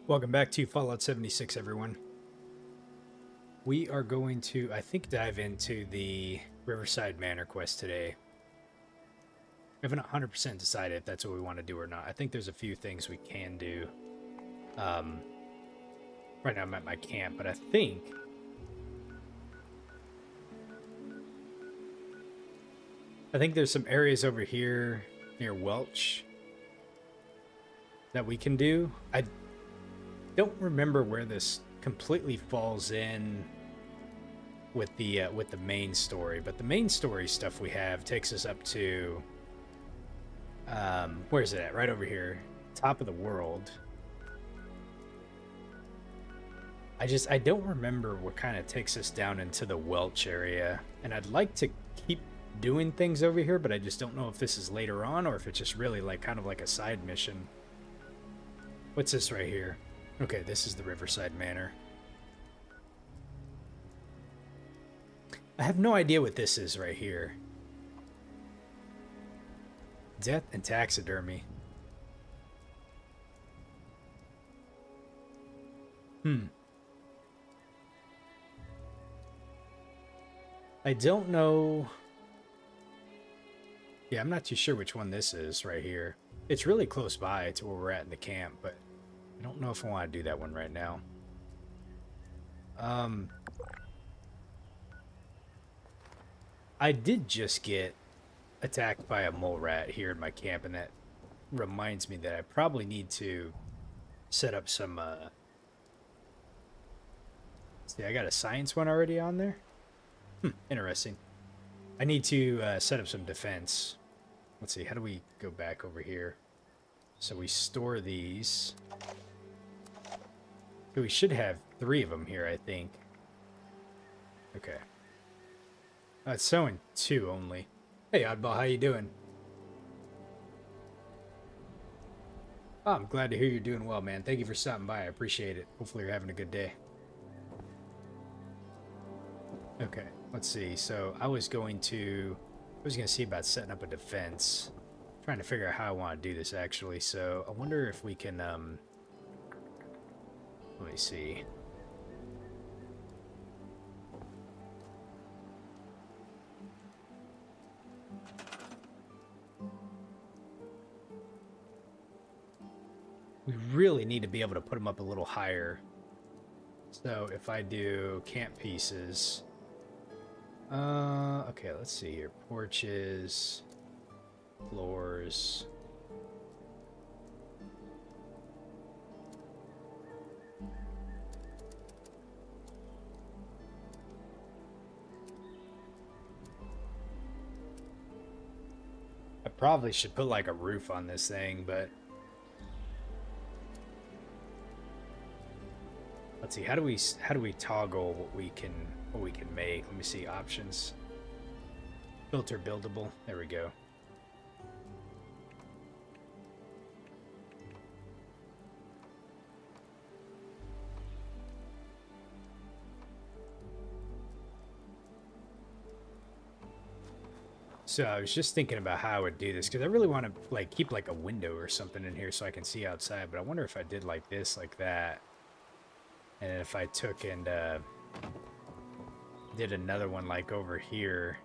Welcome back to Fallout 76, everyone. We are going to, I think, dive into the Riverside Manor quest today. We haven't 100% decided if that's what we want to do or not. I think there's a few things we can do. Right now I'm at my camp, but I think there's some areas over here near Welch that we can do. I don't remember where this completely falls in with the main story, but the main story stuff we have takes us up to where is it at? Right over here, top of the world. I don't remember what kind of takes us down into the Welch area, and I'd like to keep doing things over here, but I just don't know if this is later on or if it's just really like kind of like a side mission. What's this right here? Okay, this is the Riverside Manor. I have no idea what this is right here. Death and taxidermy. I don't know. Yeah, I'm not too sure which one this is right here. It's really close by to where we're at in the camp, but I don't know if I want to do that one right now. I did just get attacked by a mole rat here in my camp, and that reminds me that I probably need to set up some, see, I got a science one already on there? Interesting. I need to set up some defense. Let's see, how do we go back over here? So we store these. We should have 3 of them here, I think. Okay. It's showing 2 only. Hey, Oddball, how you doing? Oh, I'm glad to hear you're doing well, man. Thank you for stopping by. I appreciate it. Hopefully you're having a good day. Okay, let's see. So I was going to see about setting up a defense. Trying to figure out how I want to do this, actually. So I wonder if we can, let me see. We really need to be able to put them up a little higher. So if I do camp pieces, okay, let's see here. Porches, floors. I probably should put like a roof on this thing, but let's see, how do we toggle what we can make? Let me see, options. Filter buildable. There we go. So I was just thinking about how I would do this, because I really want to like keep like a window or something in here so I can see outside, but I wonder if I did like this, like that. And if I took and did another one like over here.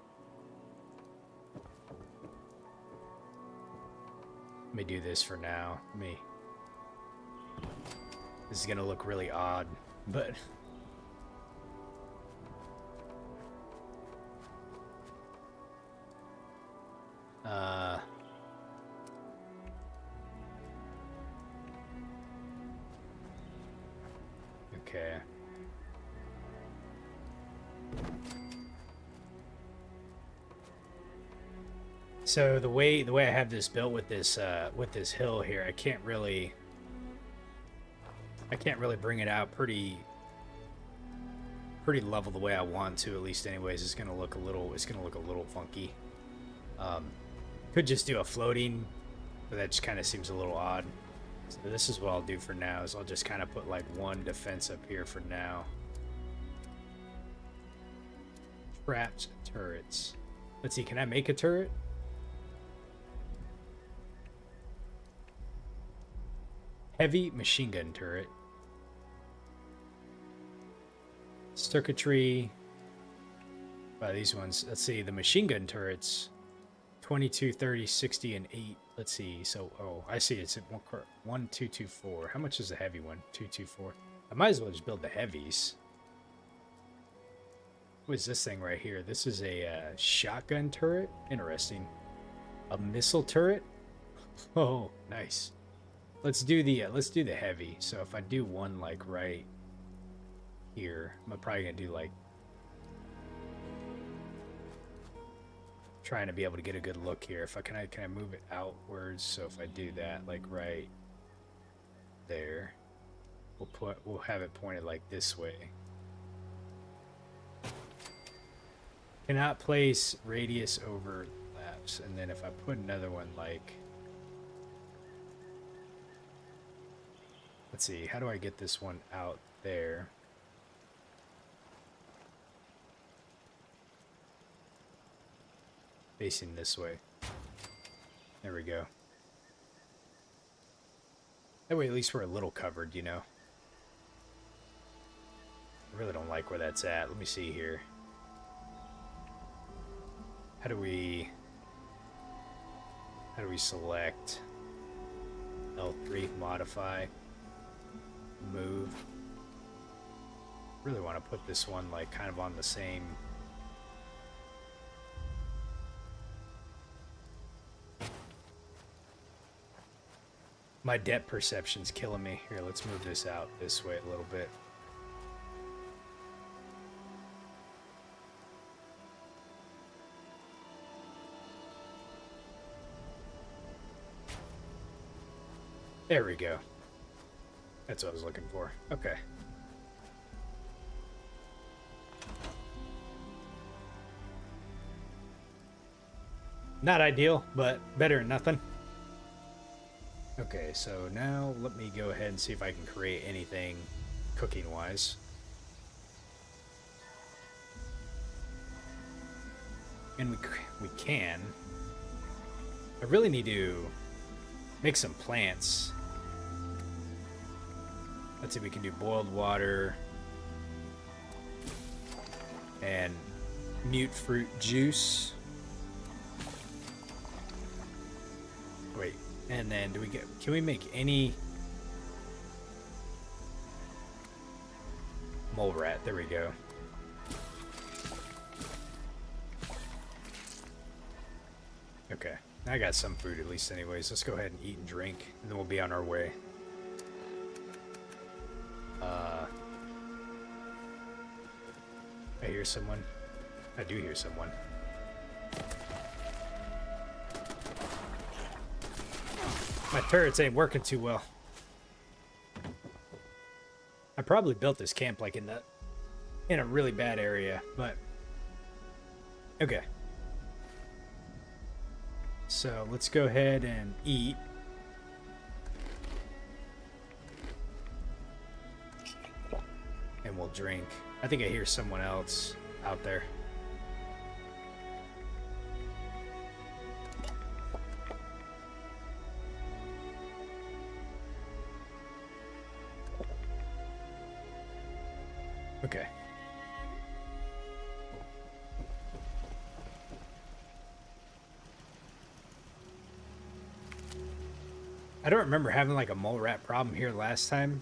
Let me do this for now. This is gonna look really odd, but okay. So the way I have this built with this hill here, I can't really bring it out pretty level the way I want to, at least anyways. It's gonna look a little funky. Could just do a floating, but that just kind of seems a little odd. So this is what I'll do for now, is I'll just kind of put like one defense up here for now. Trapped turrets. Let's see, can I make a turret? Heavy machine gun turret. Circuitry. Wow, these ones. Let's see. The machine gun turrets. 22, 30, 60, and 8. Let's see. So, oh, I see. It's at 1, 2, 2, 4. How much is the heavy one? 2, 2, 4. I might as well just build the heavies. What is this thing right here? This is a shotgun turret. Interesting. A missile turret. Oh, nice. Let's do the heavy. So if I do one like right here, I'm probably gonna do like trying to be able to get a good look here. If I can I move it outwards? So if I do that like right there, we'll have it pointed like this way. Cannot place radius overlaps. And then if I put another one like, let's see, how do I get this one out there? Facing this way. There we go. That way at least we're a little covered, you know. I really don't like where that's at. Let me see here. How do we select L3, modify, move? Really want to put this one like kind of on the same. My depth perception's killing me. Here, let's move this out this way a little bit. There we go. That's what I was looking for. Okay. Not ideal, but better than nothing. Okay, so now let me go ahead and see if I can create anything cooking-wise. And we can. I really need to make some plants. Let's see, we can do boiled water and mute fruit juice. Wait, and then can we make any mole rat? There we go. Okay, I got some food at least anyways. Let's go ahead and eat and drink, and then we'll be on our way. I hear someone. I do hear someone. My turrets ain't working too well. I probably built this camp like in a really bad area, but okay. So let's go ahead and eat. And we'll drink. I think I hear someone else out there. Okay. I don't remember having like a mole rat problem here last time.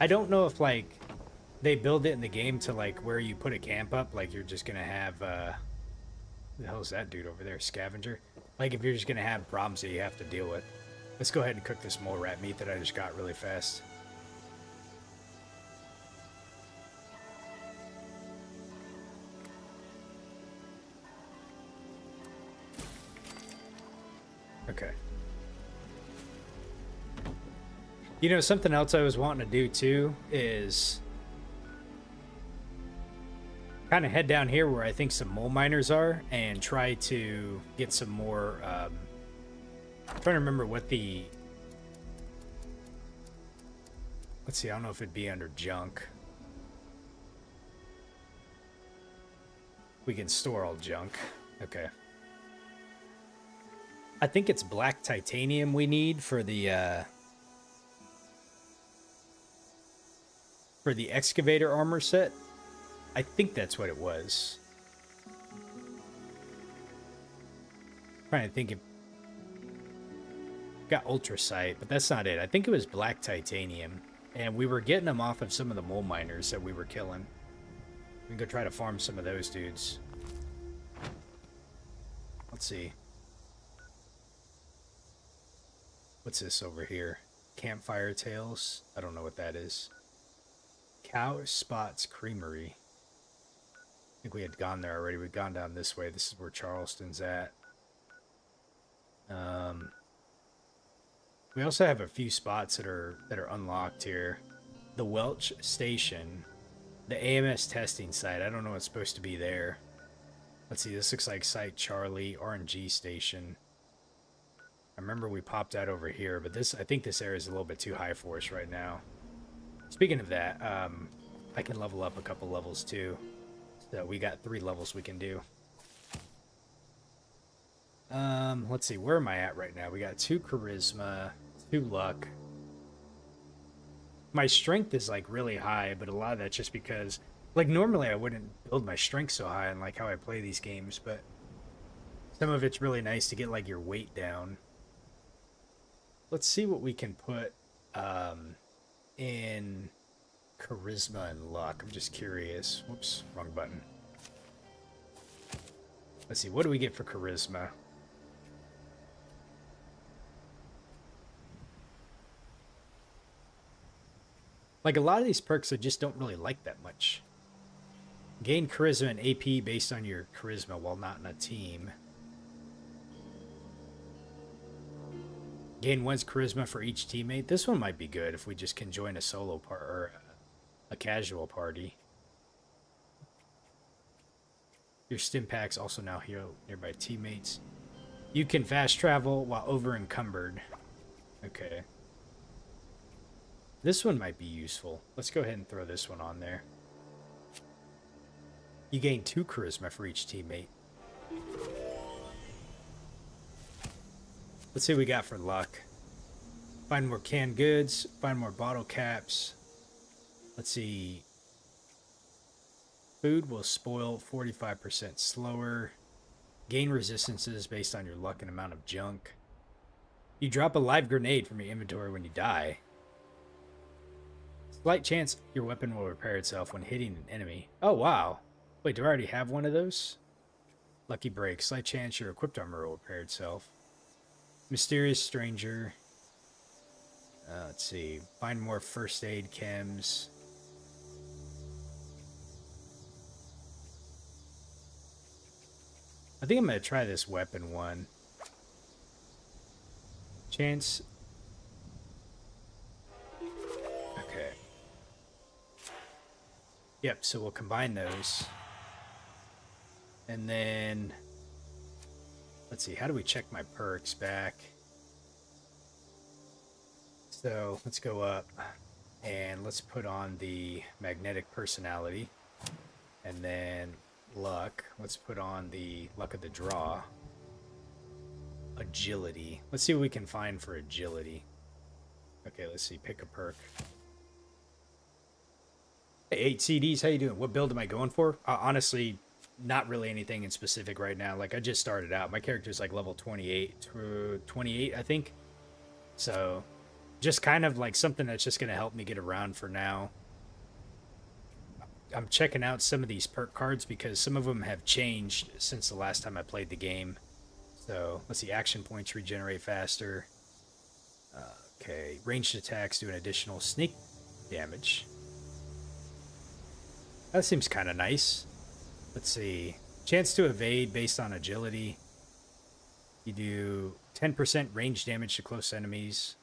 I don't know if like they build it in the game to like where you put a camp up, like you're just gonna have the hell is that dude over there? Scavenger? Like if you're just gonna have problems that you have to deal with. Let's go ahead and cook this mole rat meat that I just got really fast. Okay. You know, something else I was wanting to do too is kind of head down here where I think some mole miners are and try to get some more. I'm trying to remember what the. Let's see, I don't know if it'd be under junk. We can store all junk. Okay. I think it's black titanium we need for the excavator armor set. I think that's what it was. Trying to think if got ultra sight, but that's not it. I think it was black titanium, and we were getting them off of some of the mole miners that we were killing. We can go try to farm some of those dudes. Let's see. What's this over here? Campfire Tales? I don't know what that is. Cow Spots Creamery. I think we had gone there already. We'd gone down this way. This is where Charleston's at. We also have a few spots that are unlocked here. The Welch Station. The AMS testing site. I don't know what's supposed to be there. Let's see. This looks like Site Charlie. RNG Station. I remember we popped out over here, but I think this area is a little bit too high for us right now. Speaking of that, I can level up a couple levels too. So we got 3 levels we can do. Let's see, where am I at right now? We got 2 charisma, 2 luck. My strength is like really high, but a lot of that's just because, like, normally I wouldn't build my strength so high and like how I play these games, but some of it's really nice to get like your weight down. Let's see what we can put in charisma and luck. I'm just curious. Whoops, wrong button. Let's see, what do we get for charisma? Like, a lot of these perks I just don't really like that much. Gain charisma and AP based on your charisma while not in a team. Gain 1's charisma for each teammate. This one might be good if we just can join a solo part or a casual party. Your stim packs also now heal nearby teammates. You can fast travel while over encumbered. Okay. This one might be useful. Let's go ahead and throw this one on there. You gain 2 charisma for each teammate. Let's see what we got for luck. Find more canned goods. Find more bottle caps. Let's see. Food will spoil 45% slower. Gain resistances based on your luck and amount of junk. You drop a live grenade from your inventory when you die. Slight chance your weapon will repair itself when hitting an enemy. Oh, wow. Wait, do I already have one of those? Lucky break. Slight chance your equipped armor will repair itself. Mysterious stranger. Let's see. Find more first aid chems. I think I'm going to try this weapon one. Chance. Okay. Yep, so we'll combine those. And then, let's see, how do we check my perks back? So let's go up and let's put on the magnetic personality. And then luck. Let's put on the luck of the draw. Agility. Let's see what we can find for agility. Okay, let's see. Pick a perk. Hey, 8 CDs, how you doing? What build am I going for? Honestly, not really anything in specific right now. Like, I just started out. My character's like level 28, I think. So, just kind of like something that's just going to help me get around for now. I'm checking out some of these perk cards because some of them have changed since the last time I played the game. So, let's see. Action points regenerate faster. Okay. Ranged attacks do an additional sneak damage. That seems kind of nice. Let's see. Chance to evade based on agility. You do 10% range damage to close enemies.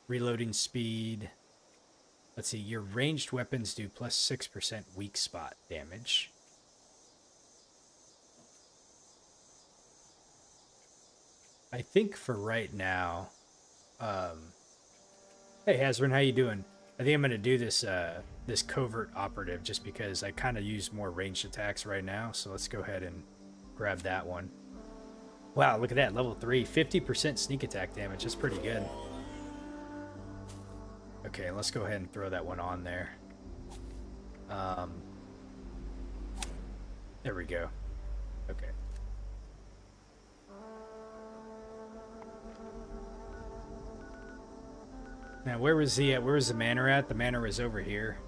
Reloading speed. Let's see. Your ranged weapons do plus 6% weak spot damage. I think for right now... Hey, Hazrin, how you doing? I think I'm going to do this this covert operative just because I kind of use more ranged attacks right now. So let's go ahead and grab that one. Wow, look at that. Level 3. 50% sneak attack damage. That's pretty good. Okay, let's go ahead and throw that one on there. There we go. Okay. Now, where was the manor at? The manor was over here.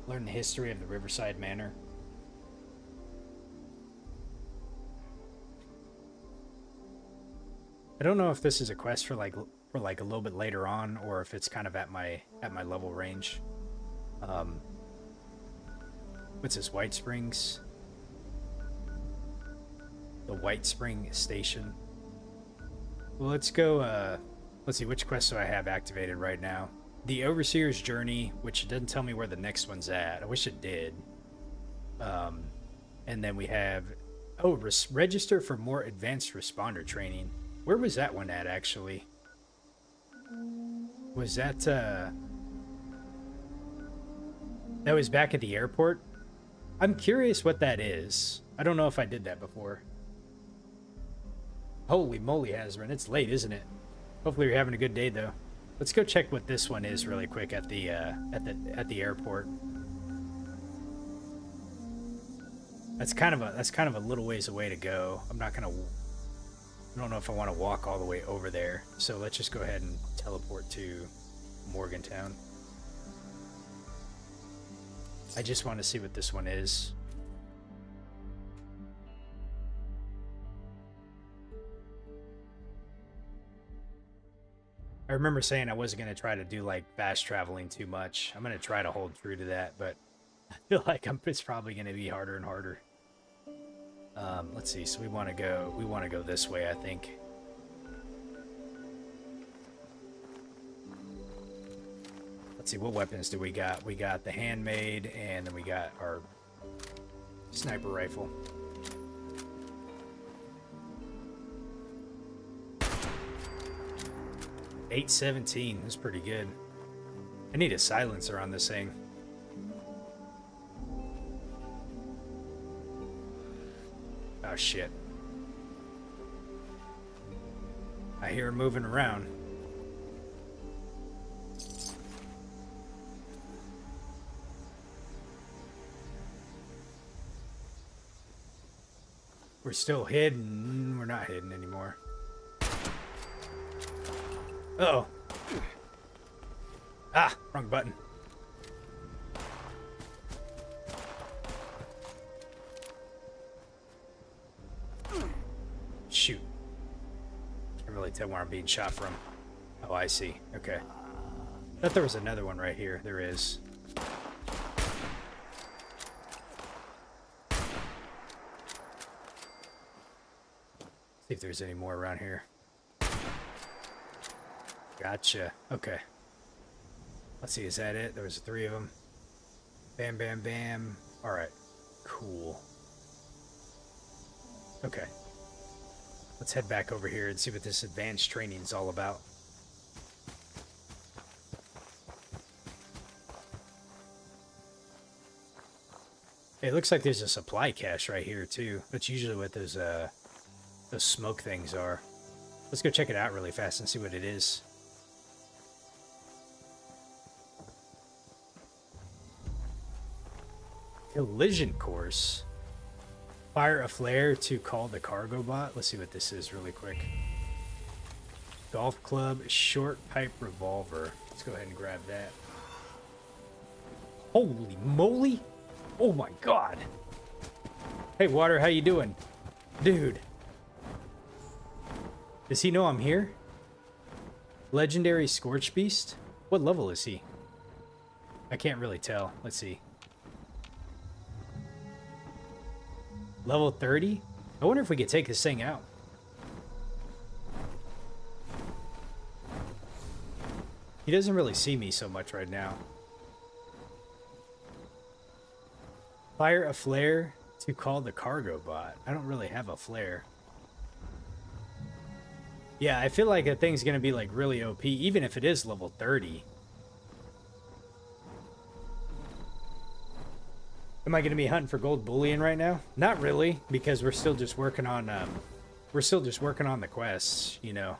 Learn the history of the Riverside Manor. I don't know if this is a quest for like a little bit later on, or if it's kind of at my level range. What's this? White Springs. The White Spring Station. Well, let's go. Let's see, which quest do I have activated right now? The Overseer's Journey, which doesn't tell me where the next one's at. I wish it did. And then we have, register for more advanced responder training. Where was that one at, actually? Was that, that was back at the airport? I'm curious what that is. I don't know if I did that before. Holy moly, Hazard. It's late, isn't it? Hopefully you're having a good day, though. Let's go check what this one is really quick at the airport. That's kind of a little ways away to go. I don't know if I want to walk all the way over there. So let's just go ahead and teleport to Morgantown. I just want to see what this one is. I remember saying I wasn't going to try to do like fast traveling too much. I'm going to try to hold true to that, but I feel like it's probably going to be harder and harder. Let's see. So we want to go this way, I think. Let's see, what weapons do we got? We got the handmade, and then we got our sniper rifle. .817, that's pretty good. I need a silencer on this thing. Oh shit. I hear him moving around. We're still hidden. We're not hidden anymore. Uh-oh. Ah, wrong button. Shoot. Can't really tell where I'm being shot from. Oh, I see. Okay. Thought there was another one right here. There is. See if there's any more around here. Gotcha. Okay. Let's see, is that it? There was 3 of them. Bam, bam, bam. Alright. Cool. Okay. Let's head back over here and see what this advanced training is all about. Hey, it looks like there's a supply cache right here, too. That's usually what those smoke things are. Let's go check it out really fast and see what it is. Collision course. Fire a flare to call the cargo bot. Let's see what this is really quick. Golf club, short pipe revolver. Let's go ahead and grab that. Holy moly! Oh my god! Hey Water, how you doing? Dude. Does he know I'm here? Legendary Scorch Beast? What level is he? I can't really tell. Let's see. Level 30? I wonder if we could take this thing out. He doesn't really see me so much right now. Fire a flare to call the cargo bot. I don't really have a flare. Yeah, I feel like that thing's gonna be like really OP, even if it is level 30. Am I gonna be hunting for gold bullion right now? Not really, because we're still just working on the quests, you know.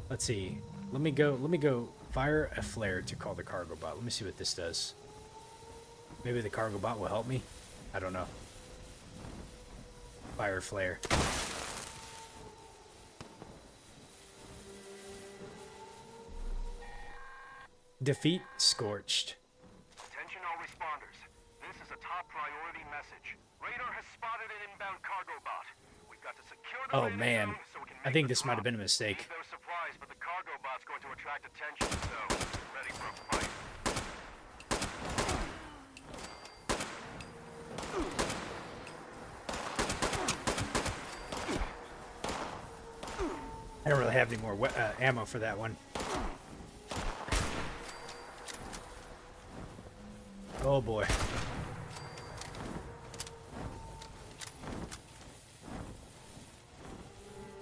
Let's see. Let me go fire a flare to call the cargo bot. Let me see what this does. Maybe the cargo bot will help me. I don't know. Fire flare. Defeat Scorched. Attention all responders. This is a top priority message. Radar has spotted an inbound cargo bot. We've got to secure the Oh landing man, zone so we can I make think the this might have drop. been a mistake. Ain't no surprise, but the cargo bot's going to attract attention, so ready for a fight. I don't really have any more ammo for that one. Oh boy.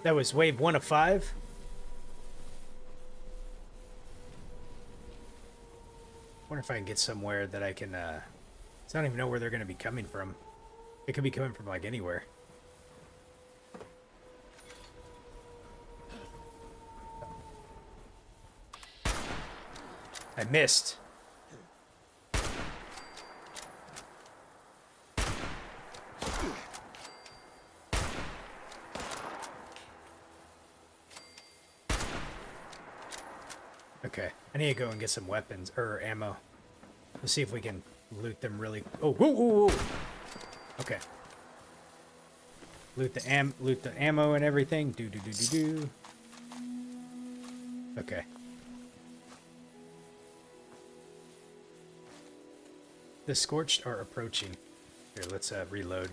That was wave 1 of 5. Wonder if I can get somewhere that I can, I don't even know where they're going to be coming from. It could be coming from, like, anywhere. I missed. Okay, I need to go and get some weapons or ammo. Let's see if we can loot them really. Oh, whoa, whoa, whoa. Okay. Loot the ammo and everything. Do. Okay. The Scorched are approaching. Here, let's reload.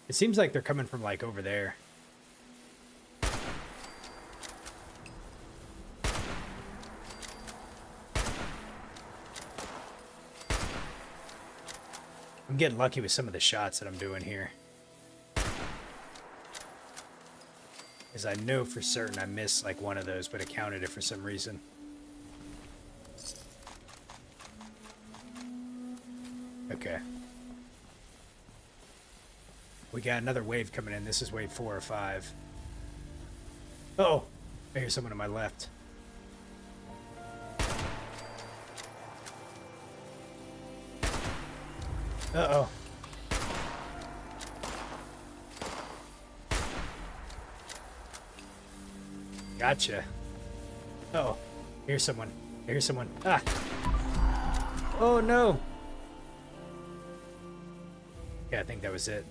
It seems like they're coming from like over there. I'm getting lucky with some of the shots that I'm doing here. Because I know for certain I missed like one of those, but it counted it for some reason. Okay. We got another wave coming in. This is wave 4 or 5. Uh-oh! I hear someone to my left. Uh-oh. Gotcha. Uh-oh. Here's someone. Here's someone. Ah! Oh, no! Yeah, I think that was it.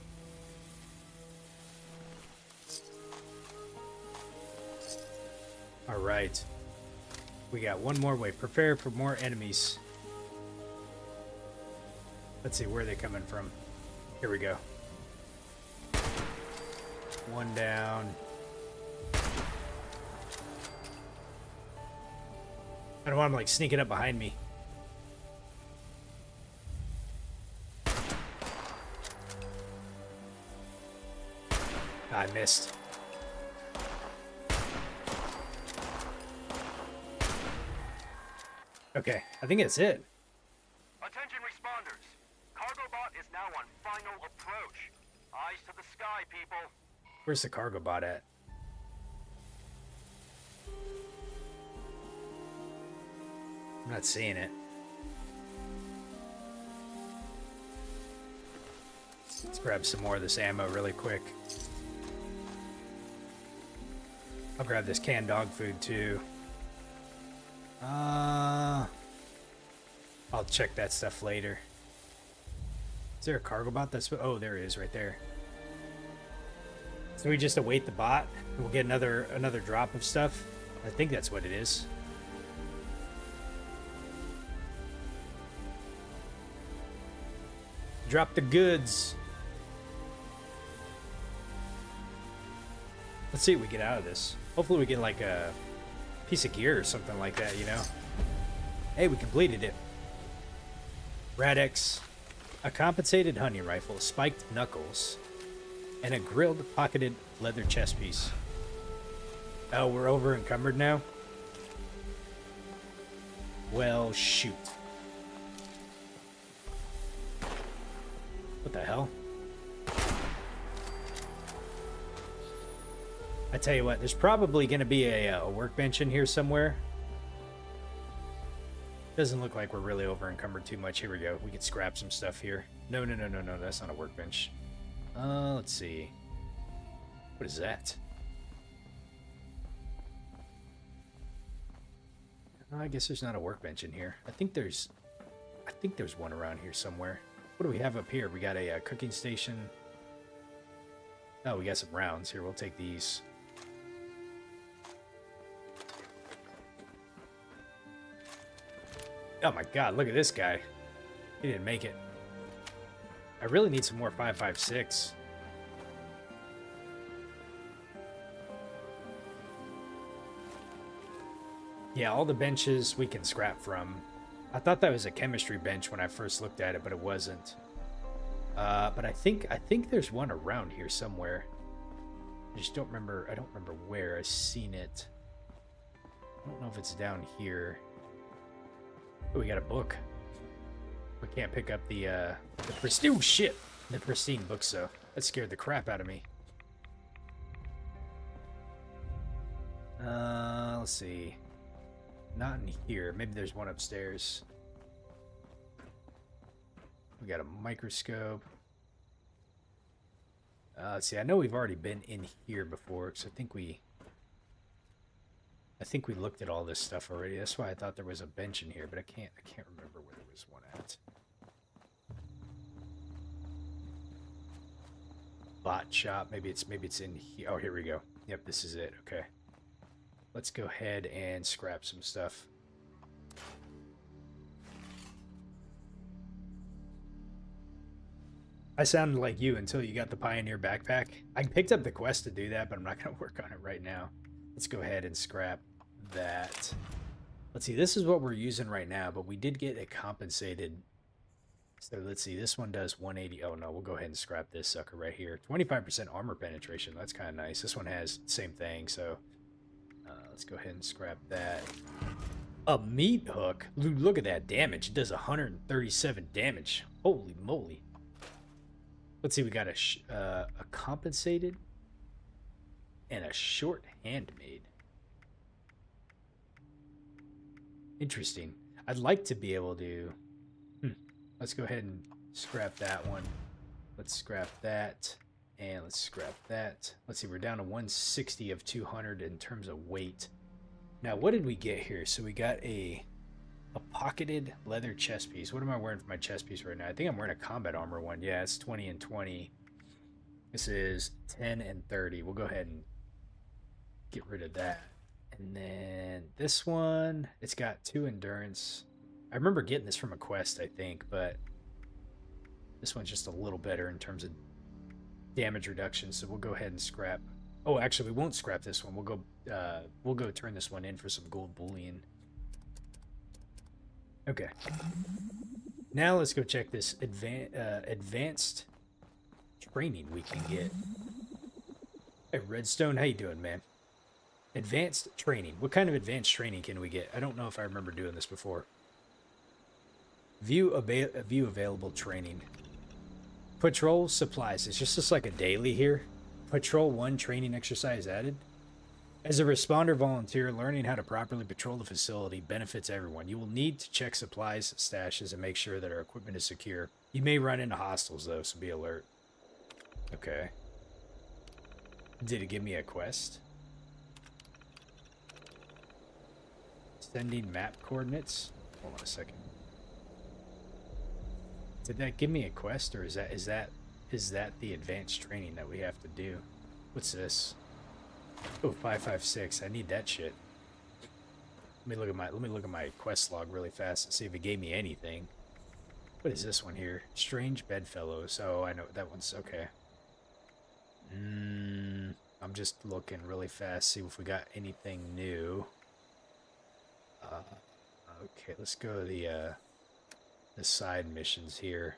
All right. We got one more wave. Prepare for more enemies. Let's see, where are they coming from? Here we go. One down. I don't want them like sneaking up behind me. I missed. Okay, I think that's it. Attention responders. Cargo bot is now on final approach. Eyes to the sky, people. Where's the cargo bot at? I'm not seeing it. Let's grab some more of this ammo really quick. I'll grab this canned dog food too. I'll check that stuff later. Is there a cargo bot? Oh, there it is right there. So we just await the bot. We'll get another drop of stuff. I think that's what it is. Drop the goods. Let's see what we get out of this. Hopefully we get like a piece of gear or something like that, you know? Hey, we completed it. Radex, a compensated hunting rifle, spiked knuckles, and a grilled pocketed leather chest piece. Oh, we're over encumbered now? Well, shoot. What the hell? I tell you what, there's probably going to be a workbench in here somewhere. Doesn't look like we're really over encumbered too much. Here we go. We can scrap some stuff here. No, that's not a workbench. Let's see. What is that? I guess there's not a workbench in here. I think there's one around here somewhere. What do we have up here? We got a cooking station. Oh, we got some rounds here. We'll take these. Oh my god, look at this guy. He didn't make it. I really need some more 5.56. Yeah, all the benches we can scrap from. I thought that was a chemistry bench when I first looked at it, but it wasn't. But I think there's one around here somewhere. I just don't remember. I don't remember where I've seen it. I don't know if it's down here. Oh, we got a book. We can't pick up the pristine. Oh shit! The pristine book, so that scared the crap out of me. Let's see. Not in here. Maybe there's one upstairs. We got a microscope. Let's see. I know we've already been in here before, because I think we looked at all this stuff already. That's why I thought there was a bench in here, but I can't remember where there was one at. Bot shop. Maybe it's in here. Oh, here we go. Yep, this is it. Okay. Let's go ahead and scrap some stuff. I sounded like you until you got the Pioneer backpack. I picked up the quest to do that, but I'm not going to work on it right now. Let's go ahead and scrap that. Let's see, this is what we're using right now, but we did get a compensated. So let's see, this one does 180. Oh no, we'll go ahead and scrap this sucker right here. 25% armor penetration. That's kind of nice. This one has the same thing, so let's go ahead and scrap that. A meat hook. Look at that damage. It does 137 damage. Holy moly. Let's see, we got a compensated and a short handmade. Interesting. I'd like to be able to... Let's go ahead and scrap that one. Let's scrap that. And let's scrap that. Let's see, we're down to 160 of 200 in terms of weight. Now, what did we get here? So we got a pocketed leather chest piece. What am I wearing for my chest piece right now? I think I'm wearing a combat armor one. Yeah, it's 20 and 20. This is 10 and 30. We'll go ahead and get rid of that. And then this one, it's got 2 endurance. I remember getting this from a quest, I think, but this one's just a little better in terms of damage reduction, so we'll go ahead and scrap. Oh, actually, we won't scrap this one. We'll go turn this one in for some gold bullion. Okay. Now let's go check this advanced training we can get. Hey, Redstone, how you doing, man? Advanced training. What kind of advanced training can we get? I don't know if I remember doing this before. View available training. Patrol supplies. It's just like a daily here. Patrol 1 training exercise added. As a responder volunteer, learning how to properly patrol the facility benefits everyone. You will need to check supplies, stashes, and make sure that our equipment is secure. You may run into hostiles, though, so be alert. Okay. Did it give me a quest? Sending map coordinates. Hold on a second. Did that give me a quest, or is that the advanced training that we have to do? What's this? Oh, 556. I need that shit. Let me look at my quest log really fast and see if it gave me anything. What is this one here? Strange bedfellows. Oh, I know that one's okay. I'm just looking really fast, see if we got anything new. Okay, let's go to the side missions here.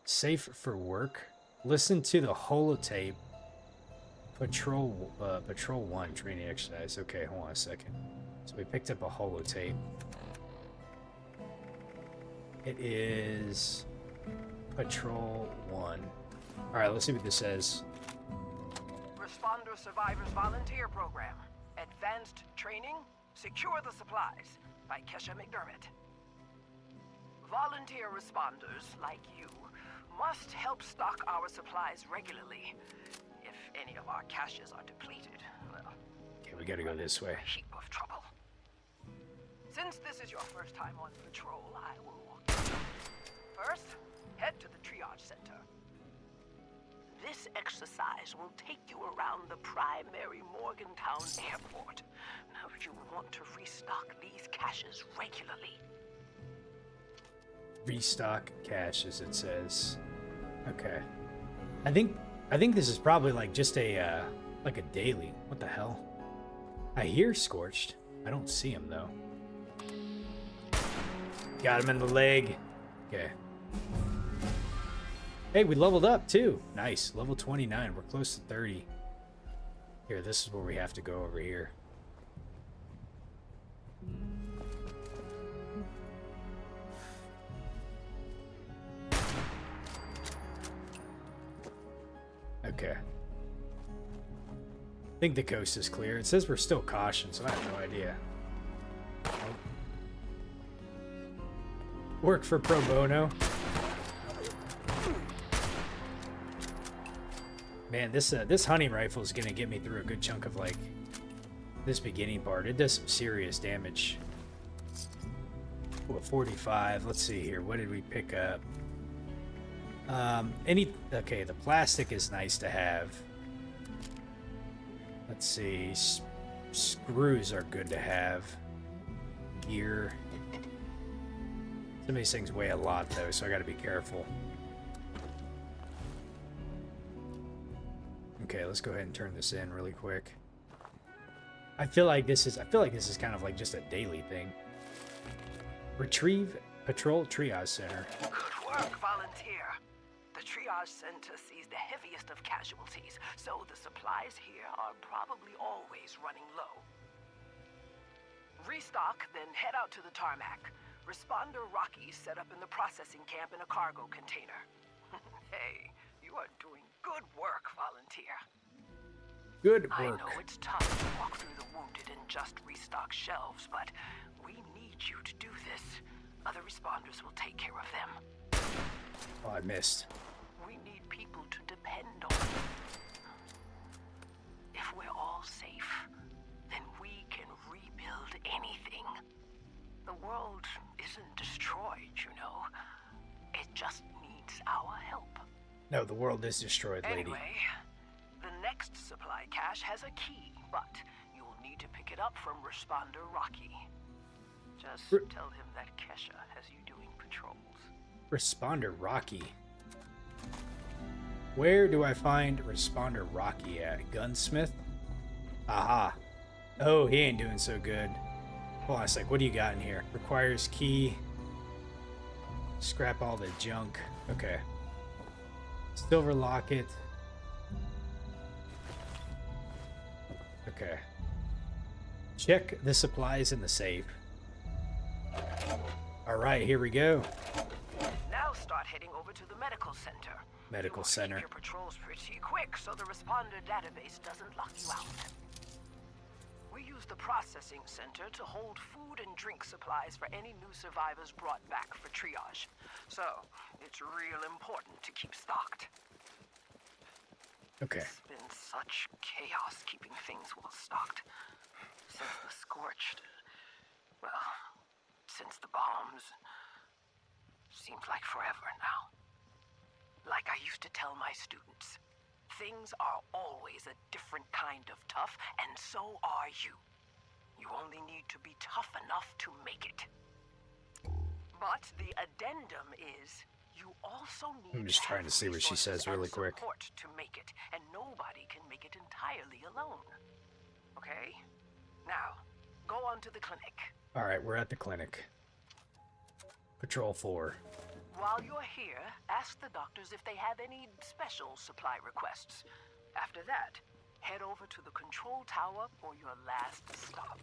Safe for work. Listen to the holotape. Patrol 1 training exercise. Okay, hold on a second. So we picked up a holotape. It is Patrol 1. Alright, let's see what this says. Responder Survivors Volunteer Program. Advanced Training. Secure the Supplies. By Kesha McDermott. Volunteer responders, like you, must help stock our supplies regularly. If any of our caches are depleted, well, Okay, we gotta go this way. a heap of trouble. Since this is your first time on patrol, I will walk you. First, head to the triage center. This exercise will take you around the primary Morgantown airport. Now, you want to restock these caches regularly. Restock caches, it says. Okay. I think this is probably like just a like a daily. What the hell? I hear Scorched. I don't see him though. Got him in the leg. Okay. Hey, we leveled up too. Nice. Level 29. We're close to 30. Here, this is where we have to go over here. Okay. I think the coast is clear. It says we're still cautioned, so I have no idea. Work for pro bono. Man, this hunting rifle is gonna get me through a good chunk of like this beginning part. It does some serious damage. Ooh, a 45. Let's see here. What did we pick up? Okay, the plastic is nice to have. Let's see. Screws are good to have. Gear. Some of these things weigh a lot though, so I gotta be careful. Okay, let's go ahead and turn this in really quick. I feel like this is kind of like just a daily thing. Retrieve Patrol Triage Center. Good work, volunteer. The triage center sees the heaviest of casualties, so the supplies here are probably always running low. Restock, then head out to the tarmac. Responder Rocky's set up in the processing camp in a cargo container. Hey, you are doing good work, volunteer. Good I work. know it's tough to walk through the wounded and just restock shelves, but we need you to do this. Other responders will take care of them. Oh, I missed. We need people to depend on. If we're all safe, then we can rebuild anything. The world isn't destroyed, you know. It just needs our help. No, the world is destroyed, lady. Anyway, the next supply cache has a key, but you will need to pick it up from Responder Rocky. Just tell him that Kesha has you doing patrols. Responder Rocky. Where do I find Responder Rocky at? Gunsmith? Aha. Oh, he ain't doing so good. Hold on a sec. What do you got in here? Requires key. Scrap all the junk. Okay. Silver locket. Okay. Check the supplies in the safe. Alright, here we go. Now start heading over to the medical center. Medical You want to center. keep your patrols pretty quick so the responder database doesn't lock you out. We use the processing center to hold food and drink supplies for any new survivors brought back for triage. So, it's real important to keep stocked. Okay. It's been such chaos keeping things well stocked. Since the scorched... well, since the bombs... seems like forever now. Like I used to tell my students, things are always a different kind of tough, and so are you. You only need to be tough enough to make it. But the addendum is, you also need I'm just to trying have to see what she resources says really and quick. support to make it, and nobody can make it entirely alone. Okay? Now, go on to the clinic. Alright, we're at the clinic. Patrol 4. While you're here, ask the doctors if they have any special supply requests. After that, head over to the control tower for your last stop.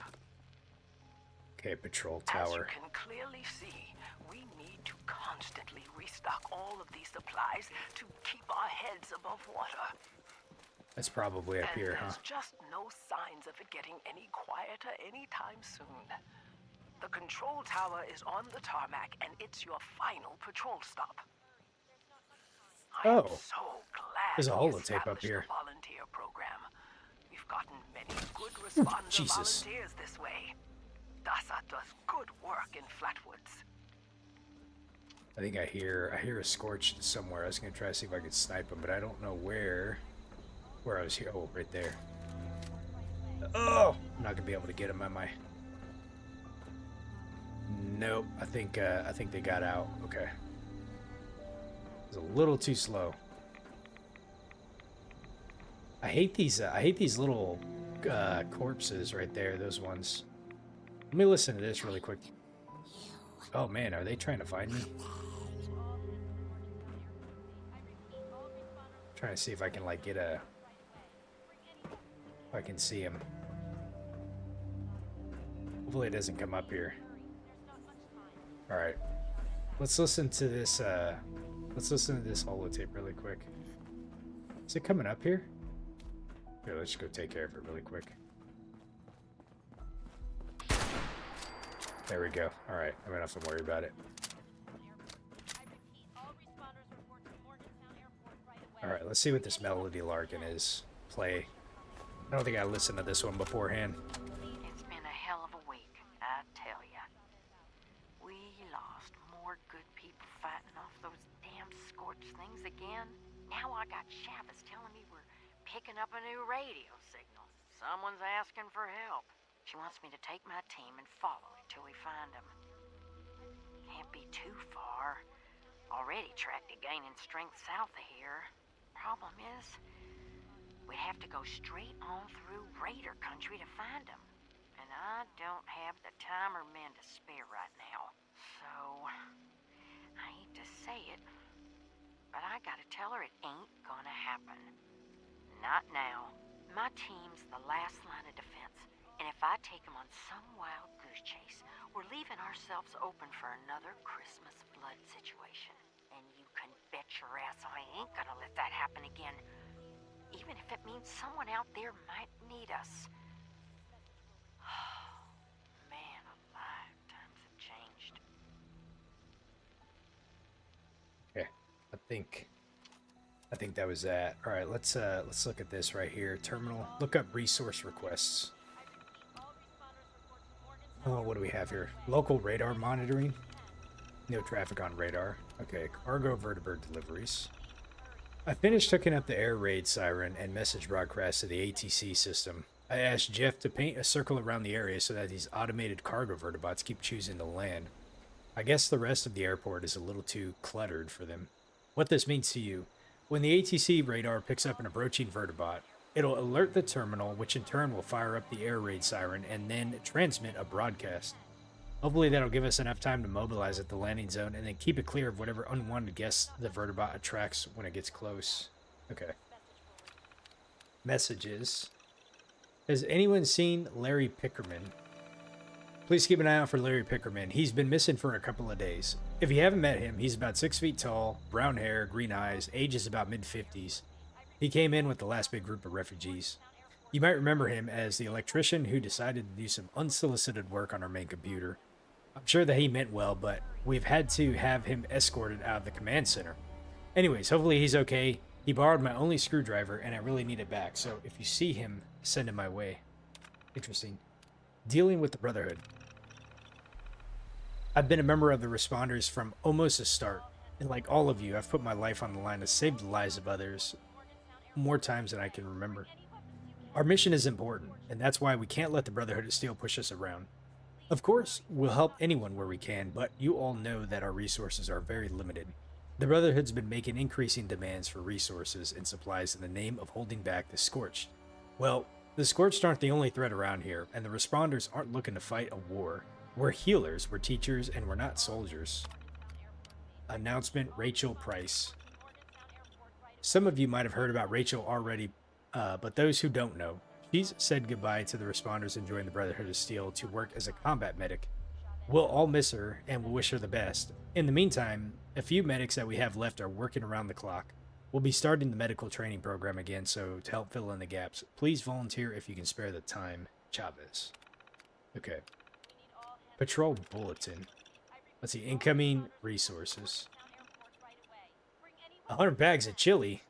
Okay, patrol As you tower. can clearly see, we need to constantly restock all of these supplies to keep our heads above water. That's probably up And here, huh? there's just no signs of it getting any quieter anytime soon. The control tower is on the tarmac, and it's your final patrol stop. I am Oh, so glad there's a we holotape up established here. the volunteer program. We've gotten many good responder Jesus. volunteers this way. DASA does good work in Flatwoods. I think I hear a Scorched somewhere. I was gonna try to see if I could snipe him, but I don't know where I was here. Oh, right there. Oh, I'm not gonna be able to get him, am I? Nope. I think they got out. Okay. It's a little too slow. I hate these little corpses right there. Those ones. Let me listen to this really quick. Oh man, are they trying to find me? Trying to see if I can like get a. If I can see him. Hopefully it doesn't come up here. All right, let's listen to this. Let's listen to this holotape really quick. Is it coming up here? Here, let's just go take care of it really quick. There we go. All right, I'm gonna have to worry about it. All right, let's see what this melody larkin is. Play. I don't think I listened to this one beforehand. It's been a hell of a week, I tell ya. We lost more good people fighting off those damn scorched things again. Now I got Chavez telling me we're picking up a new radio signal. Someone's asking for help. She wants me to take my team and follow it till we find them. Can't be too far. Already tracked it gaining strength south of here. Problem is, we'd have to go straight on through raider country to find them. And I don't have the time or men to spare right now. So, I hate to say it, but I gotta tell her it ain't gonna happen. Not now. My team's the last line of defense, and if I take them on some wild goose chase, we're leaving ourselves open for another Christmas flood situation. And you can bet your ass I ain't gonna let that happen again. Even if it means someone out there might need us. Man alive, times have changed. Okay, I think that was that. All right, let's look at this right here. Terminal. Look up resource requests. Oh, what do we have here? Local radar monitoring. No traffic on radar. Okay, cargo vertibird deliveries. I finished hooking up the air raid siren and message broadcast to the ATC system. I asked Jeff to paint a circle around the area so that these automated cargo vertibots keep choosing to land. I guess the rest of the airport is a little too cluttered for them. What this means to you: when the ATC radar picks up an approaching vertibot, it'll alert the terminal, which in turn will fire up the air raid siren and then transmit a broadcast. Hopefully that'll give us enough time to mobilize at the landing zone and then keep it clear of whatever unwanted guests the vertibot attracts when it gets close. Okay. Messages. Has anyone seen Larry Pickerman? Please keep an eye out for Larry Pickerman. He's been missing for a couple of days. If you haven't met him, he's about 6 feet tall, brown hair, green eyes, age is about mid-50s. He came in with the last big group of refugees. You might remember him as the electrician who decided to do some unsolicited work on our main computer. I'm sure that he meant well, but we've had to have him escorted out of the command center. Anyways, hopefully he's okay. He borrowed my only screwdriver, and I really need it back, so if you see him, send him my way. Interesting. Dealing with the Brotherhood. I've been a member of the Responders from almost the start, and like all of you, I've put my life on the line to save the lives of others more times than I can remember. Our mission is important, and that's why we can't let the Brotherhood of Steel push us around. Of course, we'll help anyone where we can, but you all know that our resources are very limited. The Brotherhood's been making increasing demands for resources and supplies in the name of holding back the Scorched. Well, the Scorched aren't the only threat around here, and the Responders aren't looking to fight a war. We're healers, we're teachers, and we're not soldiers. Announcement: Rachel Price. Some of you might have heard about Rachel already, but those who don't know, she's said goodbye to the Responders and joined the Brotherhood of Steel to work as a combat medic. We'll all miss her, and we'll wish her the best. In the meantime, a few medics that we have left are working around the clock. We'll be starting the medical training program again, so to help fill in the gaps, please volunteer if you can spare the time. Chavez. Okay. Patrol Bulletin. Let's see, incoming resources. 100 bags of chili.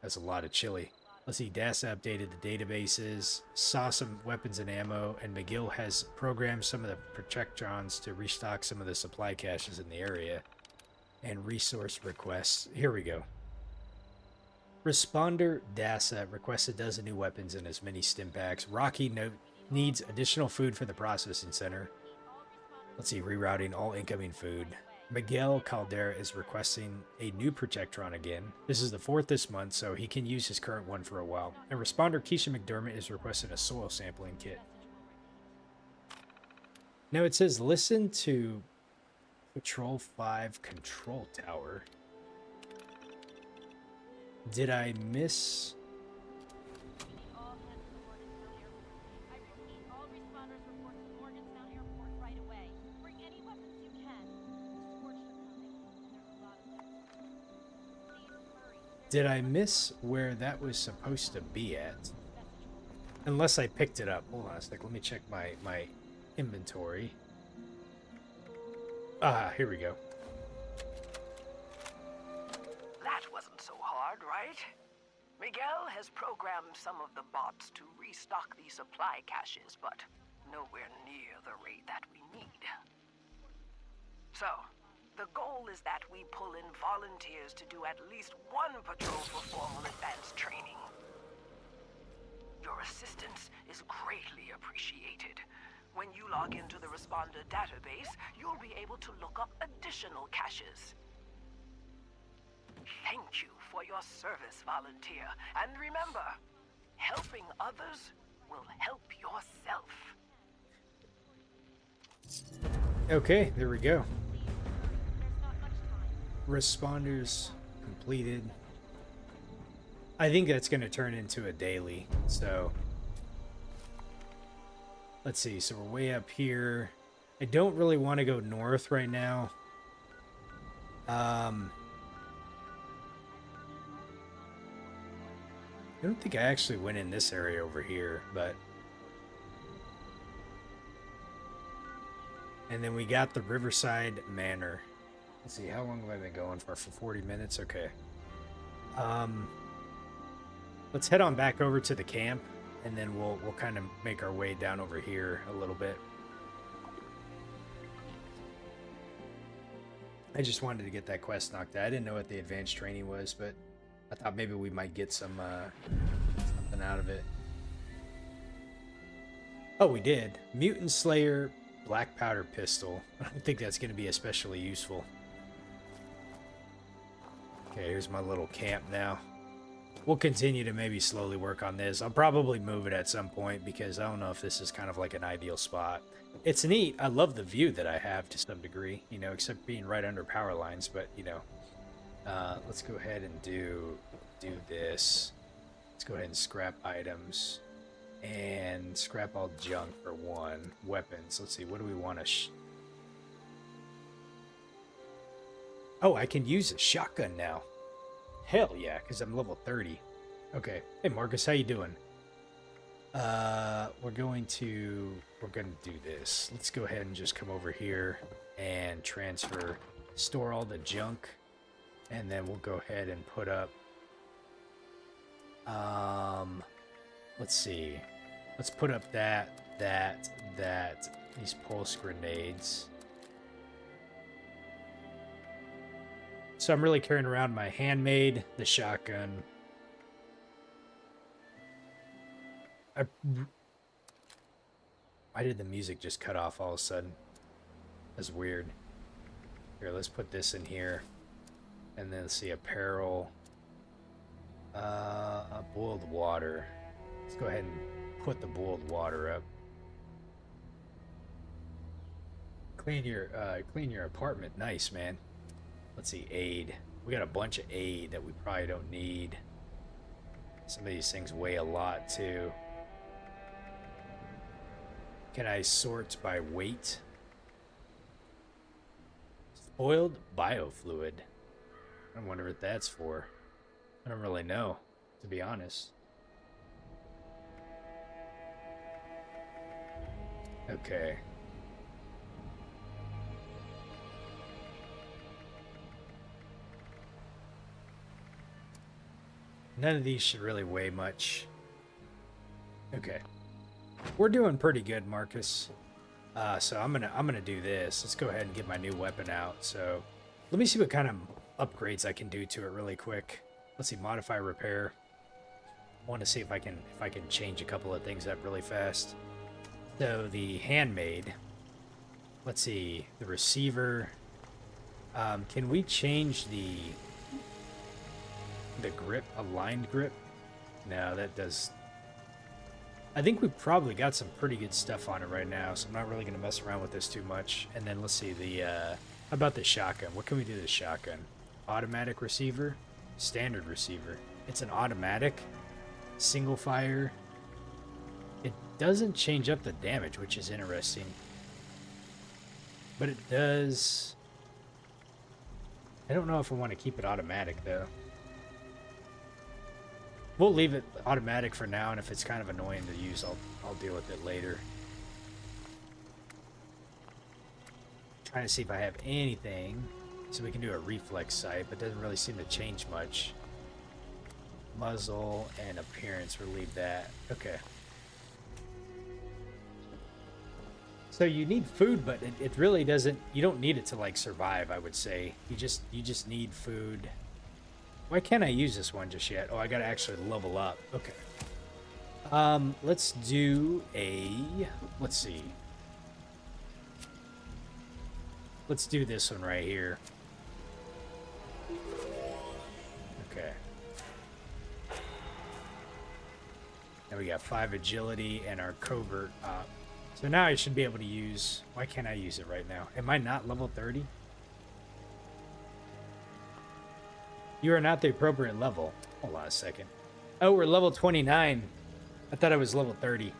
That's a lot of chili. Let's see, DASA updated the databases, saw some weapons and ammo, and McGill has programmed some of the projectrons to restock some of the supply caches in the area. And resource requests. Here we go. Responder DASA requests a dozen new weapons and as many stim packs. Rocky needs additional food for the processing center. Let's see, rerouting all incoming food. Miguel Caldera is requesting a new Protectron again. This is the 4th this month, so he can use his current one for a while. And responder Keisha McDermott is requesting a soil sampling kit. Now it says listen to Patrol 5 control tower. Did I miss? Did I miss where that was supposed to be at? Unless I picked it up. Hold on a sec. Let me check my inventory. Ah, here we go. That wasn't so hard, right? Miguel has programmed some of the bots to restock the supply caches, but nowhere near the rate that we need. So, the goal is that we pull in volunteers to do at least one patrol for formal advanced training. Your assistance is greatly appreciated. When you log into the responder database, you'll be able to look up additional caches. Thank you for your service, volunteer. And remember, helping others will help yourself. Okay, there we go. Responders completed. I think that's going to turn into a daily, so let's see. So we're way up here. I don't really want to go north right now. I don't think I actually went in this area over here, but and then we got the Riverside Manor. Let's see, how long have I been going for? For 40 minutes? Okay. Let's head on back over to the camp, and then we'll kind of make our way down over here a little bit. I just wanted to get that quest knocked out. I didn't know what the advanced training was, but I thought maybe we might get some something out of it. Oh, we did. Mutant Slayer Black Powder Pistol. I don't think that's going to be especially useful. Okay, here's my little camp now. We'll continue to maybe slowly work on this. I'll probably move it at some point because I don't know if this is kind of like an ideal spot. It's neat. I love the view that I have to some degree, you know, except being right under power lines. But, you know, let's go ahead and do this. Let's go ahead and scrap items and scrap all junk for one. Weapons. Let's see. What do we want to... Oh, I can use a shotgun now. Hell yeah, because I'm level 30. Okay. Hey, Marcus, how you doing? We're going to do this. Let's go ahead and just come over here and transfer, store all the junk, and then we'll go ahead and put up, let's see. Let's put up these pulse grenades. So I'm really carrying around my handmade, the shotgun. Why did the music just cut off all of a sudden? That's weird. Here, let's put this in here. And then let's see, apparel. Boiled water. Let's go ahead and put the boiled water up. Clean your apartment. Nice, man. Let's see, aid. We got a bunch of aid that we probably don't need. Some of these things weigh a lot, too. Can I sort by weight? Spoiled biofluid. I wonder what that's for. I don't really know, to be honest. Okay. None of these should really weigh much. Okay. We're doing pretty good, Marcus. So I'm gonna do this. Let's go ahead and get my new weapon out. So let me see what kind of upgrades I can do to it really quick. Let's see, modify repair. I want to see if I can change a couple of things up really fast. So the handmade. Let's see, the receiver. Can we change the grip, aligned grip? No, that does. I think we've probably got some pretty good stuff on it right now, so I'm not really going to mess around with this too much. And then let's see, how about the shotgun? What can we do to the shotgun? Automatic receiver, standard receiver. It's an automatic, single fire. It doesn't change up the damage, which is interesting. But it does. I don't know if I want to keep it automatic, though. We'll leave it automatic for now, and if it's kind of annoying to use, I'll deal with it later. Trying to see if I have anything, so we can do a reflex sight, but it doesn't really seem to change much. Muzzle and appearance, we'll leave that. Okay. So you need food, but it really doesn't. You don't need it to like survive, I would say. You just need food. Why can't I use this one just yet? Oh, I gotta actually level up. Okay. Let's do a. Let's see. Let's do this one right here. Okay. Now we got 5 agility and our covert op. So now I should be able to use. Why can't I use it right now? Am I not level 30? You are not the appropriate level. Hold on a second. Oh, we're level 29. I thought I was level 30.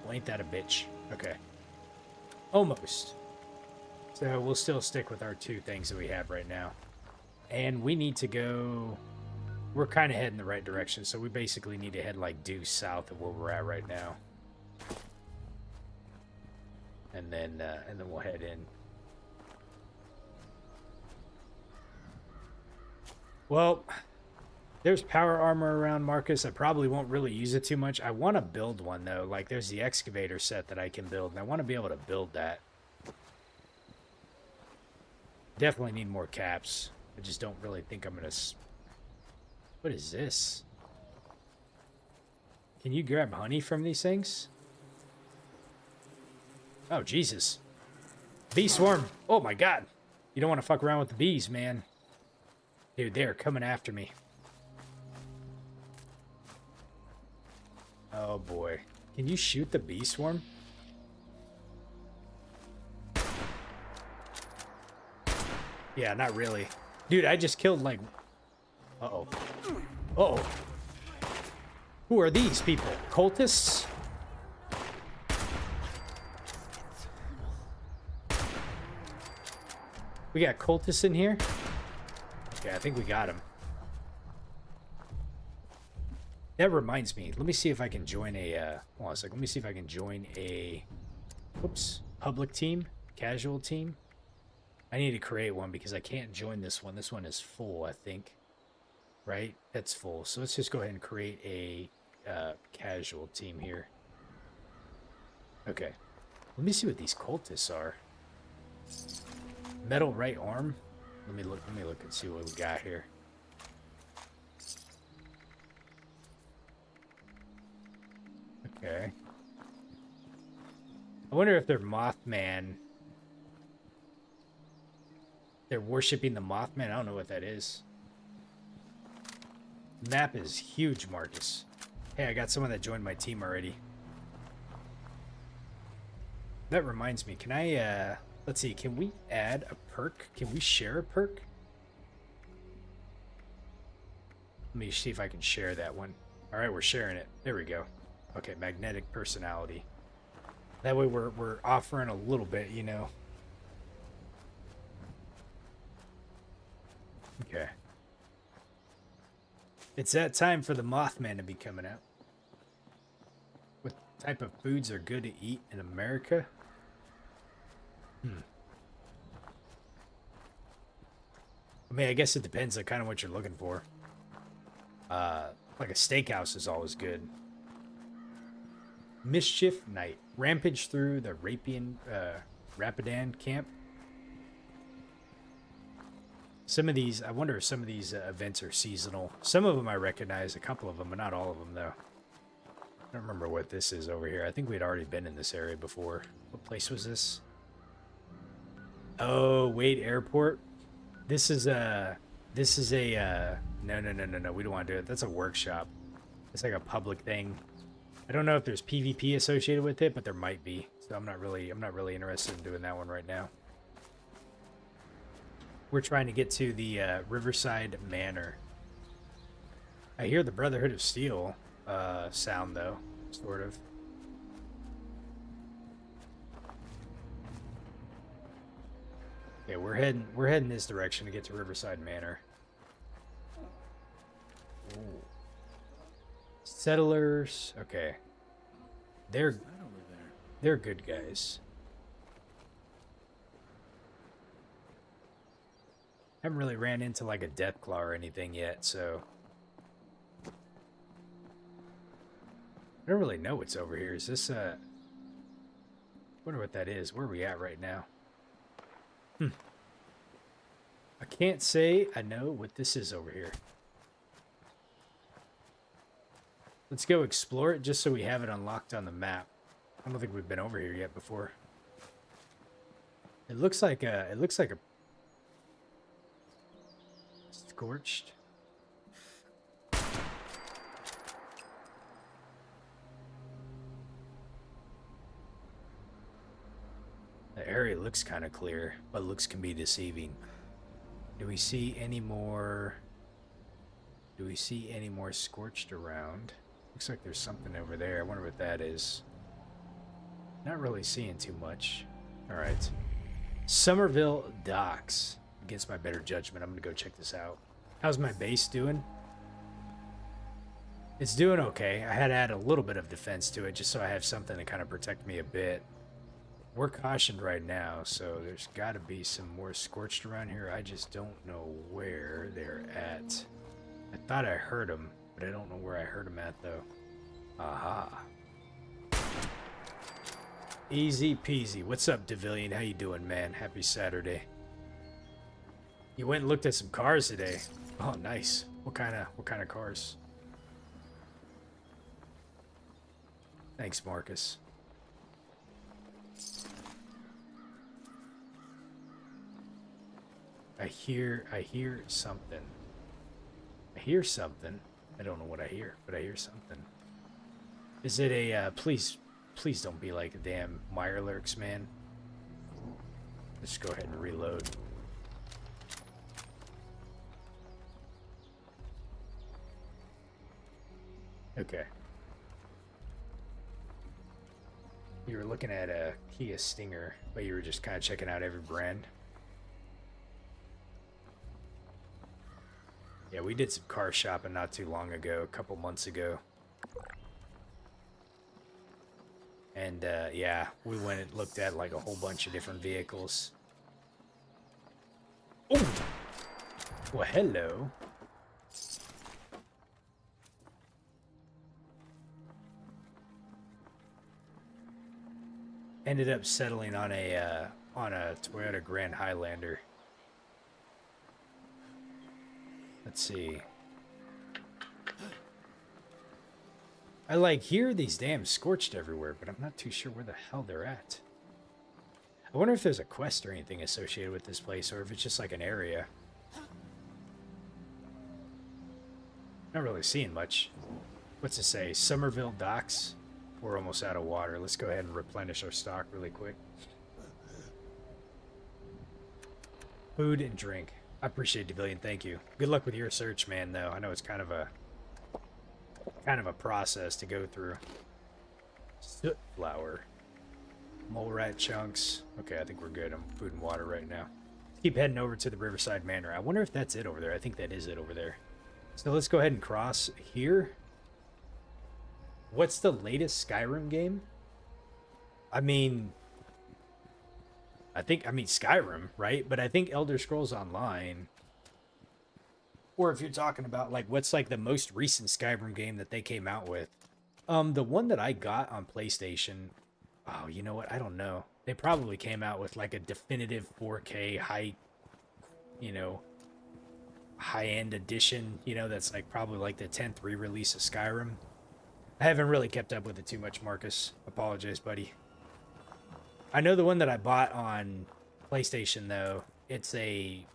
Well, ain't that a bitch? Okay. Almost. So we'll still stick with our 2 things that we have right now. And we need to go. We're kind of heading the right direction, so we basically need to head like due south of where we're at right now. And then we'll head in. Well, there's power armor around, Marcus. I probably won't really use it too much. I want to build one, though. Like, there's the excavator set that I can build, and I want to be able to build that. Definitely need more caps. I just don't really think I'm going to... What is this? Can you grab honey from these things? Oh, Jesus. Bee swarm. Oh, my God. You don't want to fuck around with the bees, man. Dude, they're coming after me. Oh, boy. Can you shoot the bee swarm? Yeah, not really. Dude, I just killed, like... Uh-oh. Uh-oh. Who are these people? Cultists? We got cultists in here? Okay, I think we got him. That reminds me. Let me see if I can join a... hold on a second. Let me see if I can join a... Whoops. Public team? Casual team? I need to create one because I can't join this one. This one is full, I think. Right? That's full. So let's just go ahead and create a casual team here. Okay. Let me see what these cultists are. Metal right arm. Let me look and see what we got here. Okay. I wonder if they're Mothman. They're worshiping the Mothman. I don't know what that is. Map is huge, Marcus. Hey, I got someone that joined my team already. That reminds me, can I, let's see, can we add a perk? Can we share a perk? Let me see if I can share that one. All right, we're sharing it. There we go. Okay, magnetic personality. That way we're offering a little bit, you know. Okay. It's that time for the Mothman to be coming out. What type of foods are good to eat in America? I mean, I guess it depends on kind of what you're looking for. Like a steakhouse is always good. Mischief Night. Rampage through the Rapidan camp. Some of these, I wonder if some of these events are seasonal. Some of them I recognize, a couple of them, but not all of them, though. I don't remember what this is over here. I think we'd already been in this area before. What place was this? Oh, Wade Airport. This is a, no, we don't want to do it. That's a workshop. It's like a public thing. I don't know if there's PvP associated with it, but there might be. So I'm not really interested in doing that one right now. We're trying to get to the Riverside Manor. I hear the Brotherhood of Steel sound though, sort of. Yeah, we're heading this direction to get to Riverside Manor. Ooh. Settlers, okay. They're good guys. Haven't really ran into like a Deathclaw or anything yet, so I don't really know what's over here. Is this wonder what that is. Where are we at right now? I can't say I know what this is over here. Let's go explore it just so we have it unlocked on the map. I don't think we've been over here yet before. It looks like a scorched. The area looks kind of clear, but looks can be deceiving. Do we see any more? Do we see any more scorched around? Looks like there's something over there. I wonder what that is. Not really seeing too much. All right. Somerville Docks. Against my better judgment, I'm gonna go check this out. How's my base doing? It's doing okay. I had to add a little bit of defense to it just so I have something to kind of protect me a bit. We're cautioned right now, so there's got to be some more scorched around here. I just don't know where they're at. I thought I heard them, but I don't know where I heard them at, though. Aha. Easy peasy. What's up, Devillion? How you doing, man? Happy Saturday. You went and looked at some cars today. Oh, nice. What kind of cars? Thanks, Marcus. I hear something. I hear something. I don't know what I hear, but I hear something. Is it a, please don't be like a damn Mirelurks, man. Let's go ahead and reload. Okay. You were looking at a Kia Stinger, but you were just kind of checking out every brand. Yeah, we did some car shopping not too long ago, a couple months ago. And, yeah, we went and looked at, like, a whole bunch of different vehicles. Oh! Well, hello. Ended up settling on a Toyota Grand Highlander. Let's see. I like hear these damn scorched everywhere, but I'm not too sure where the hell they're at. I wonder if there's a quest or anything associated with this place, or if it's just like an area. Not really seeing much. What's it say? Somerville Docks? We're almost out of water. Let's go ahead and replenish our stock really quick. Food and drink. I appreciate it, Devillion. Thank you. Good luck with your search, man, though. I know it's kind of a process to go through. Soot flour. Mole rat chunks. Okay, I think we're good. I'm food and water right now. Keep heading over to the Riverside Manor. I wonder if that's it over there. I think that is it over there. So let's go ahead and cross here. What's the latest Skyrim game? I mean Skyrim, right? But I think Elder Scrolls Online or if you're talking about like what's like the most recent Skyrim game that they came out with. The one that I got on PlayStation, oh, you know what? I don't know. They probably came out with like a definitive 4K high, you know, high-end edition, you know, that's like probably like the 10th re-release of Skyrim. I haven't really kept up with it too much, Marcus. Apologize, buddy. I know the one that I bought on PlayStation though. I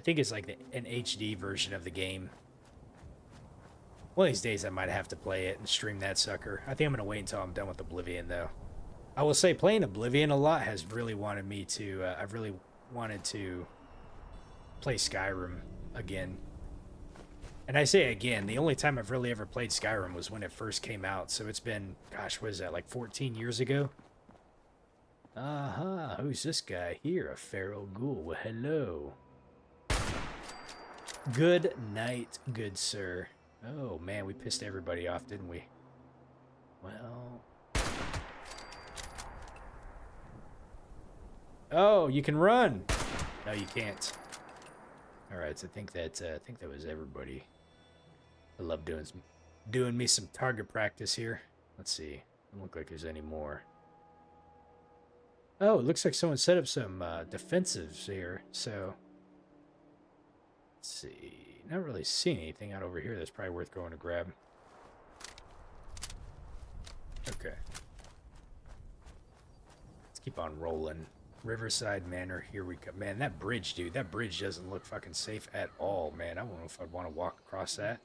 think it's like an HD version of the game. One of these days I might have to play it and stream that sucker. I think I'm gonna wait until I'm done with Oblivion though. I will say playing Oblivion a lot has really wanted me to. I've really wanted to play Skyrim again. And I say again, the only time I've really ever played Skyrim was when it first came out. So it's been, gosh, what is that, like 14 years ago? Who's this guy here? A feral ghoul. Well, hello. Good night, good sir. Oh, man, we pissed everybody off, didn't we? Well... Oh, you can run! No, you can't. Alright, so I think that was everybody. I love doing me some target practice here. Let's see. Doesn't look like there's any more. Oh, it looks like someone set up some defensives here, so... Let's see. Not really seeing anything out over here that's probably worth going to grab. Okay. Let's keep on rolling. Riverside Manor, here we go. Man, that bridge, dude. That bridge doesn't look fucking safe at all, man. I don't know if I'd want to walk across that.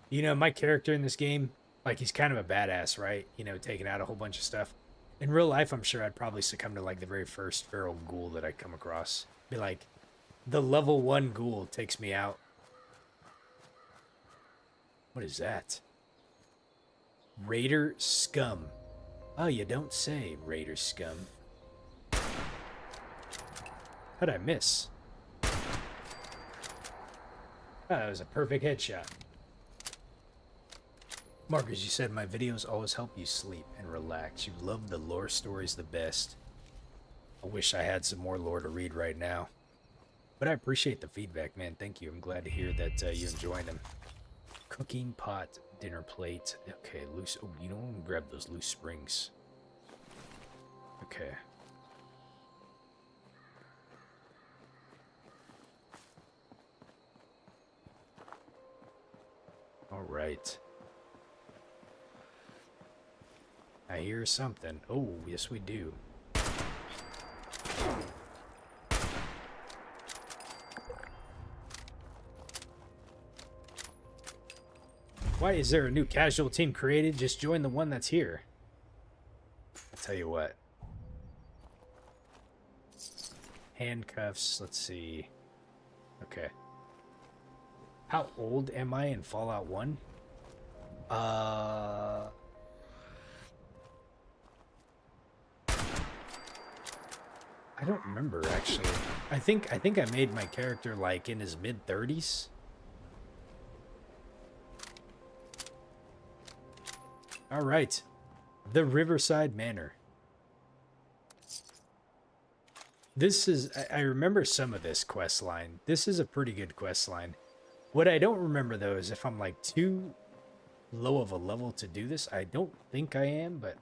You know, my character in this game, like, he's kind of a badass, right? You know, taking out a whole bunch of stuff. In real life, I'm sure I'd probably succumb to, like, the very first feral ghoul that I come across. Be like, the level 1 ghoul takes me out. What is that? Raider scum. Oh, you don't say, Raider scum. How'd I miss? Oh, that was a perfect headshot. Marcus, you said my videos always help you sleep and relax. You love the lore stories the best. I wish I had some more lore to read right now. But I appreciate the feedback, man. Thank you. I'm glad to hear that you enjoyed them. Cooking pot, dinner plate. Okay, loose. Oh, you know, I'm gonna grab those loose springs. Okay. All right. I hear something. Oh, yes we do. Why is there a new casual team created? Just join the one that's here. I'll tell you what. Handcuffs, let's see. Okay. How old am I in Fallout 1? I don't remember, actually. I think I made my character, like, in his mid-30s. Alright. The Riverside Manor. This is... I remember some of this quest line. This is a pretty good quest line. What I don't remember, though, is if I'm, like, too low of a level to do this. I don't think I am, but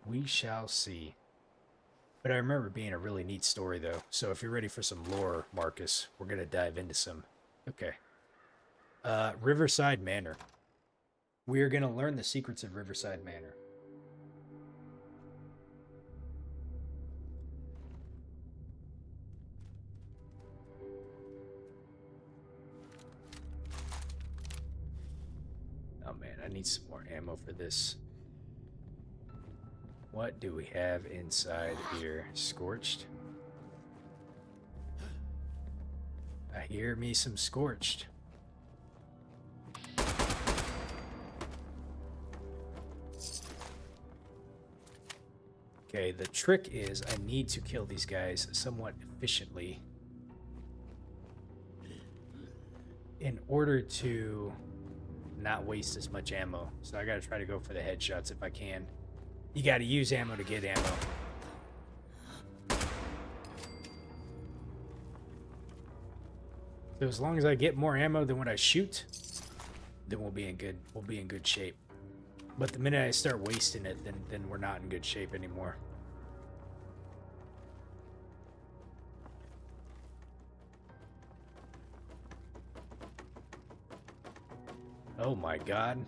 we shall see. But I remember it being a really neat story, though. So if you're ready for some lore, Marcus, we're going to dive into some. Okay. Riverside Manor. We are going to learn the secrets of Riverside Manor. Oh man, I need some more ammo for this. What do we have inside here? Scorched? I hear me some scorched. Okay, the trick is I need to kill these guys somewhat efficiently in order to not waste as much ammo. So I gotta try to go for the headshots if I can. You gotta use ammo to get ammo. So as long as I get more ammo than what I shoot, then we'll be in good shape. But the minute I start wasting it, then we're not in good shape anymore. Oh my god.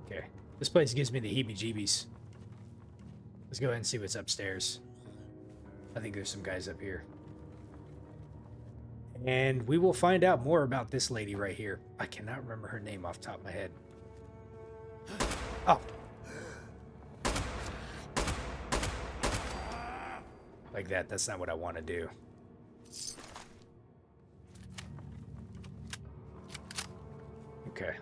Okay. This place gives me the heebie-jeebies. Let's go ahead and see what's upstairs. I think there's some guys up here. And we will find out more about this lady right here. I cannot remember her name off the top of my head. Oh. Like that. That's not what I want to do. Okay.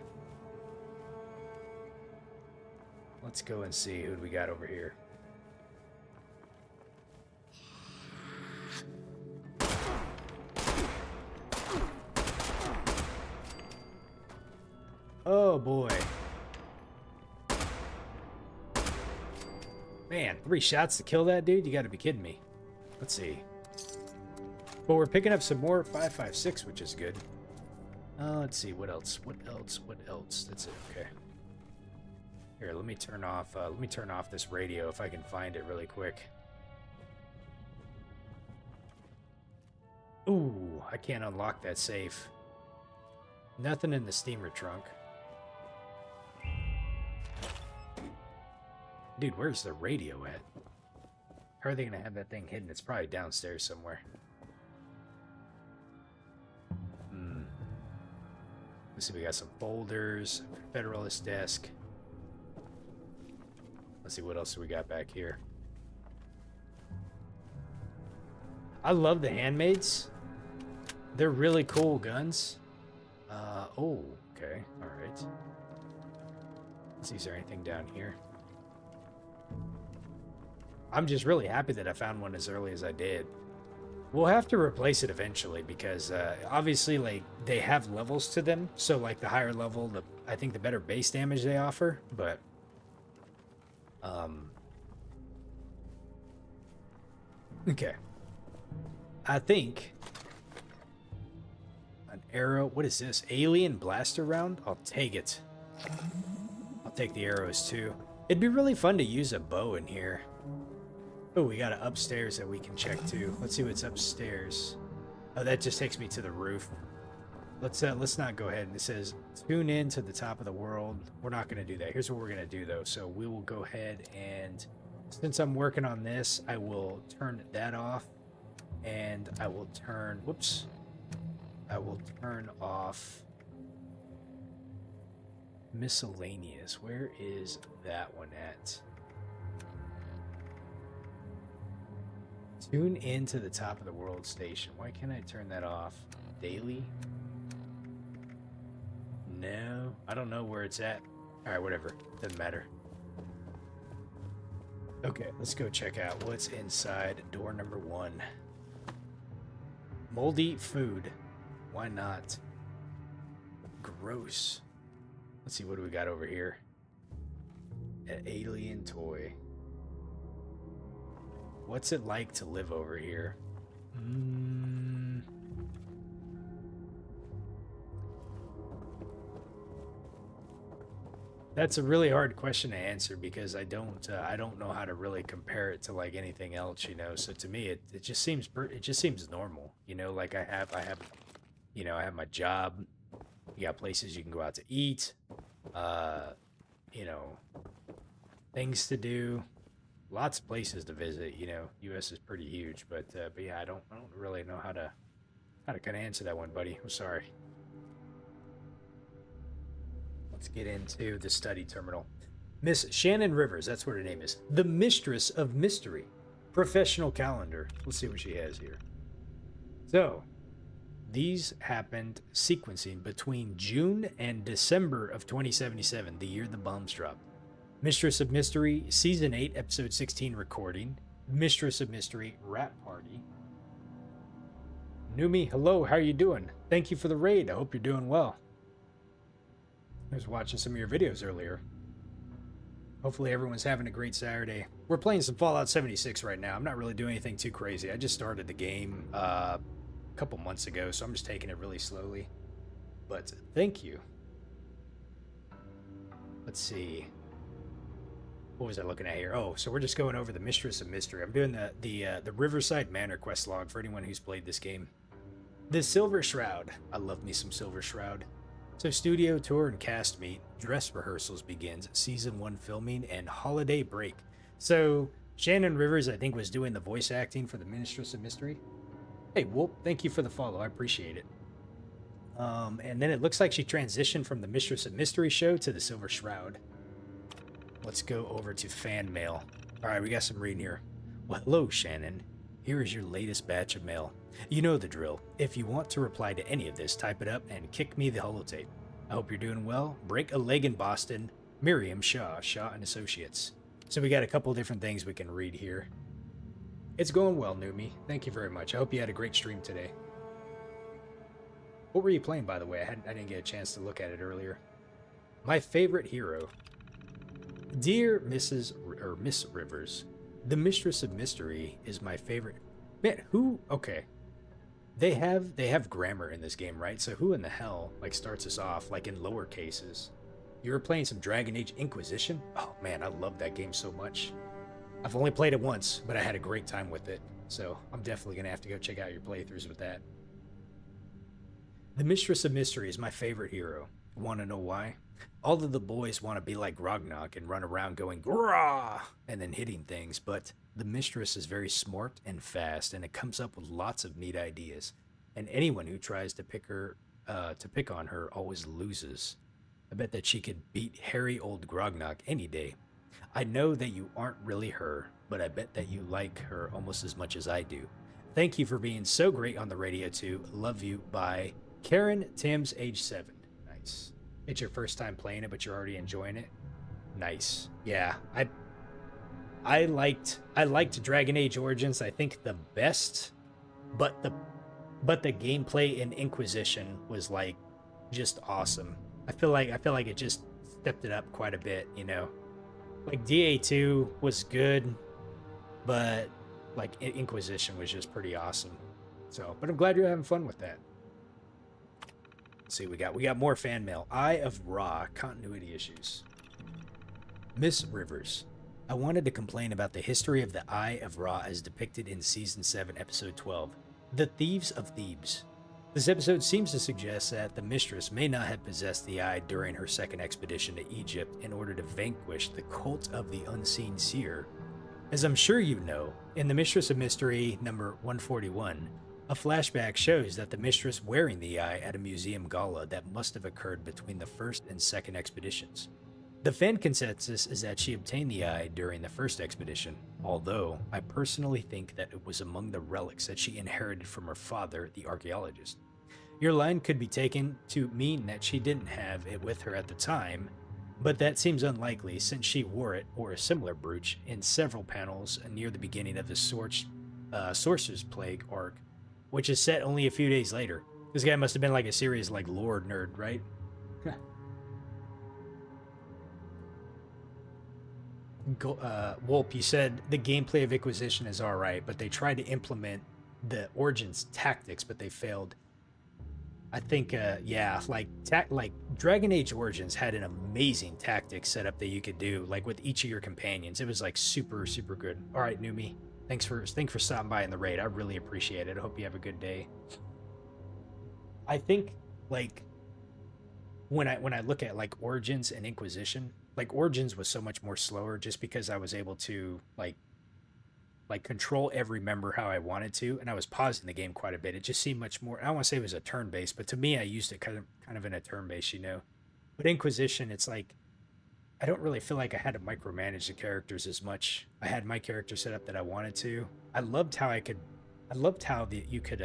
Let's go and see who we got over here. Oh boy. Man, 3 shots to kill that dude? You gotta be kidding me. Let's see. But we're picking up some more 5.56, which is good. Let's see, what else? What else? That's it, okay. Here, let me turn off this radio if I can find it really quick. Ooh, I can't unlock that safe. Nothing in the steamer trunk. Dude, where's the radio at? How are they gonna have that thing hidden? It's probably downstairs somewhere. Let's see, we got some folders, Federalist desk. Let's see, what else do we got back here? I love the handmaids. They're really cool guns. Oh, okay, all right. Let's see, is there anything down here? I'm just really happy that I found one as early as I did. We'll have to replace it eventually because obviously, like, they have levels to them. So, like, the higher level, I think the better base damage they offer. But, okay. I think an arrow. What is this? Alien blaster round? I'll take it. I'll take the arrows too. It'd be really fun to use a bow in here. Oh, we got an upstairs that we can check too. Let's see what's upstairs. Oh, that just takes me to the roof. Let's not go ahead. It says tune in to the top of the world. We're not going to do that. Here's what we're going to do though. So we will go ahead and, since I'm working on this, I will turn that off, and I will turn. Whoops. I will turn off miscellaneous. Where is that one at? Tune in to the top of the world station. Why can't I turn that off? Daily? No, I don't know where it's at. All right, whatever. Doesn't matter. Okay, let's go check out what's inside door number 1. Moldy food. Why not? Gross. Let's see, what do we got over here? An alien toy. What's it like to live over here? That's a really hard question to answer because I don't know how to really compare it to like anything else, you know. So to me, it just seems normal, you know. Like I have my job. You got places you can go out to eat, you know, things to do. Lots of places to visit, you know. U.S. is pretty huge, but yeah, I don't really know how to kind of answer that one, buddy. I'm sorry. Let's get into the study terminal. Miss Shannon Rivers, that's what her name is. The Mistress of Mystery. Professional calendar. Let's see what she has here. So, these happened sequencing between June and December of 2077, the year the bombs dropped. Mistress of Mystery, Season 8, Episode 16 recording. Mistress of Mystery, Rap Party. Numi, hello, how are you doing? Thank you for the raid. I hope you're doing well. I was watching some of your videos earlier. Hopefully everyone's having a great Saturday. We're playing some Fallout 76 right now. I'm not really doing anything too crazy. I just started the game a couple months ago, so I'm just taking it really slowly. But thank you. Let's see. What was I looking at here? Oh, so we're just going over the Mistress of Mystery. I'm doing the Riverside Manor quest log for anyone who's played this game. The Silver Shroud. I love me some Silver Shroud. So studio tour and cast meet, dress rehearsals begins, season 1 filming, and holiday break. So Shannon Rivers, I think, was doing the voice acting for the Mistress of Mystery. Hey, Wolp, thank you for the follow. I appreciate it. And then it looks like she transitioned from the Mistress of Mystery show to the Silver Shroud. Let's go over to fan mail. All right, we got some reading here. Well, hello, Shannon. Here is your latest batch of mail. You know the drill. If you want to reply to any of this, type it up and kick me the holotape. I hope you're doing well. Break a leg in Boston. Miriam Shaw, Shaw and Associates. So we got a couple different things we can read here. It's going well, Numi. Thank you very much. I hope you had a great stream today. What were you playing, by the way? I didn't get a chance to look at it earlier. My favorite hero. Dear Miss Rivers, the Mistress of Mystery is my favorite. Man, who? Okay. They have grammar in this game, right? So who in the hell like starts us off like in lower cases? You were playing some Dragon Age Inquisition? Oh man, I love that game so much. I've only played it once, but I had a great time with it. So I'm definitely gonna have to go check out your playthroughs with that. The Mistress of Mystery is my favorite hero. Want to know why? All of the boys want to be like Grognok and run around going grah and then hitting things, but the Mistress is very smart and fast, and it comes up with lots of neat ideas. And anyone who tries to pick on her always loses. I bet that she could beat hairy old Grognok any day. I know that you aren't really her, but I bet that you like her almost as much as I do. Thank you for being so great on the radio too. Love you. Bye. Karen Tim's age 7. Nice. It's your first time playing it, but you're already enjoying it. Nice. Yeah, I liked Dragon Age Origins, I think, the best, but the gameplay in Inquisition was like just awesome. I feel like it just stepped it up quite a bit, you know. Like DA2 was good, but like Inquisition was just pretty awesome. So, but I'm glad you're having fun with that. Let's see, we got more fan mail. Eye of Ra, continuity issues. Miss Rivers, I wanted to complain about the history of the Eye of Ra as depicted in Season 7, Episode 12, The Thieves of Thebes. This episode seems to suggest that the Mistress may not have possessed the Eye during her second expedition to Egypt in order to vanquish the cult of the Unseen Seer. As I'm sure you know, in the Mistress of Mystery number 141, a flashback shows that the Mistress wearing the Eye at a museum gala that must have occurred between the first and second expeditions. The fan consensus is that she obtained the Eye during the first expedition, although I personally think that it was among the relics that she inherited from her father, the archaeologist. Your line could be taken to mean that she didn't have it with her at the time, but that seems unlikely since she wore it, or a similar brooch, in several panels near the beginning of the Sorcerer's Plague arc, which is set only a few days later. This guy must have been like a serious like lore nerd, right? Wolp, you said the gameplay of Inquisition is alright, but they tried to implement the Origins tactics, but they failed. I think, yeah, like Dragon Age Origins had an amazing tactics setup that you could do, like with each of your companions. It was like super, super good. All right, Numi, thanks for stopping by in the raid. I really appreciate it. I hope you have a good day. I think like when I look at like Origins and Inquisition, like Origins was so much more slower just because I was able to like control every member how I wanted to, and I was pausing the game quite a bit. It just seemed much more, I don't want to say it was a turn-based, but to me I used it kind of in a turn-based, you know. But Inquisition, it's like I don't really feel like I had to micromanage the characters as much. I had my character set up that I wanted to. I loved how you could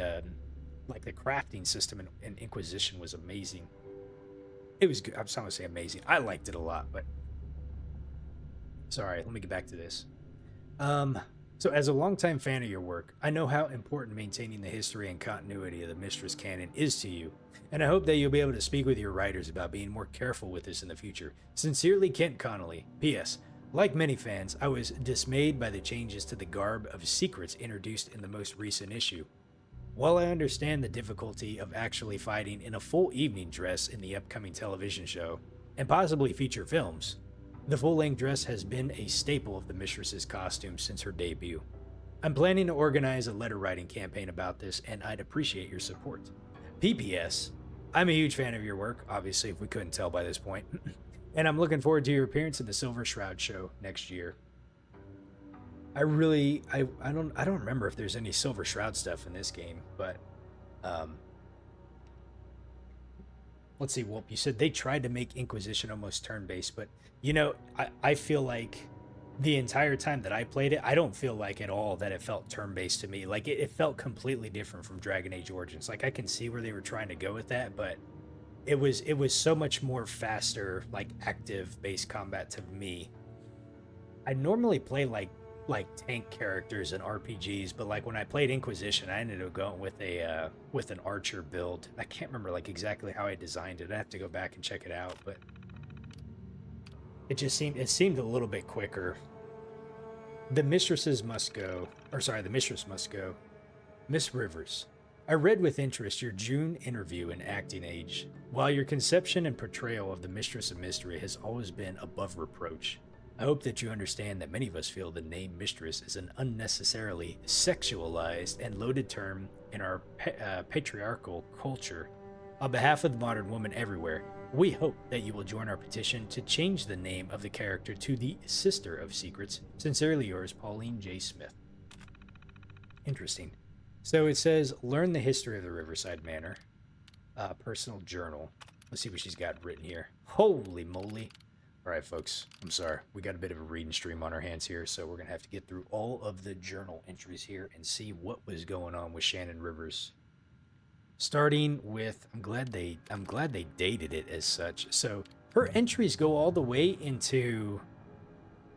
like the crafting system in Inquisition was amazing. It was good. I'm not gonna say amazing. I liked it a lot, but sorry, let me get back to this. So as a longtime fan of your work, I know how important maintaining the history and continuity of the Mistress canon is to you, and I hope that you'll be able to speak with your writers about being more careful with this in the future. Sincerely, Kent Connolly. P.S. Like many fans, I was dismayed by the changes to the garb of secrets introduced in the most recent issue. While I understand the difficulty of actually fighting in a full evening dress in the upcoming television show, and possibly feature films, the full-length dress has been a staple of the Mistress's costume since her debut. I'm planning to organize a letter-writing campaign about this, and I'd appreciate your support. P.P.S. I'm a huge fan of your work, obviously if we couldn't tell by this point, and I'm looking forward to your appearance in the Silver Shroud show next year. I don't remember if there's any Silver Shroud stuff in this game, but let's see, Wolp, you said they tried to make Inquisition almost turn-based, but I feel like the entire time that I played it, I don't feel like at all that it felt turn-based to me. Like it felt completely different from Dragon Age Origins. Like I can see where they were trying to go with that, but it was so much more faster, like active-based combat to me. I normally play like tank characters in RPGs, but like when I played Inquisition, I ended up going with an archer build. I can't remember like exactly how I designed it. I have to go back and check it out, but it seemed a little bit quicker. The mistress must go. Miss Rivers, I read with interest your June interview in Acting Age. While your conception and portrayal of the Mistress of Mystery has always been above reproach, I hope that you understand that many of us feel the name mistress is an unnecessarily sexualized and loaded term in our patriarchal culture. On behalf of the modern woman everywhere, we hope that you will join our petition to change the name of the character to the Sister of Secrets. Sincerely yours, Pauline J. Smith. Interesting. So it says, learn the history of the Riverside Manor. Personal journal. Let's see what she's got written here. Holy moly. All right, folks, I'm sorry. We got a bit of a reading stream on our hands here, so we're going to have to get through all of the journal entries here and see what was going on with Shannon Rivers. Starting with, I'm glad they dated it as such. So her entries go all the way into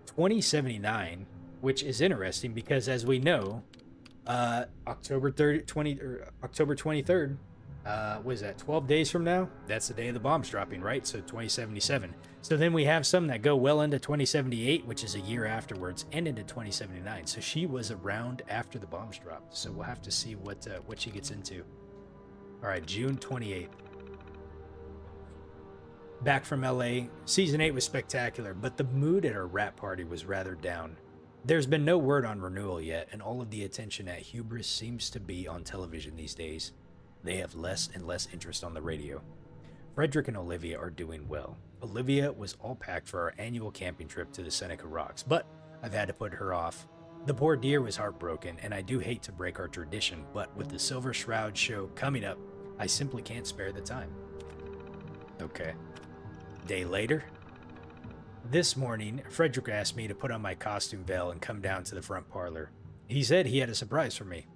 2079, which is interesting because, as we know, October 23rd, what is that, 12 days from now? That's the day of the bombs dropping, right? So 2077. So then we have some that go well into 2078, which is a year afterwards, and into 2079. So she was around after the bombs dropped. So we'll have to see what she gets into. All right, June 28th. Back from LA, Season 8 was spectacular, but the mood at our rap party was rather down. There's been no word on renewal yet, and all of the attention at Hubris seems to be on television these days. They have less and less interest on the radio. Frederick and Olivia are doing well. Olivia was all packed for our annual camping trip to the Seneca Rocks, but I've had to put her off. The poor dear was heartbroken, and I do hate to break our tradition, but with the Silver Shroud show coming up, I simply can't spare the time. Okay. Day later. This morning, Frederick asked me to put on my costume veil and come down to the front parlor. He said he had a surprise for me.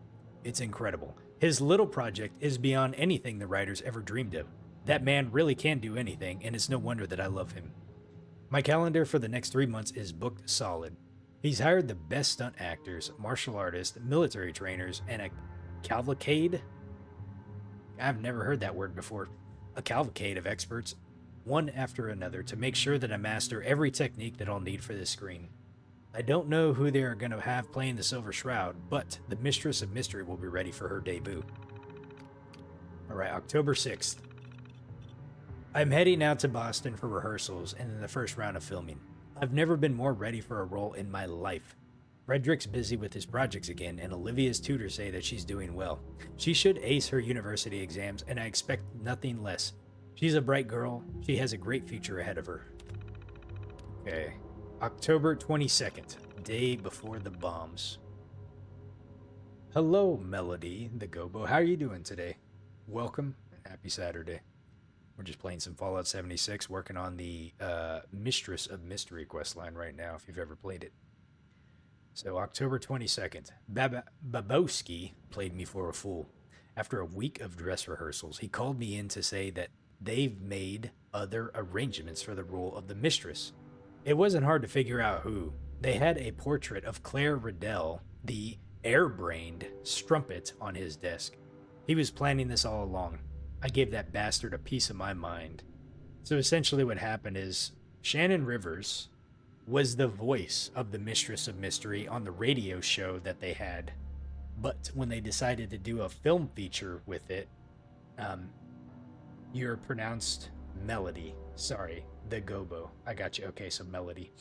It's incredible. His little project is beyond anything the writers ever dreamed of. That man really can do anything, and it's no wonder that I love him. My calendar for the next 3 months is booked solid. He's hired the best stunt actors, martial artists, military trainers, and a cavalcade? I've never heard that word before. A cavalcade of experts, one after another, to make sure that I master every technique that I'll need for this screen. I don't know who they are going to have playing the Silver Shroud, but the Mistress of Mystery will be ready for her debut. Alright, October 6th. I'm heading out to Boston for rehearsals and then the first round of filming. I've never been more ready for a role in my life. Frederick's busy with his projects again, and Olivia's tutors say that she's doing well. She should ace her university exams, and I expect nothing less. She's a bright girl. She has a great future ahead of her. Okay. October 22nd, day before the bombs. Hello, Melody the Gobo. How are you doing today? Welcome and happy Saturday. We're just playing some Fallout 76, working on the Mistress of Mystery questline right now, if you've ever played it. So, October 22nd, Babowski played me for a fool. After a week of dress rehearsals, he called me in to say that they've made other arrangements for the role of the Mistress. It wasn't hard to figure out who. They had a portrait of Claire Riddell, the air-brained strumpet, on his desk. He was planning this all along. I gave that bastard a piece of my mind. So essentially what happened is Shannon Rivers was the voice of the Mistress of Mystery on the radio show that they had. But when they decided to do a film feature with it, you're pronounced Melody. Sorry, the Gobo. I got you. Okay, so Melody.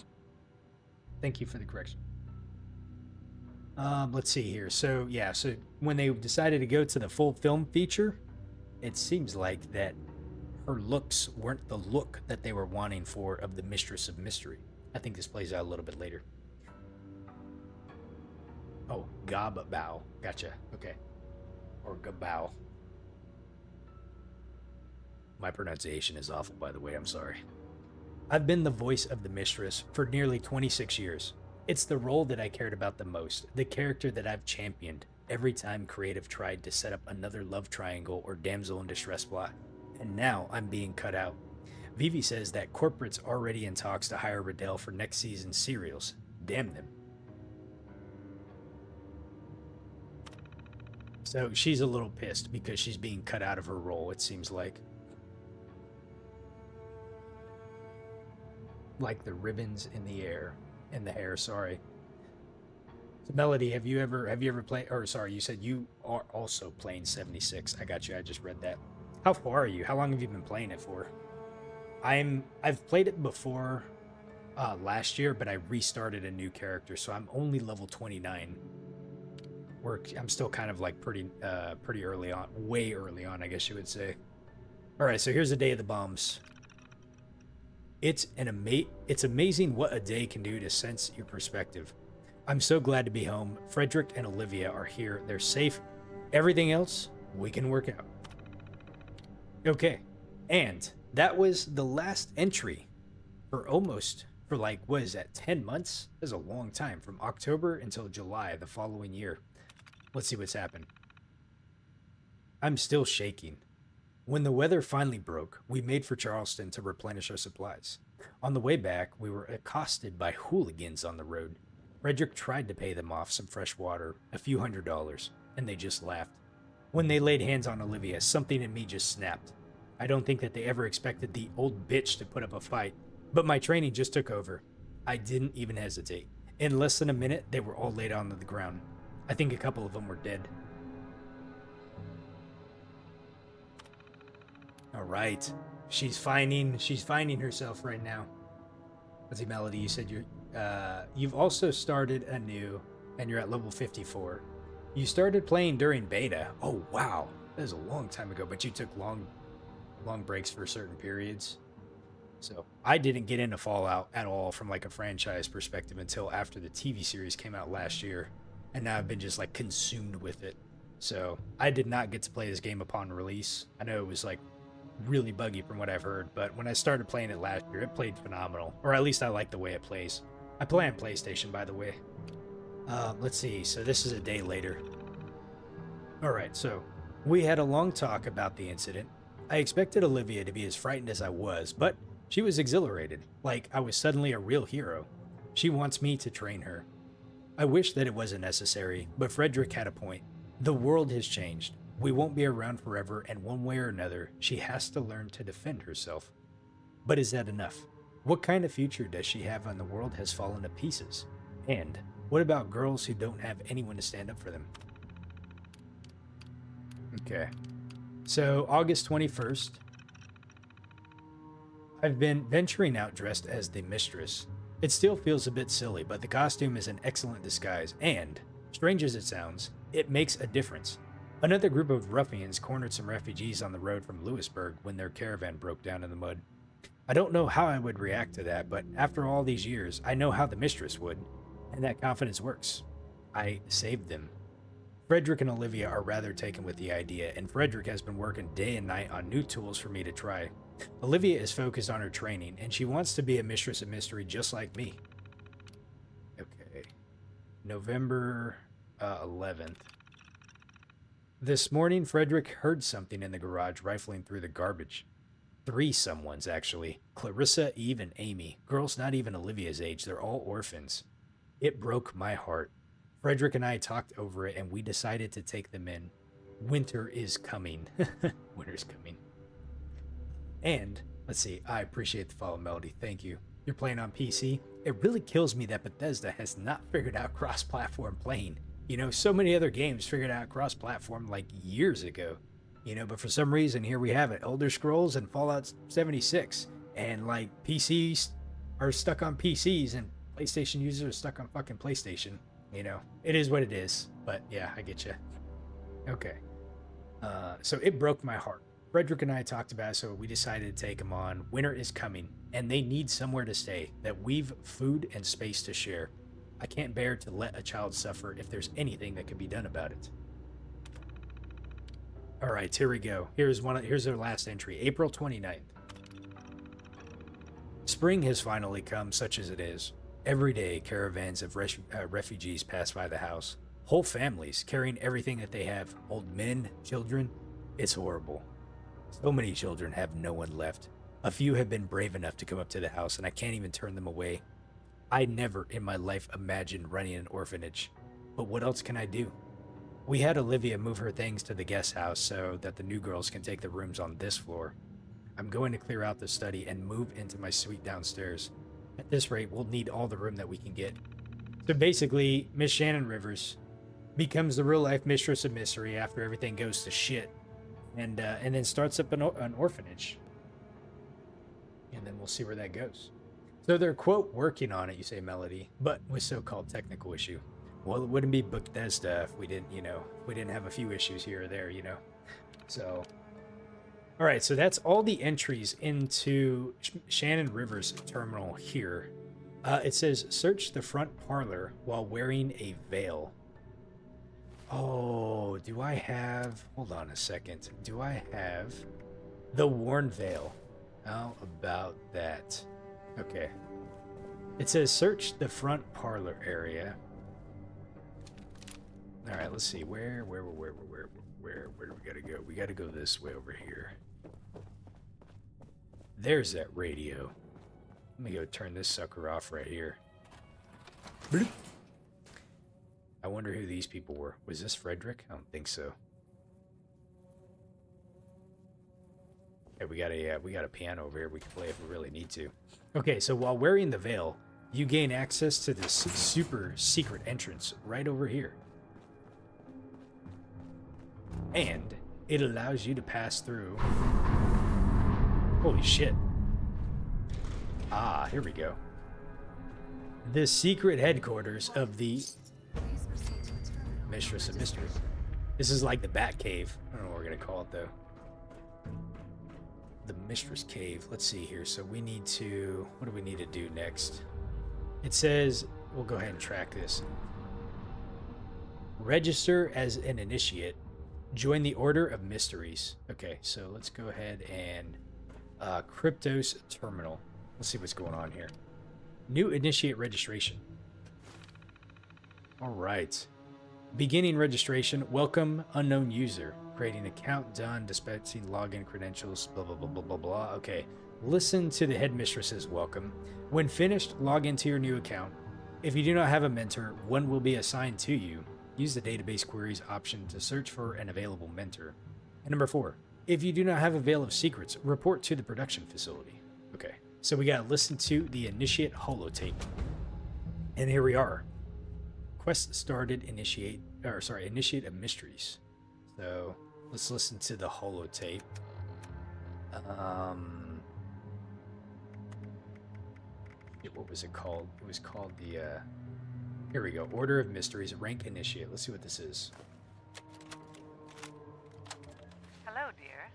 Thank you for the correction. Let's see here. So yeah, so when they decided to go to the full film feature, it seems like that her looks weren't the look that they were wanting for of the Mistress of Mystery. I think this plays out a little bit later. Oh, Gabao. Gotcha. Okay. Or Gabao. My pronunciation is awful, by the way. I'm sorry. I've been the voice of the Mistress for nearly 26 years. It's the role that I cared about the most, the character that I've championed every time creative tried to set up another love triangle or damsel in distress plot. And now I'm being cut out. Vivi says that corporate's already in talks to hire Riddell for next season's serials. Damn them. So she's a little pissed because she's being cut out of her role, it seems like. Like the ribbons in the air. In the hair, sorry. So Melody, have you ever played, or sorry, you said you are also playing 76. I got you, I just read that. How far are you? How long have you been playing it for? I've played it before last year, but I restarted a new character, so I'm only level 29. I'm still kind of like pretty early on, way early on, I guess you would say. All right, so here's the day of the bombs. It's amazing what a day can do to sense your perspective. I'm so glad to be home. Frederick and Olivia are here. They're safe. Everything else, we can work out. Okay, and that was the last entry for like, what is that, 10 months? That's a long time, from October until July the following year. Let's see what's happened. I'm still shaking. When the weather finally broke, we made for Charleston to replenish our supplies. On the way back, we were accosted by hooligans on the road. Frederick tried to pay them off some fresh water, a few $100s, and they just laughed. When they laid hands on Olivia, something in me just snapped. I don't think that they ever expected the old bitch to put up a fight, but my training just took over. I didn't even hesitate. In less than a minute, they were all laid onto the ground. I think a couple of them were dead. All right, she's finding herself right now. Let's see, Melody, you said you've also started anew, and you're at level 54. You started playing during beta. Oh wow, that was a long time ago, but you took long breaks for certain periods. So I didn't get into Fallout at all from like a franchise perspective until after the TV series came out last year, and now I've been just like consumed with it. So I did not get to play this game upon release. I know it was like really buggy from what I've heard, but when I started playing it last year, it played phenomenal, or at least I like the way it plays. I play on PlayStation, by the way. Let's see, so this is a day later. Alright, so we had a long talk about the incident. I expected Olivia to be as frightened as I was, but she was exhilarated, like I was suddenly a real hero. She wants me to train her. I wish that it wasn't necessary, but Frederick had a point. The world has changed. We won't be around forever, and one way or another, she has to learn to defend herself. But is that enough? What kind of future does she have when the world has fallen to pieces? And what about girls who don't have anyone to stand up for them? Okay. So, August 21st. I've been venturing out dressed as the Mistress. It still feels a bit silly, but the costume is an excellent disguise, and, strange as it sounds, it makes a difference. Another group of ruffians cornered some refugees on the road from Lewisburg when their caravan broke down in the mud. I don't know how I would react to that, but after all these years, I know how the Mistress would, and that confidence works. I saved them. Frederick and Olivia are rather taken with the idea, and Frederick has been working day and night on new tools for me to try. Olivia is focused on her training, and she wants to be a Mistress of Mystery just like me. Okay. November 11th. This morning, Frederick heard something in the garage rifling through the garbage. 3 someones, actually. Clarissa, Eve, and Amy. Girls not even Olivia's age. They're all orphans. It broke my heart. Frederick and I talked over it, and we decided to take them in. Winter is coming. Winter's coming. And, let's see, I appreciate the follow, Melody. Thank you. you're playing on PC. It really kills me that Bethesda has not figured out cross-platform playing. You know, so many other games figured out cross-platform like years ago. You know, but for some reason, here we have it. Elder Scrolls and Fallout 76. And like PCs are stuck on PCs and PlayStation users are stuck on fucking PlayStation. You know, it is what it is. But yeah, I get you. Okay. So it broke my heart. Frederick and I talked about it, so we decided to take them on. Winter is coming, and they need somewhere to stay, that we've food and space to share. I can't bear to let a child suffer if there's anything that can be done about it. All right, here we go. Here's their last entry, April 29th. Spring has finally come, such as it is. Every day, caravans of refugees pass by the house. Whole families carrying everything that they have. Old men, children. It's horrible. So many children have no one left. A few have been brave enough to come up to the house, and I can't even turn them away. I never in my life imagined running an orphanage. But what else can I do? We had Olivia move her things to the guest house so that the new girls can take the rooms on this floor. I'm going to clear out the study and move into my suite downstairs. At this rate, we'll need all the room that we can get. So basically, Miss Shannon Rivers becomes the real-life mistress of mystery after everything goes to shit. And then starts up an orphanage. And then we'll see where that goes. So they're, quote, working on it, you say, Melody, but with so-called technical issue. Well, it wouldn't be Bethesda if we didn't, you know, we didn't have a few issues here or there, you know. So, all right, so that's all the entries into Shannon Rivers terminal here. It says, search the front parlor while wearing a veil. Oh, do I have... Hold on a second. Do I have the worn veil? How about that? Okay. It says search the front parlor area. All right, let's see. Where do we gotta go? We gotta go this way over here. There's that radio. Let me go turn this sucker off right here. Bloop. I wonder who these people were. Was this Frederick? I don't think so. Hey, we got a piano over here. We can play if we really need to. Okay, so while wearing the veil, you gain access to this super secret entrance right over here. And it allows you to pass through. Holy shit. Ah, here we go. The secret headquarters of the Mistress of Mystery. This is like the Bat Cave. I don't know what we're gonna call it though. The Mistress Cave. Let's see here. So we need to... What do we need to do next? It says... We'll go ahead and track this. Register as an initiate. Join the Order of Mysteries. Okay, so let's go ahead and... Cryptos Terminal. Let's see what's going on here. New initiate registration. Alright. Beginning registration. Welcome, unknown user. Creating account done. Dispensing login credentials. Blah, blah, blah, blah, blah, blah. Okay. Listen to the headmistress's welcome. When finished, log into your new account. If you do not have a mentor, one will be assigned to you. Use the database queries option to search for an available mentor. And number 4. If you do not have a veil of secrets, report to the production facility. Okay. So we gotta listen to the initiate holotape. And here we are. Quest started, initiate of mysteries. So let's listen to the holotape. What was it called? It was called the here we go. Order of Mysteries, rank initiate. Let's see what this is. Hello, dear.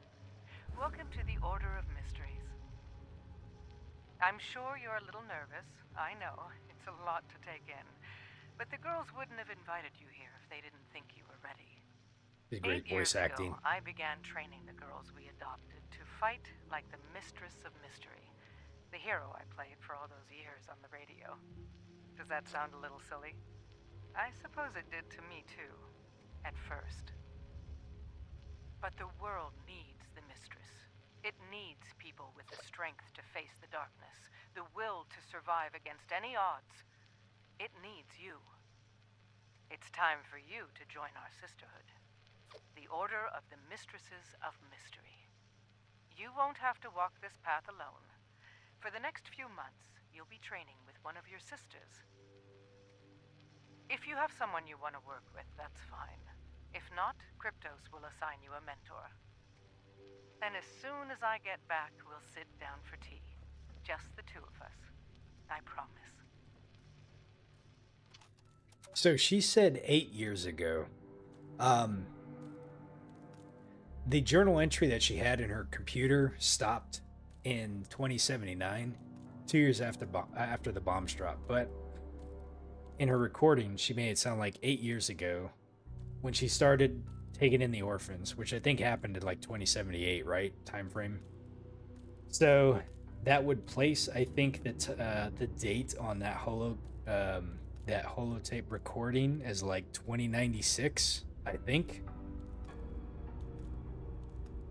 Welcome to the Order of Mysteries. I'm sure you're a little nervous. I know. It's a lot to take in. But the girls wouldn't have invited you here if they didn't think you were ready. It's great 8 years voice acting. ago, I began training the girls we adopted to fight like the Mistress of Mystery, the hero I played for all those years on the radio. Does that sound a little silly? I suppose it did to me too, at first. But the world needs the Mistress. It needs people with the strength to face the darkness, the will to survive against any odds. It needs you. It's time for you to join our sisterhood. The Order of the Mistresses of Mystery. You won't have to walk this path alone. For the next few months, you'll be training with one of your sisters. If you have someone you want to work with, that's fine. If not, Kryptos will assign you a mentor. And as soon as I get back, we'll sit down for tea. Just the two of us. I promise. So she said 8 years ago. The journal entry that she had in her computer stopped in 2079, 2 years after the bombs dropped. But in her recording, she made it sound like 8 years ago when she started taking in the orphans, which I think happened in like 2078, right? Time frame. So that would place, I think, that the date on that holotape recording as like 2096, I think.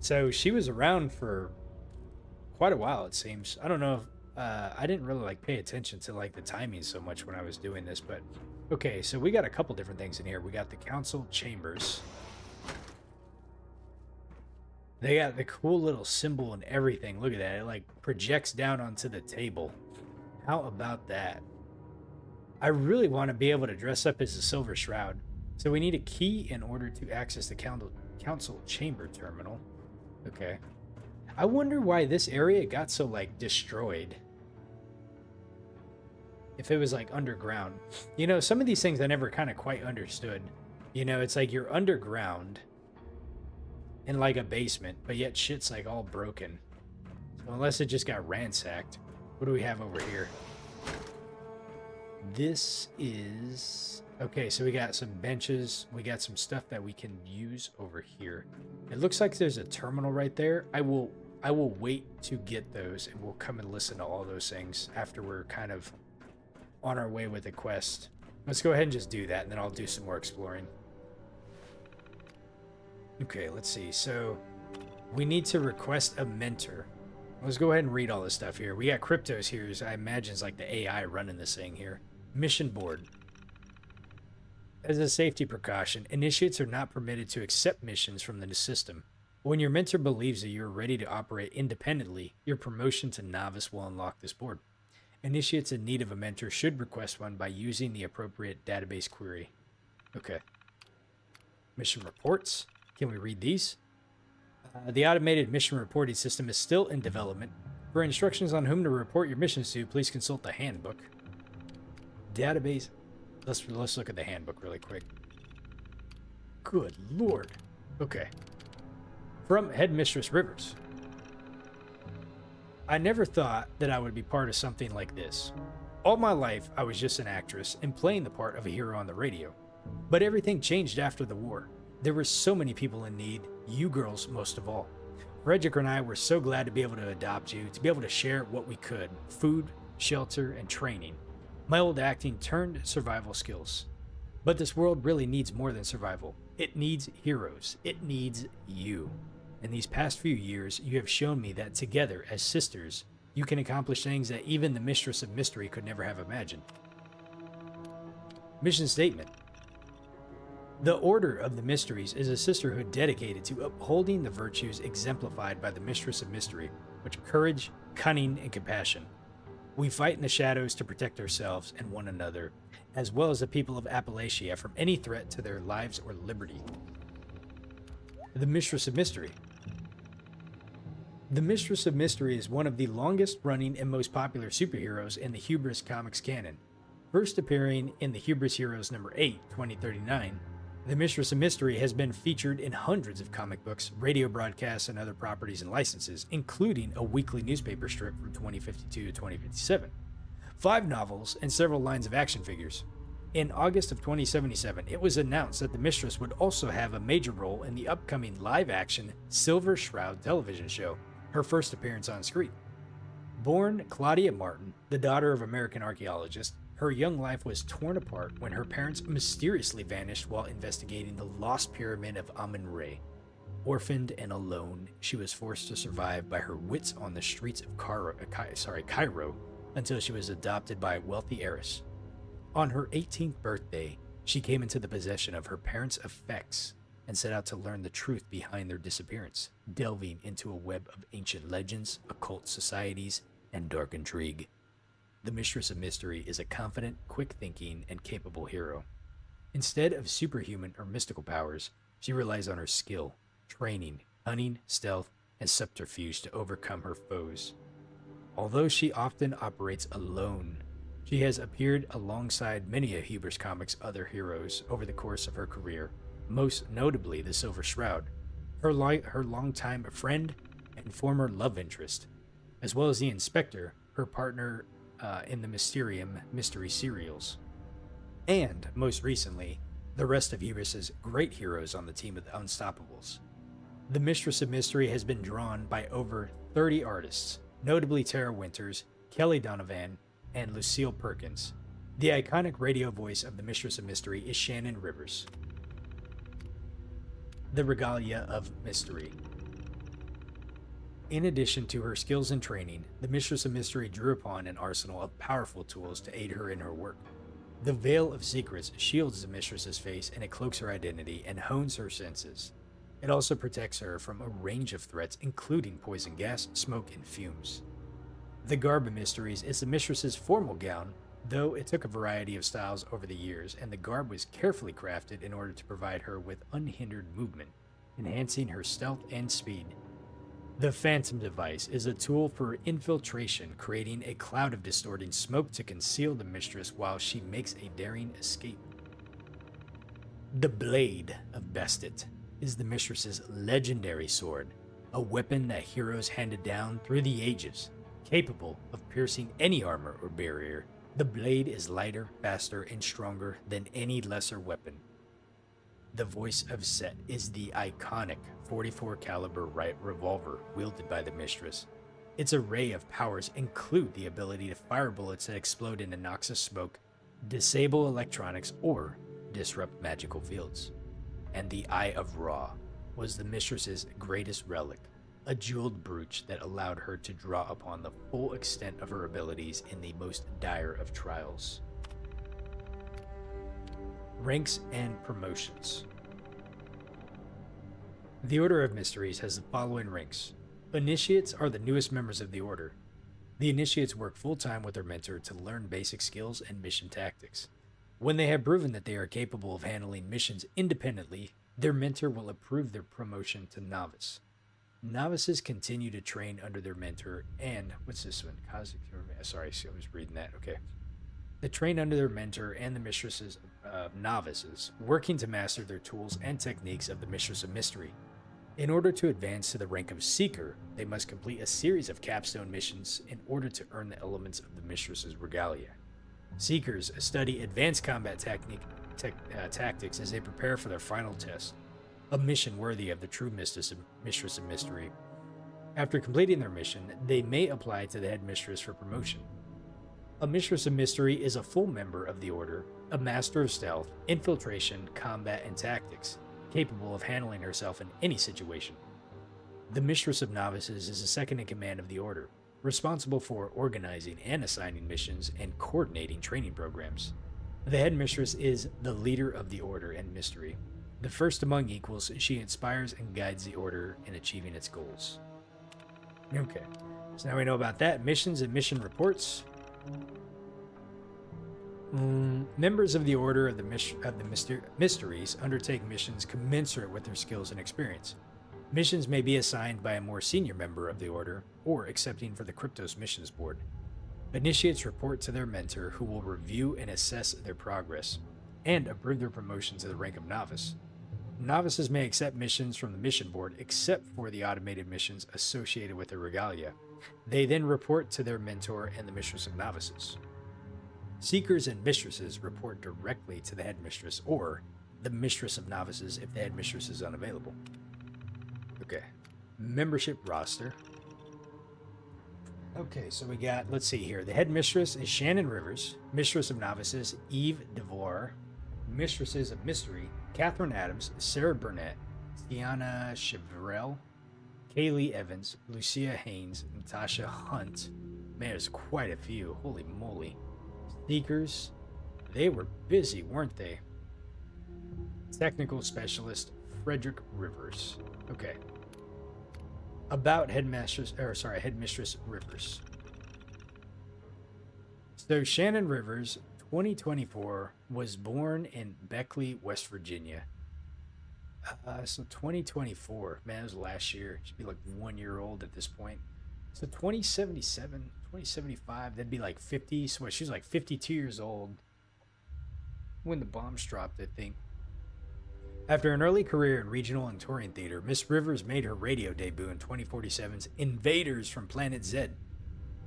So she was around for quite a while, it seems. I don't know if I didn't really like pay attention to like the timing so much when I was doing this, but okay, so we got a couple different things in here. We got the council chambers. They got the cool little symbol and everything. Look at that. It like projects down onto the table. How about that? I really want to be able to dress up as a Silver Shroud. So we need a key in order to access the council chamber terminal. Okay. I wonder why this area got so like destroyed. If it was like underground. You know, some of these things I never kind of quite understood. You know, it's like you're underground in like a basement, but yet shit's like all broken. So unless it just got ransacked. What do we have over here? This is... Okay, so we got some benches. We got some stuff that we can use over here. It looks like there's a terminal right there. I will wait to get those, and we'll come and listen to all those things after we're kind of on our way with the quest. Let's go ahead and just do that, and then I'll do some more exploring. Okay, let's see. So we need to request a mentor. Let's go ahead and read all this stuff here. We got Kryptos here, I imagine is like the AI running this thing here. Mission board. As a safety precaution, initiates are not permitted to accept missions from the system. When your mentor believes that you are ready to operate independently, your promotion to novice will unlock this board. Initiates in need of a mentor should request one by using the appropriate database query. Okay. Mission reports. Can we read these? The automated mission reporting system is still in development. For instructions on whom to report your missions to, please consult the handbook. Database. Let's look at the handbook really quick. Good lord. Okay. From Headmistress Rivers. I never thought that I would be part of something like this. All my life, I was just an actress and playing the part of a hero on the radio. But everything changed after the war. There were so many people in need, you girls most of all. Frederick and I were so glad to be able to adopt you, to be able to share what we could, food, shelter, and training. My old acting turned survival skills. But this world really needs more than survival. It needs heroes. It needs you. In these past few years, you have shown me that together, as sisters, you can accomplish things that even the Mistress of Mystery could never have imagined. Mission statement. The Order of the Mysteries is a sisterhood dedicated to upholding the virtues exemplified by the Mistress of Mystery, which are courage, cunning, and compassion. We fight in the shadows to protect ourselves and one another, as well as the people of Appalachia from any threat to their lives or liberty. The Mistress of Mystery. The Mistress of Mystery is one of the longest-running and most popular superheroes in the Hubris Comics canon. First appearing in the Hubris Heroes number 8, 2039, the Mistress of Mystery has been featured in hundreds of comic books, radio broadcasts, and other properties and licenses, including a weekly newspaper strip from 2052 to 2057, 5 novels, and several lines of action figures. In August of 2077, it was announced that the Mistress would also have a major role in the upcoming live-action Silver Shroud television show, her first appearance on screen. Born Claudia Martin, the daughter of American archaeologist, her young life was torn apart when her parents mysteriously vanished while investigating the lost pyramid of Amun-Re. Orphaned and alone, she was forced to survive by her wits on the streets of Cairo until she was adopted by a wealthy heiress. On her 18th birthday, she came into the possession of her parents' effects and set out to learn the truth behind their disappearance, delving into a web of ancient legends, occult societies, and dark intrigue. the Mistress of Mystery is a confident, quick-thinking, and capable hero. Instead of superhuman or mystical powers, she relies on her skill, training, cunning, stealth, and subterfuge to overcome her foes. Although she often operates alone, she has appeared alongside many of Huber's Comics' other heroes over the course of her career, most notably the Silver Shroud, her longtime friend and former love interest, as well as the Inspector, her partner in the Mysterium mystery serials, and, most recently, the rest of Huber's great heroes on the team of the Unstoppables. The Mistress of Mystery has been drawn by over 30 artists, notably Tara Winters, Kelly Donovan, and Lucille Perkins. The iconic radio voice of the Mistress of Mystery is Shannon Rivers. The Regalia of Mystery. In addition to her skills and training, the Mistress of Mystery drew upon an arsenal of powerful tools to aid her in her work. The Veil of Secrets shields the Mistress's face and it cloaks her identity and hones her senses. It also protects her from a range of threats, including poison gas, smoke, and fumes. The Garb of Mysteries is the Mistress's formal gown, though it took a variety of styles over the years, and the garb was carefully crafted in order to provide her with unhindered movement, enhancing her stealth and speed. The Phantom Device is a tool for infiltration, creating a cloud of distorting smoke to conceal the Mistress while she makes a daring escape. The Blade of Bestit is the Mistress's legendary sword, a weapon that heroes handed down through the ages. Capable of piercing any armor or barrier, the blade is lighter, faster, and stronger than any lesser weapon. The Voice of Set is the iconic 44 caliber revolver wielded by the Mistress. Its array of powers include the ability to fire bullets that explode into noxious smoke, disable electronics, or disrupt magical fields. And the Eye of Ra was the Mistress's greatest relic, a jeweled brooch that allowed her to draw upon the full extent of her abilities in the most dire of trials. Ranks and promotions. The Order of Mysteries has the following ranks. Initiates are the newest members of the Order. The Initiates work full-time with their mentor to learn basic skills and mission tactics. When they have proven that they are capable of handling missions independently, their mentor will approve their promotion to Novice. Novices continue to train under their mentor and, what's this one? Sorry, I was reading that, okay. They train under their mentor and the Mistresses of Novices, working to master their tools and techniques of the Mistress of Mystery. In order to advance to the rank of Seeker, they must complete a series of capstone missions in order to earn the elements of the Mistress's Regalia. Seekers study advanced combat tactics as they prepare for their final test, a mission worthy of the true Mistress of Mystery. After completing their mission, they may apply to the Headmistress for promotion. A Mistress of Mystery is a full member of the Order, a master of stealth, infiltration, combat, and tactics, capable of handling herself in any situation. The Mistress of Novices is the second in command of the Order, responsible for organizing and assigning missions and coordinating training programs. The Headmistress is the leader of the Order and Mystery. The first among equals, she inspires and guides the Order in achieving its goals. Okay, so now we know about that. Missions and mission reports. Members of the Order of the Mysteries undertake missions commensurate with their skills and experience. Missions may be assigned by a more senior member of the Order, or accepting for the Kryptos Missions Board. Initiates report to their mentor, who will review and assess their progress, and approve their promotion to the rank of Novice. Novices may accept missions from the Mission Board, except for the automated missions associated with the Regalia. They then report to their mentor and the Mistress of Novices. Seekers and Mistresses report directly to the Headmistress, or the Mistress of Novices if the Headmistress is unavailable. Okay, membership roster. Okay, so we got, let's see here. The Headmistress is Shannon Rivers, Mistress of Novices, Eve DeVore, Mistresses of Mystery, Catherine Adams, Sarah Burnett, Tiana Chevrel, Kaylee Evans, Lucia Haynes, Natasha Hunt. Man, there's quite a few. Holy moly. Seekers, they were busy, weren't they? Technical Specialist, Frederick Rivers. Okay. About Headmistress Rivers. So Shannon Rivers, 2024, was born in Beckley, West Virginia. So 2024, man, it was last year. She'd be like 1 year old at this point. So 2077, 2075, that'd be like 50. So she was like 52 years old when the bombs dropped, I think. After an early career in regional and touring theater, Miss Rivers made her radio debut in 2047's Invaders from Planet Z.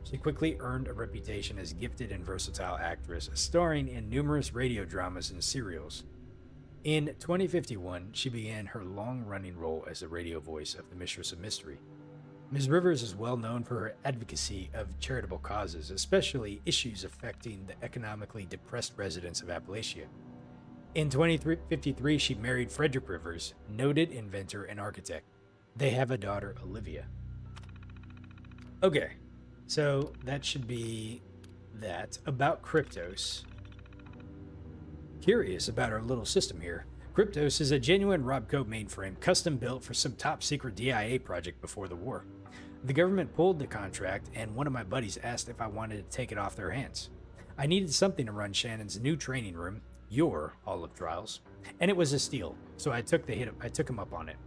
She quickly earned a reputation as a gifted and versatile actress, starring in numerous radio dramas and serials. In 2051, she began her long-running role as the radio voice of the Mistress of Mystery. Ms. Rivers is well known for her advocacy of charitable causes, especially issues affecting the economically depressed residents of Appalachia. In 2053, she married Frederick Rivers, noted inventor and architect. They have a daughter, Olivia. Okay, so that should be that. About Kryptos. Curious about our little system here. Kryptos is a genuine Robco mainframe custom built for some top secret DIA project before the war. The government pulled the contract, and one of my buddies asked if I wanted to take it off their hands. I needed something to run Shannon's new training room, your Hall of Trials, and it was a steal, so I took him up on it.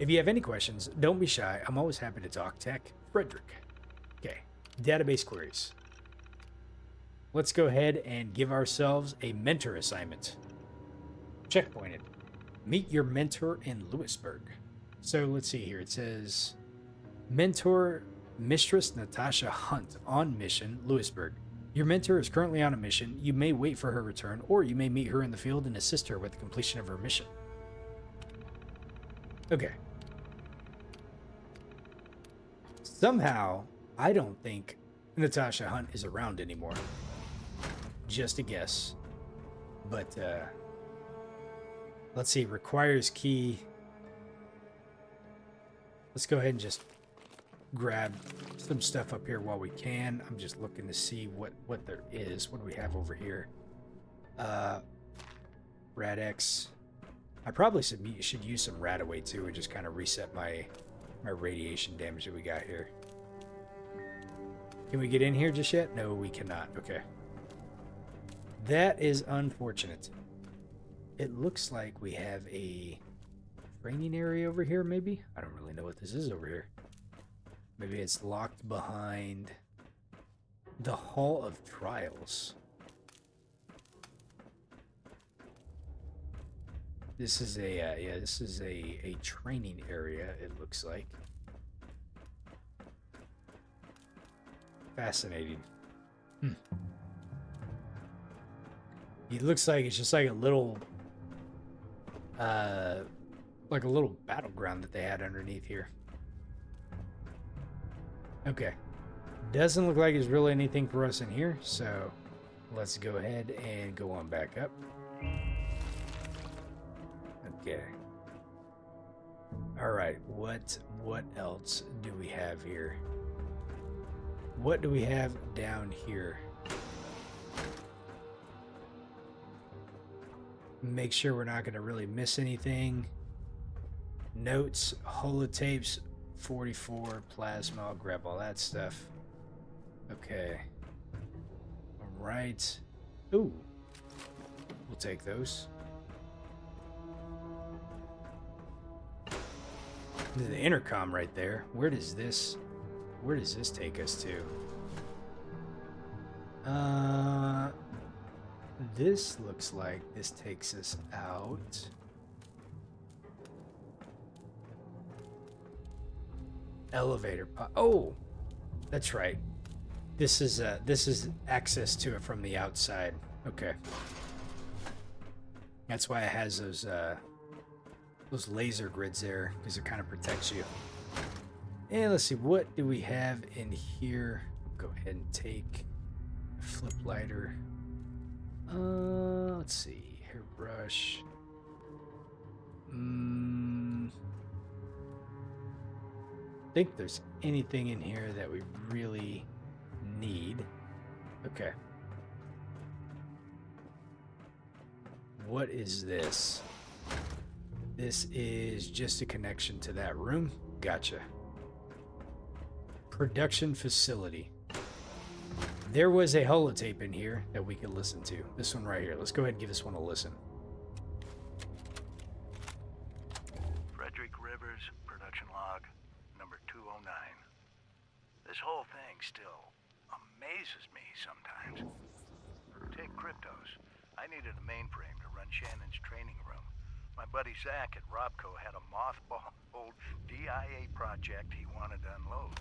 If you have any questions, don't be shy. I'm always happy to talk tech. Frederick. Okay, database queries. Let's go ahead and give ourselves a mentor assignment. Checkpointed. Meet your mentor in Lewisburg. So let's see here. It says, mentor Mistress Natasha Hunt on mission, Lewisburg. Your mentor is currently on a mission. You may wait for her return, or you may meet her in the field and assist her with the completion of her mission. Okay. Somehow, I don't think Natasha Hunt is around anymore. Just a guess. But, let's see. Requires key. Let's go ahead and just grab some stuff up here while we can. I'm just looking to see what there is. What do we have over here? Rad-X. I probably should use some Radaway too and just kind of reset my radiation damage that we got here. Can we get in here just yet? No, we cannot. Okay. That is unfortunate. It looks like we have a training area over here, maybe? I don't really know what this is over here. Maybe it's locked behind the Hall of Trials. This is a, this is a training area, it looks like. Fascinating. It looks like it's just like a little battleground that they had underneath here. Okay. Doesn't look like there's really anything for us in here, so let's go ahead and go on back up. Okay. Alright, what else do we have here? What do we have down here? Make sure we're not going to really miss anything. Notes, holotapes, 44, plasma. I'll grab all that stuff. Okay. Alright. Ooh. We'll take those. The intercom right there. Where does this take us to? This looks like this takes us out. Elevator. Oh, that's right. This is access to it from the outside. Okay. That's why it has those laser grids there, because it kind of protects you. And let's see, what do we have in here? Go ahead and take a flip lighter. Let's see, hairbrush. Think there's anything in here that we really need. Okay. What is this? This is just a connection to that room. Gotcha. Production facility. There was a holotape in here that we could listen to. This one right here. Let's go ahead and give this one a listen. Frederick Rivers, production log, number 209. This whole thing still amazes me sometimes. Take Cryptos. I needed a mainframe to run Shannon's training room. My buddy Zach at Robco had a mothballed old DIA project he wanted to unload.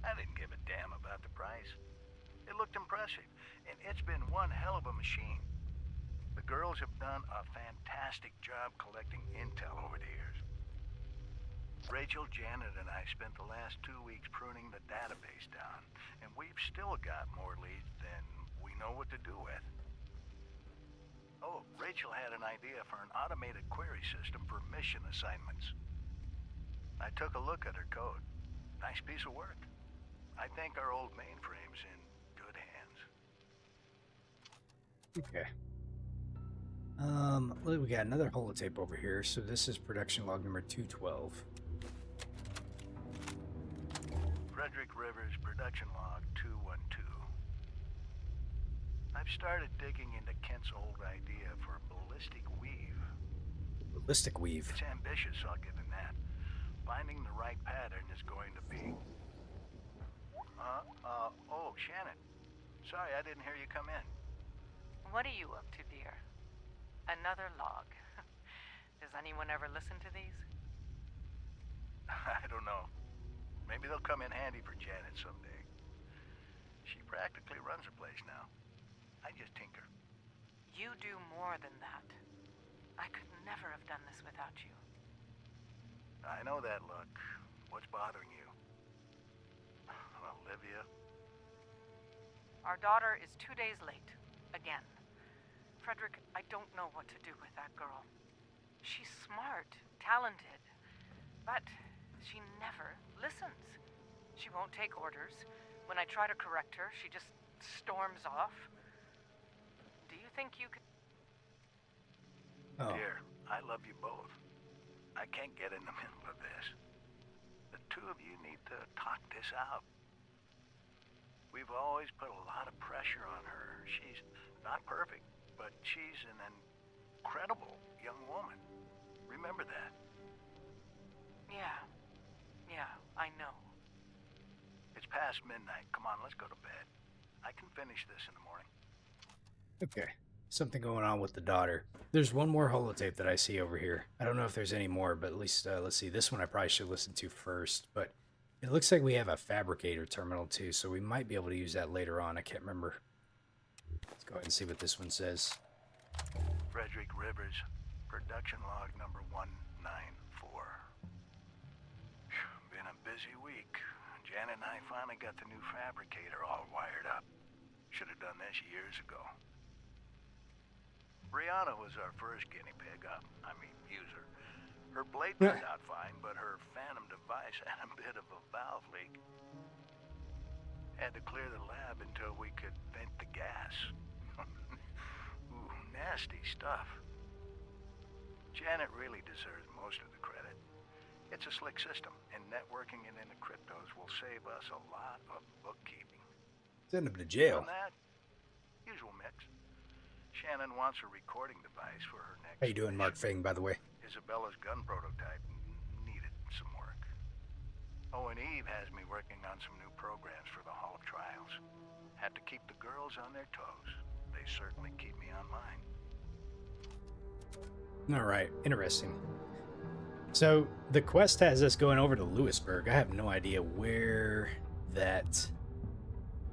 I didn't give a damn about the price. It looked impressive, and it's been one hell of a machine. The girls have done a fantastic job collecting intel over the years. Rachel, Janet, and I spent the last 2 weeks pruning the database down, and we've still got more leads than we know what to do with. Oh, Rachel had an idea for an automated query system for mission assignments. I took a look at her code. Nice piece of work. I think our old mainframe's in good hands. Okay. We got another holotape over here. So this is production log number 212. Frederick Rivers, production log 212. I've started digging into Kent's old idea for a ballistic weave. Ballistic weave. It's ambitious, I'll give him that. Finding the right pattern is going to be... Oh, Shannon. Sorry, I didn't hear you come in. What are you up to, dear? Another log. Does anyone ever listen to these? I don't know. Maybe they'll come in handy for Janet someday. She practically runs her place now. I just tinker. You do more than that. I could never have done this without you. I know that look. What's bothering you? Olivia? Our daughter is 2 days late. Again. Frederick, I don't know what to do with that girl. She's smart, talented, but she never listens. She won't take orders. When I try to correct her, she just storms off. Do you think you could... Oh. Dear, I love you both. I can't get in the middle of this. The two of you need to talk this out. We've always put a lot of pressure on her. She's not perfect, but she's an incredible young woman. Remember that. Yeah, I know. It's past midnight. Come on, let's go to bed. I can finish this in the morning. Okay. Something going on with the daughter. There's one more holotape that I see over here. I don't know if there's any more, but at least, let's see. This one I probably should listen to first, but it looks like we have a fabricator terminal too, so we might be able to use that later on. I can't remember. Let's go ahead and see what this one says. Frederick Rivers, production log number 194. Been a busy week. Janet and I finally got the new fabricator all wired up. Should have done this years ago. Brianna was our first guinea pig user. Her blade turned out fine, but her phantom device had a bit of a valve leak. Had to clear the lab until we could vent the gas. Ooh, nasty stuff. Janet really deserves most of the credit. It's a slick system, and networking it into Cryptos will save us a lot of bookkeeping. Send him to jail. On that, usual mix. Shannon wants a recording device for her next... How you doing, Mark Fang, by the way? Isabella's gun prototype needed some work. Oh, and Eve has me working on some new programs for the Hall of Trials. Have to keep the girls on their toes. They certainly keep me on mine. All right, interesting. So the quest has us going over to Lewisburg. I have no idea where that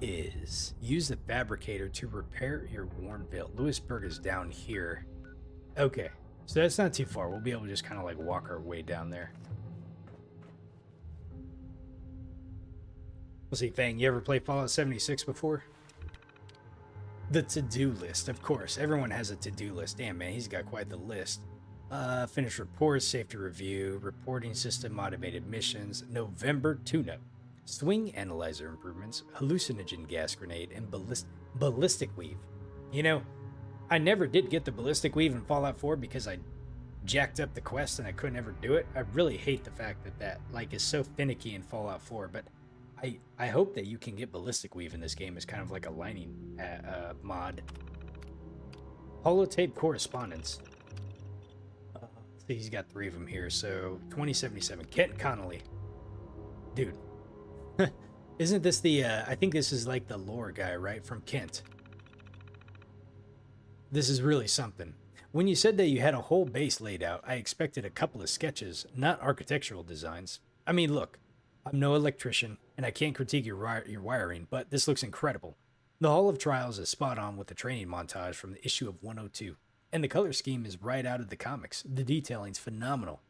is. Use the fabricator to repair your worn belt. Lewisburg is down here. Okay, so that's not too far. We'll be able to just kind of like walk our way down there. We'll see, Fang, you ever play Fallout 76 before? The to-do list, of course. Everyone has a to-do list. Damn, man, he's got quite the list. Finish reports, safety review, reporting system, automated missions, November tune-up, swing analyzer improvements, hallucinogen gas grenade, and ballistic weave. You know, I never did get the ballistic weave in Fallout 4 because I jacked up the quest and I couldn't ever do it. I really hate the fact that like is so finicky in Fallout 4, but I hope that you can get ballistic weave in this game as kind of like a lining mod. Holotape correspondence. Let's see, he's got 3 of them here. So 2077. Kent Connolly. Dude. Isn't this the, I think this is like the lore guy, right? From Kent. This is really something. When you said that you had a whole base laid out, I expected a couple of sketches, not architectural designs. I mean, look, I'm no electrician, and I can't critique your wiring, but this looks incredible. The Hall of Trials is spot on with the training montage from the issue of 102, and the color scheme is right out of the comics. The detailing's phenomenal.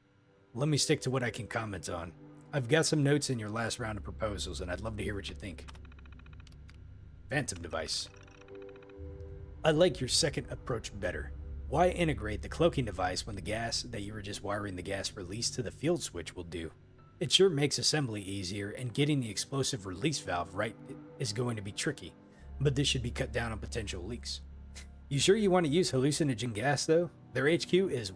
Let me stick to what I can comment on. I've got some notes in your last round of proposals, and I'd love to hear what you think. Phantom device. I like your second approach better. Why integrate the cloaking device when the gas that you were just wiring the gas release to the field switch will do? It sure makes assembly easier, and getting the explosive release valve right is going to be tricky, but this should be cut down on potential leaks. You sure you want to use hallucinogen gas though? Their HQ is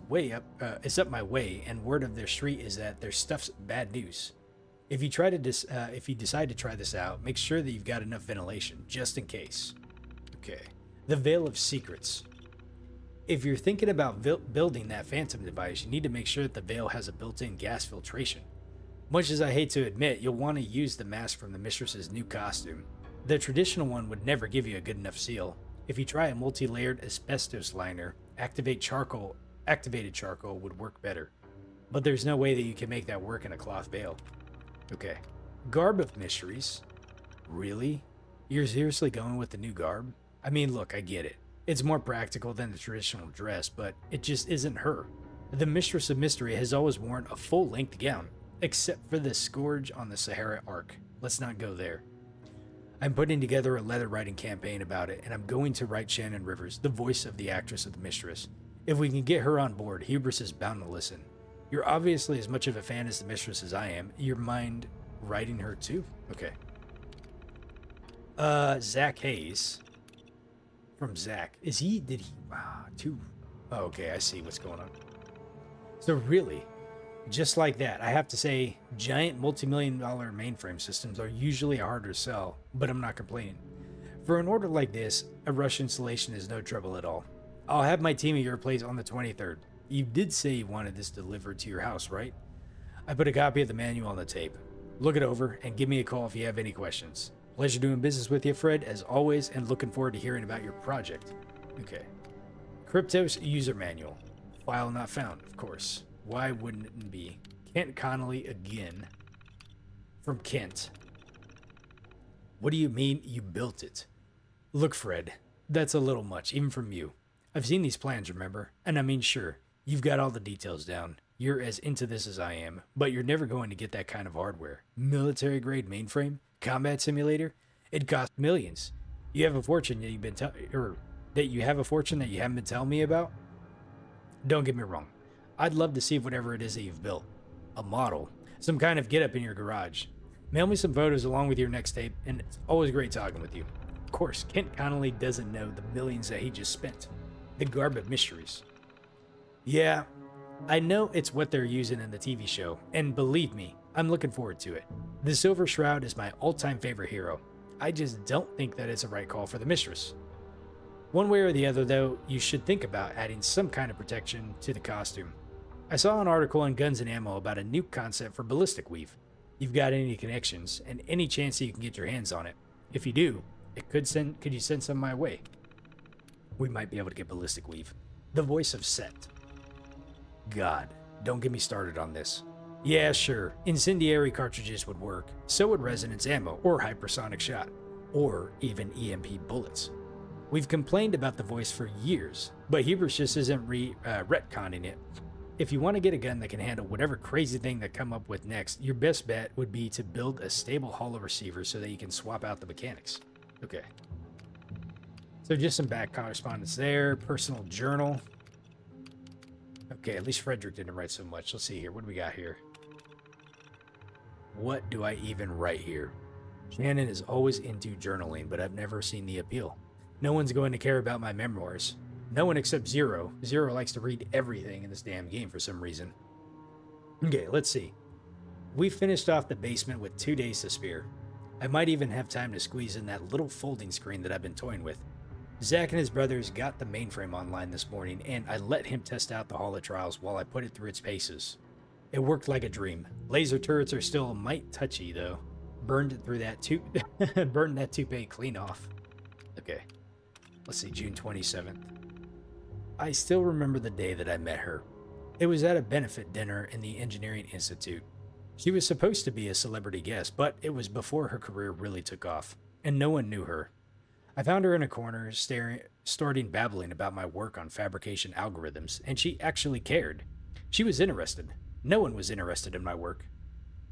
it's up my way, and word of their street is that their stuff's bad news. If you decide to try this out, make sure that you've got enough ventilation, just in case. Okay. The Veil of Secrets. If you're thinking about building that phantom device, you need to make sure that the veil has a built-in gas filtration. Much as I hate to admit, you'll want to use the mask from the Mistress's new costume. The traditional one would never give you a good enough seal. If you try a multi-layered asbestos liner, activated charcoal would work better. But there's no way that you can make that work in a cloth veil. Okay. Garb of Mysteries. Really? You're seriously going with the new garb? I mean, look, I get it. It's more practical than the traditional dress, but it just isn't her. The Mistress of Mystery has always worn a full-length gown, except for the scourge on the Sahara Arc. Let's not go there. I'm putting together a letter writing campaign about it, and I'm going to write Shannon Rivers, the voice of the actress of the Mistress. If we can get her on board, Hubris is bound to listen. You're obviously as much of a fan as the Mistress as I am. You mind writing her too? Okay. Zach Hayes. From Zach. Oh, okay, I see what's going on. So really, just like that, I have to say, giant multi-million-dollar mainframe systems are usually harder to sell, but I'm not complaining. For an order like this, a rush installation is no trouble at all. I'll have my team at your place on the 23rd. You did say you wanted this delivered to your house, right? I put a copy of the manual on the tape. Look it over and give me a call if you have any questions. Pleasure doing business with you, Fred, as always, and looking forward to hearing about your project. Okay. Cryptos user manual. File not found, of course. Why wouldn't it be? Kent Connolly again. From Kent. What do you mean you built it? Look, Fred, that's a little much, even from you. I've seen these plans, remember? And I mean, sure, you've got all the details down. You're as into this as I am, but you're never going to get that kind of hardware. Military-grade mainframe? Combat simulator? It costs millions. You have a fortune that you haven't been telling me about? Don't get me wrong. I'd love to see whatever it is that you've built. A model. Some kind of get-up in your garage. Mail me some photos along with your next tape, and it's always great talking with you. Of course, Kent Connolly doesn't know the millions that he just spent. The Garb of Mysteries. Yeah, I know it's what they're using in the TV show, and believe me, I'm looking forward to it. The Silver Shroud is my all-time favorite hero. I just don't think that it's a right call for the Mistress. One way or the other, though, you should think about adding some kind of protection to the costume. I saw an article on Guns and Ammo about a new concept for ballistic weave. You've got any connections, and any chance that you can get your hands on it. If you do, could you send some my way? We might be able to get ballistic weave. The voice of Set. God, don't get me started on this. Yeah, sure, incendiary cartridges would work. So would resonance ammo, or hypersonic shot, or even EMP bullets. We've complained about the voice for years, but Hubris just isn't retconning it. If you want to get a gun that can handle whatever crazy thing they come up with next, your best bet would be to build a stable hollow receiver so that you can swap out the mechanics. Okay. So just some back correspondence there. Personal journal. Okay, at least Frederick didn't write so much. Let's see here. What do we got here? What do I even write here? Shannon is always into journaling, but I've never seen the appeal. No one's going to care about my memoirs. No one except Zero. Zero likes to read everything in this damn game for some reason. Okay, let's see. We finished off the basement with 2 days to spare. I might even have time to squeeze in that little folding screen that I've been toying with. Zach and his brothers got the mainframe online this morning, and I let him test out the Holo Trials while I put it through its paces. It worked like a dream. Laser turrets are still a mite touchy, though. Burned it through that burned that toupee clean off. Okay, let's see, June 27th. I still remember the day that I met her. It was at a benefit dinner in the Engineering Institute. She was supposed to be a celebrity guest, but it was before her career really took off, and no one knew her. I found her in a corner, starting babbling about my work on fabrication algorithms, and she actually cared. She was interested. No one was interested in my work.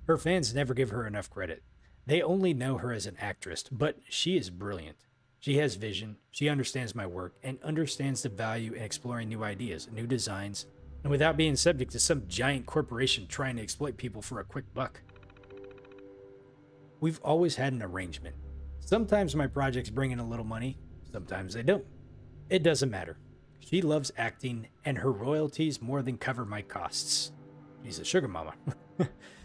Her fans never give her enough credit. They only know her as an actress, but she is brilliant. She has vision, she understands my work, and understands the value in exploring new ideas, new designs, and without being subject to some giant corporation trying to exploit people for a quick buck. We've always had an arrangement. Sometimes my projects bring in a little money, sometimes they don't. It doesn't matter. She loves acting, and her royalties more than cover my costs. She's a sugar mama.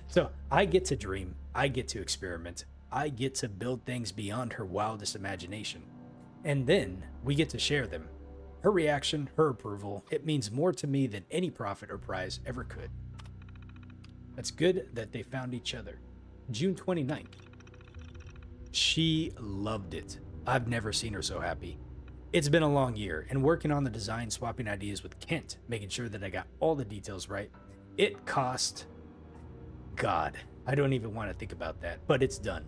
So I get to dream, I get to experiment, I get to build things beyond her wildest imagination. And then we get to share them. Her reaction, her approval, it means more to me than any profit or prize ever could. That's good that they found each other. June 29th. She loved it. I've never seen her so happy. It's been a long year, and working on the design, swapping ideas with Kent, making sure that I got all the details right, it cost... God, I don't even want to think about that, but it's done.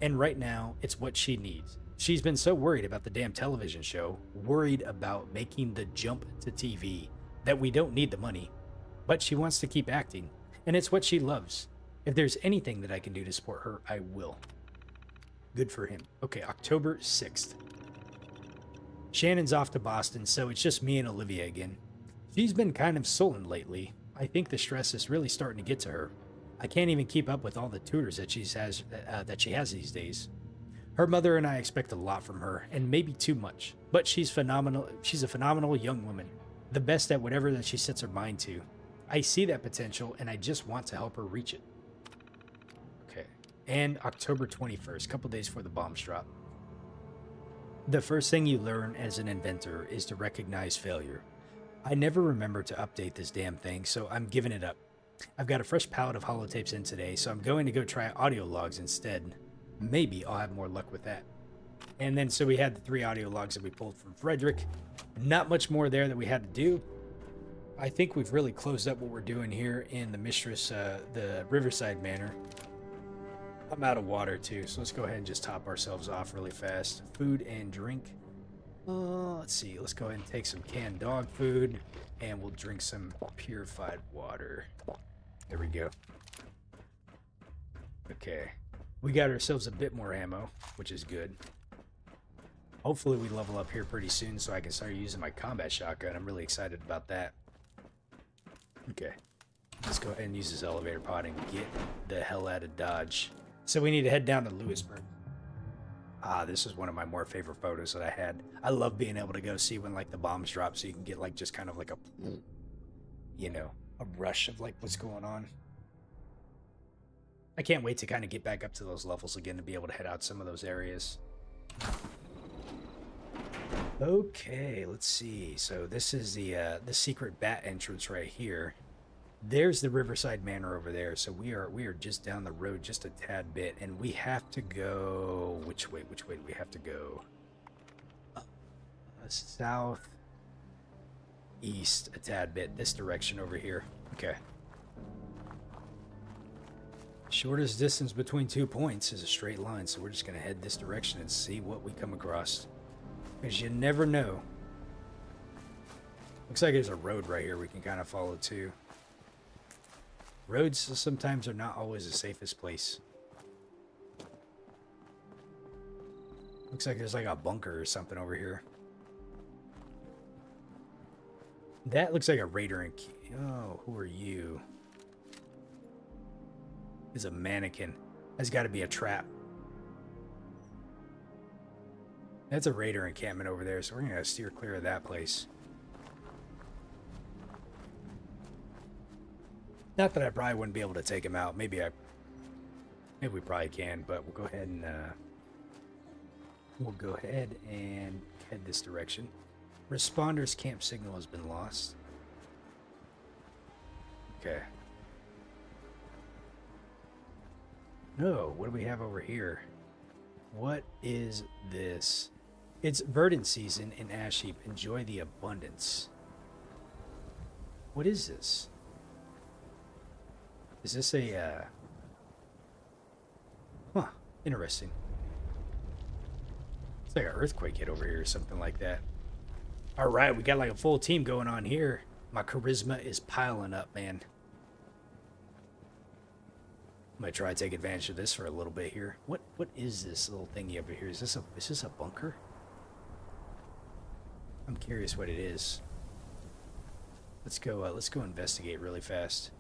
And right now, it's what she needs. She's been so worried about the damn television show, worried about making the jump to TV, that we don't need the money. But she wants to keep acting, and it's what she loves. If there's anything that I can do to support her, I will. Good for him. Okay, October 6th. Shannon's off to Boston, so it's just me and Olivia again. She's been kind of sullen lately. I think the stress is really starting to get to her. I can't even keep up with all the tutors that she has these days. Her mother and I expect a lot from her, and maybe too much. But she's phenomenal. She's a phenomenal young woman, the best at whatever that she sets her mind to. I see that potential, and I just want to help her reach it. Okay, and October 21st, a couple days before the bombs drop. The first thing you learn as an inventor is to recognize failure. I never remember to update this damn thing, so I'm giving it up. I've got a fresh pallet of holotapes in today, so I'm going to go try audio logs instead. Maybe I'll have more luck with that. And then so we had the 3 audio logs that we pulled from Frederick. Not much more there that we had to do. I think we've really closed up what we're doing here in the the Riverside Manor. I'm out of water too, so let's go ahead and just top ourselves off really fast. Food and drink. Let's see, let's go ahead and take some canned dog food, and we'll drink some purified water. There we go. Okay, we got ourselves a bit more ammo, which is good. Hopefully we level up here pretty soon so I can start using my combat shotgun. I'm really excited about that. Okay, let's go ahead and use this elevator pod and get the hell out of Dodge. So we need to head down to Lewisburg. Ah, this is one of my more favorite photos that I had. I love being able to go see when like the bombs drop, so you can get like just kind of like a, you know, a rush of like what's going on. I can't wait to kind of get back up to those levels again to be able to head out some of those areas. Okay, let's see. So this is the secret bat entrance right here. There's the Riverside Manor over there. So we are just down the road just a tad bit, and we have to go which way do we have to go? South east a tad bit, this direction over here. Okay. Shortest distance between 2 points is a straight line, so we're just gonna head this direction and see what we come across, because you never know. Looks like there's a road right here we can kind of follow too. Roads sometimes are not always the safest place. Looks like there's like a bunker or something over here. That looks like a raider and... Oh, who are you? It's a mannequin. That's got to be a trap. That's a raider encampment over there, so we're going to steer clear of that place. Not that I probably wouldn't be able to take him out. Maybe I Maybe we probably can, but we'll go ahead and head this direction. Responders camp signal has been lost. Okay. No, what do we have over here? What is this? It's verdant season in Ash Heap. Enjoy the abundance. What is this? Is this a, Huh, interesting. It's like an earthquake hit over here or something like that. Alright, we got like a full team going on here. My charisma is piling up, man. I'm gonna try to take advantage of this for a little bit here. What is this little thingy over here? Is this a bunker? I'm curious what it is. Let's go investigate really fast.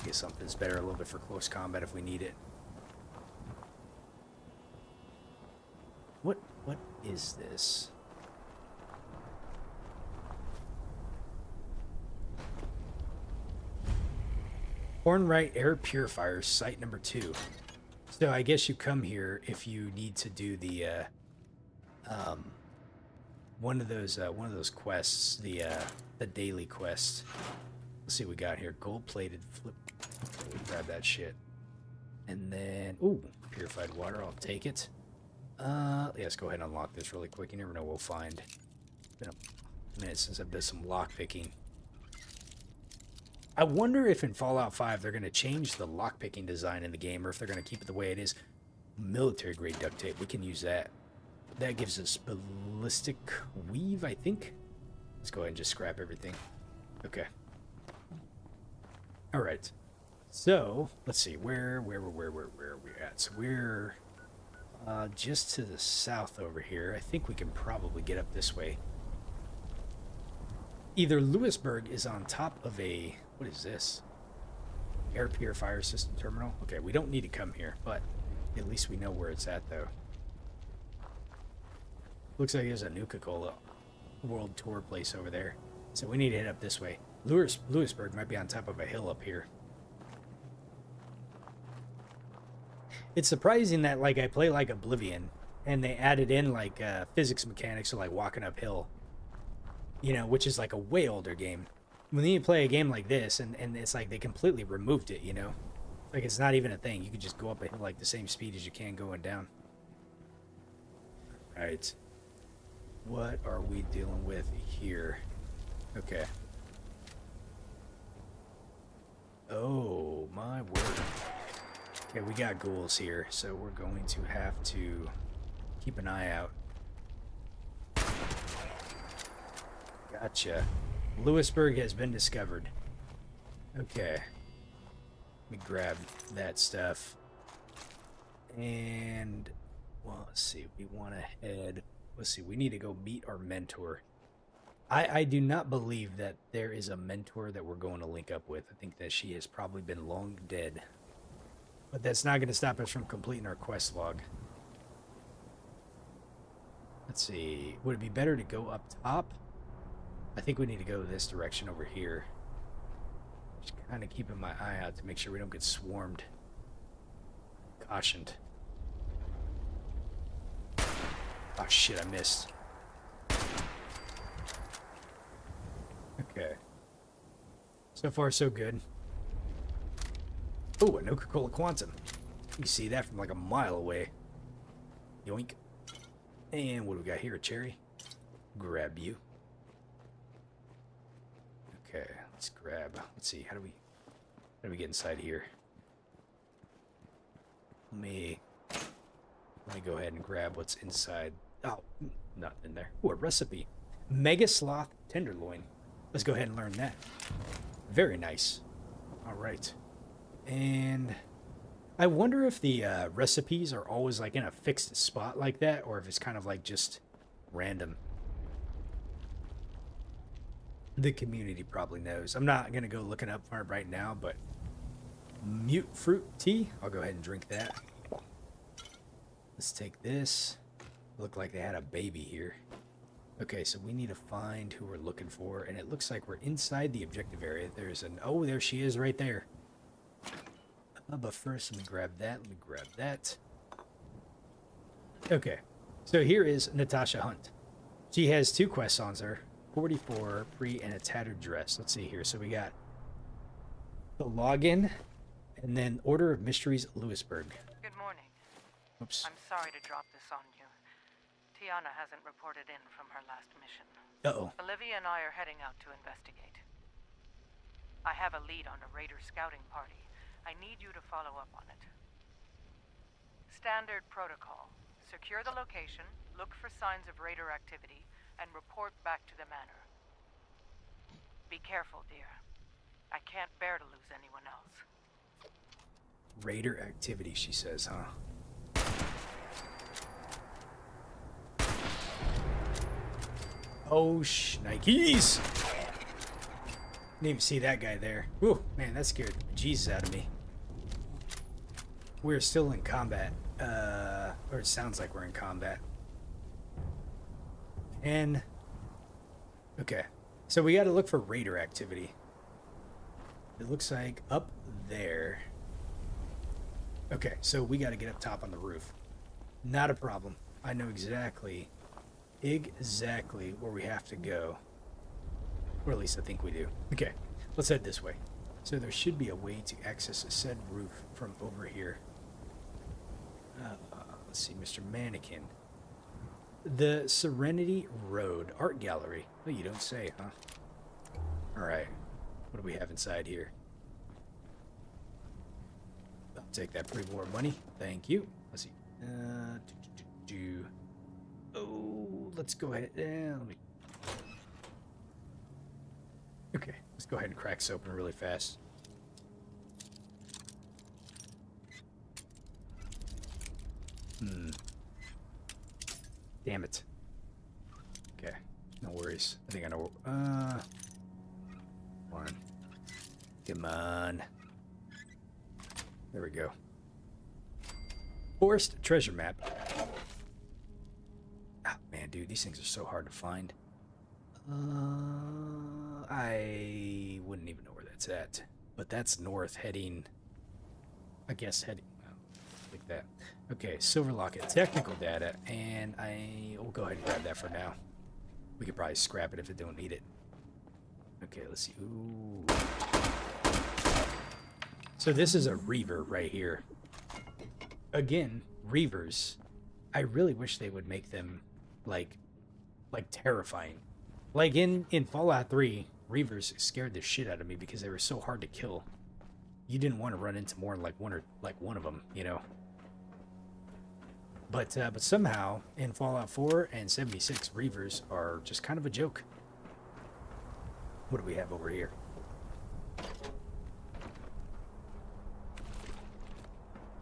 Get something's better a little bit for close combat if we need it. What is this? Hornwright Air Purifier, site number 2. So I guess you come here if you need to do the one of those quests, the daily quest. Let's see what we got here. Gold-plated flip. We'll grab that shit. And then, ooh, purified water. I'll take it. Let's go ahead and unlock this really quick. You never know what we'll find. It's been a minute since I've done some lock picking. I wonder if in Fallout 5 they're going to change the lockpicking design in the game, or if they're going to keep it the way it is. Military grade duct tape, we can use that. That gives us ballistic weave, I think. Let's go ahead and just scrap everything. Okay. All right. So let's see, where are we at? So we're just to the south over here. I think we can probably get up this way. Either Lewisburg is on top of a, what is this? Air purifier system terminal. Okay, we don't need to come here, but at least we know where it's at, though. Looks like there's a Nuka-World Tour place over there. So we need to head up this way. Lewisburg might be on top of a hill up here. It's surprising that, like, I play like Oblivion, and they added in, like, physics mechanics of, like, walking uphill. You know, which is like a way older game. When you play a game like this, and it's like they completely removed it, you know? Like, it's not even a thing. You can just go up a hill like the same speed as you can going down. Alright. What are we dealing with here? Okay. Oh, my word. Okay, we got ghouls here, so we're going to have to keep an eye out. Gotcha. Lewisburg has been discovered. Okay. Let me grab that stuff. And, well, let's see. We want to head... Let's see. We need to go meet our mentor. I do not believe that there is a mentor that we're going to link up with. I think that she has probably been long dead. But that's not going to stop us from completing our quest log. Let's see. Would it be better to go up top? I think we need to go this direction over here. Just kind of keeping my eye out to make sure we don't get swarmed. Cautioned. Oh shit, I missed. Okay. So far, so good. Oh, a Nuka-Cola Quantum. You see that from like a mile away. Yoink. And what do we got here? A cherry? Grab you. Okay, let's grab. Let's see. How do we get inside here? Let me go ahead and grab what's inside. Oh, nothing in there. Oh, a recipe. Mega Sloth Tenderloin. Let's go ahead and learn that. Very nice. All right. And I wonder if the recipes are always like in a fixed spot like that, or if it's kind of like just random. The community probably knows. I'm not going to go looking up for it right now, but mute fruit tea. I'll go ahead and drink that. Let's take this. Looked like they had a baby here. Okay, so we need to find who we're looking for, and it looks like we're inside the objective area. There's an... Oh, there she is right there. But first, let me grab that. Let me grab that. Okay. So here is Natasha Hunt. She has 2 quests on her. 44, pre, and a tattered dress. Let's see here. So we got the login, and then Order of Mysteries, Lewisburg. Good morning. Oops. I'm sorry to drop this on you. Tiana hasn't reported in from her last mission. Uh-oh. Olivia and I are heading out to investigate. I have a lead on a raider scouting party. I need you to follow up on it. Standard protocol. Secure the location, look for signs of raider activity, and report back to the manor. Be careful, dear. I can't bear to lose anyone else. Raider activity, she says, huh? Oh, Nikes! Didn't even see that guy there. Whew, man, that scared the Jesus out of me. We're still in combat. Or it sounds like we're in combat. And... okay. So we gotta look for raider activity. It looks like up there. Okay, so we gotta get up top on the roof. Not a problem. I know exactly where we have to go. Or at least I think we do. Okay, let's head this way. So there should be a way to access a said roof from over here. Let's see, Mr. Mannequin. The Serenity Road Art Gallery. Oh, you don't say, huh? Alright. What do we have inside here? I'll take that pre-war money. Thank you. Let's see. Oh, let's go ahead. Let me... okay, let's go ahead and crack this open really fast. Damn it. Okay, no worries. I think I know. One. Come on. There we go. Forest treasure map. Ah, man, dude, these things are so hard to find. I wouldn't even know where that's at. But that's north heading... I guess heading... like that. Okay, silver locket. Technical data. And I will go ahead and grab that for now. We could probably scrap it if it don't need it. Okay, let's see. Ooh. So this is a reaver right here. Again, reavers. I really wish they would make them like terrifying. Like in Fallout 3, reavers scared the shit out of me because they were so hard to kill. You didn't want to run into more than one of them, you know. But somehow in Fallout 4 and 76, reavers are just kind of a joke. What do we have over here?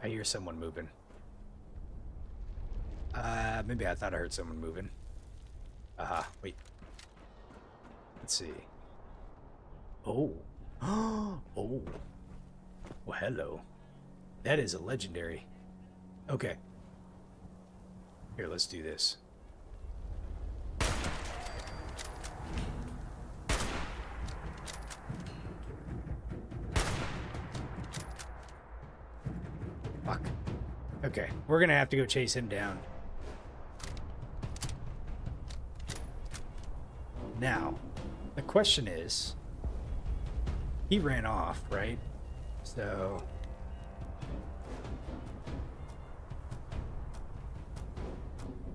I hear someone moving. Maybe I thought I heard someone moving. Aha, wait. Let's see. Oh. Oh. Well, hello. That is a legendary. Okay. Here, let's do this. Fuck. Okay, we're gonna have to go chase him down. Now, the question is, he ran off, right? So...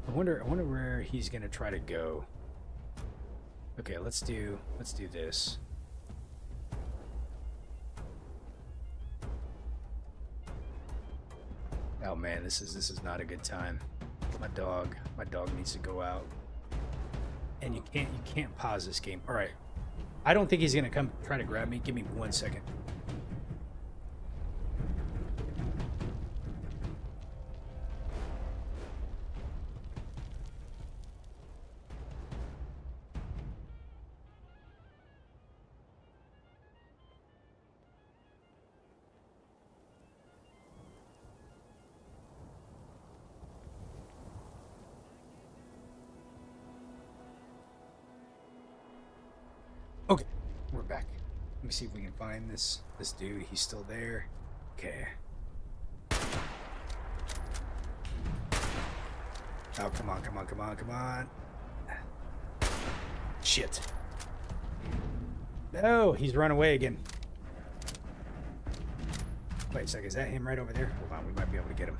I wonder where he's gonna try to go. Okay, let's do this. Oh man, this is not a good time. My dog needs to go out. And you can't pause this game. All right. I don't think he's gonna come try to grab me. Give me 1 second. Okay, we're back. Let me see if we can find this dude. He's still there. Okay. Oh, come on, come on, come on, come on. Shit. No, he's run away again. Wait a second, is that him right over there? Hold on, we might be able to get him.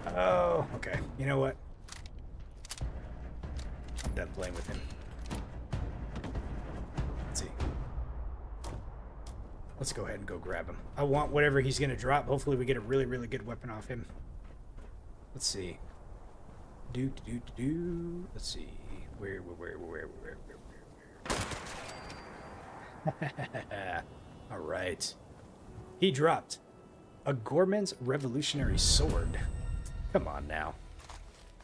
Oh, okay. You know what? I'm done playing with him. Let's see. Let's go ahead and go grab him. I want whatever he's going to drop. Hopefully we get a really, really good weapon off him. Let's see. Let's see. Where? All right. He dropped a Gorman's Revolutionary Sword. Come on now.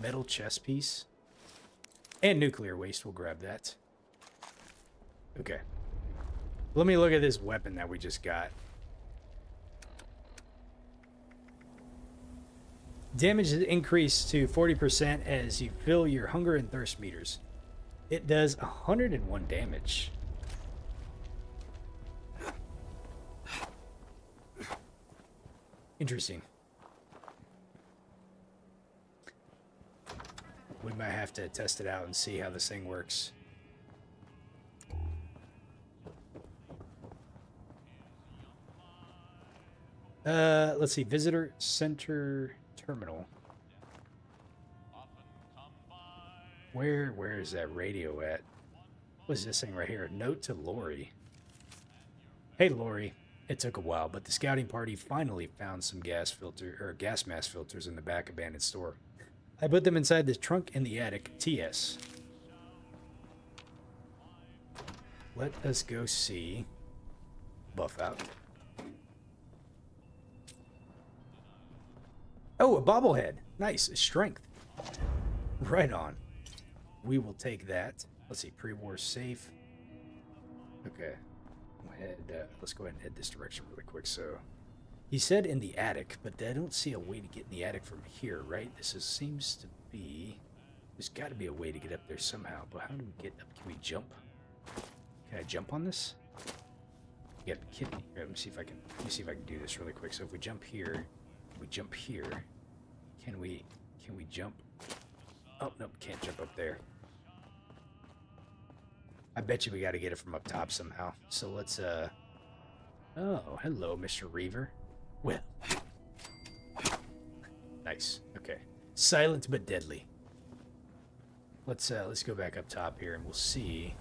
Metal chest piece. And nuclear waste. We'll grab that. Okay. Let me look at this weapon that we just got. Damage is increased to 40% as you fill your hunger and thirst meters. It does 101 damage. Interesting. We might have to test it out and see how this thing works. Let's see. Visitor Center Terminal. Where is that radio at? What is this thing right here? Note to Lori. Hey, Lori. It took a while, but the scouting party finally found some gas mask filters in the back abandoned store. I put them inside the trunk in the attic. TS. Let us go see. Buff out. Oh, a bobblehead. Nice. Strength. Right on. We will take that. Let's see. Pre-war safe. Okay. Let's go ahead and head this direction really quick. So, he said in the attic, but I don't see a way to get in the attic from here, right? Seems to be... There's got to be a way to get up there somehow. But how do we get up? Can we jump? Can I jump on this? You gotta be kidding me. Here, let me see if I can do this really quick. So if we jump here, can we jump? Oh, nope, can't jump up there. I bet you we got to get it from up top somehow. So let's, oh, hello, Mr. Reaver. Well. Nice. Okay. Silent but deadly. Let's go back up top here and we'll see.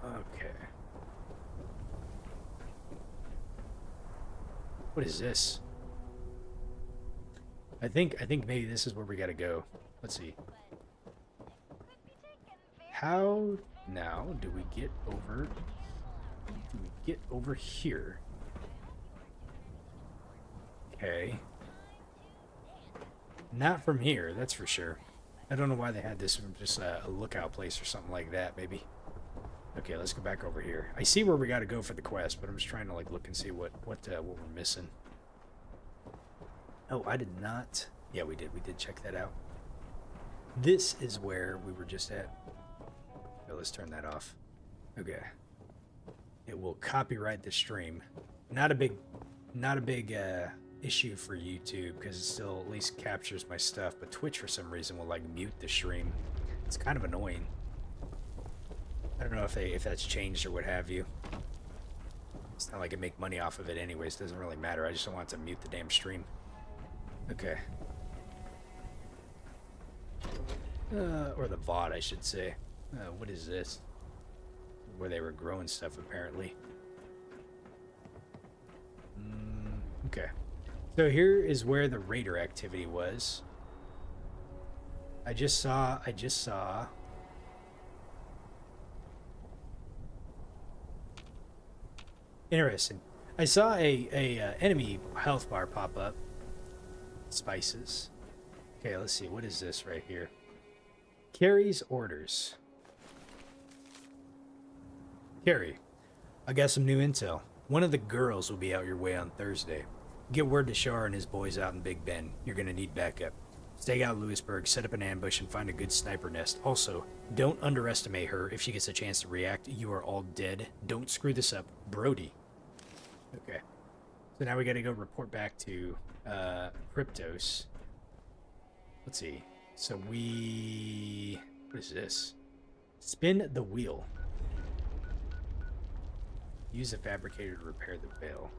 Okay. What is this? I think maybe this is where we gotta go. Let's see. How now do we get over? Do we get over here? Okay. Not from here, that's for sure. I don't know why they had this from just a lookout place or something like that, maybe. Okay, let's go back over here. I see where we gotta go for the quest, but I'm just trying to like look and see what we're missing. Oh, I did not. Yeah, we did. We did check that out. This is where we were just at. Okay, let's turn that off. Okay. It will copyright the stream. Not a big issue for YouTube because it still at least captures my stuff, but Twitch for some reason will like mute the stream. It's kind of annoying. I don't know if that's changed or what have you. It's not like I make money off of it anyways. It doesn't really matter. I just don't want to mute the damn stream. Okay. Or the VOD, I should say. What is this? Where they were growing stuff, apparently. Okay. So here is where the raider activity was. I just saw... Interesting. I saw a enemy health bar pop up. Spices. Okay, let's see. What is this right here? Carrie's orders. Carrie, I got some new intel. One of the girls will be out your way on Thursday. Get word to Shar and his boys out in Big Bend. You're gonna need backup. Stake out Lewisburg, set up an ambush, and find a good sniper nest. Also, don't underestimate her. If she gets a chance to react, you are all dead. Don't screw this up. Brody. Okay. So now we gotta go report back to Kryptos. Let's see. So we... What is this? Spin the wheel. Use the fabricator to repair the veil.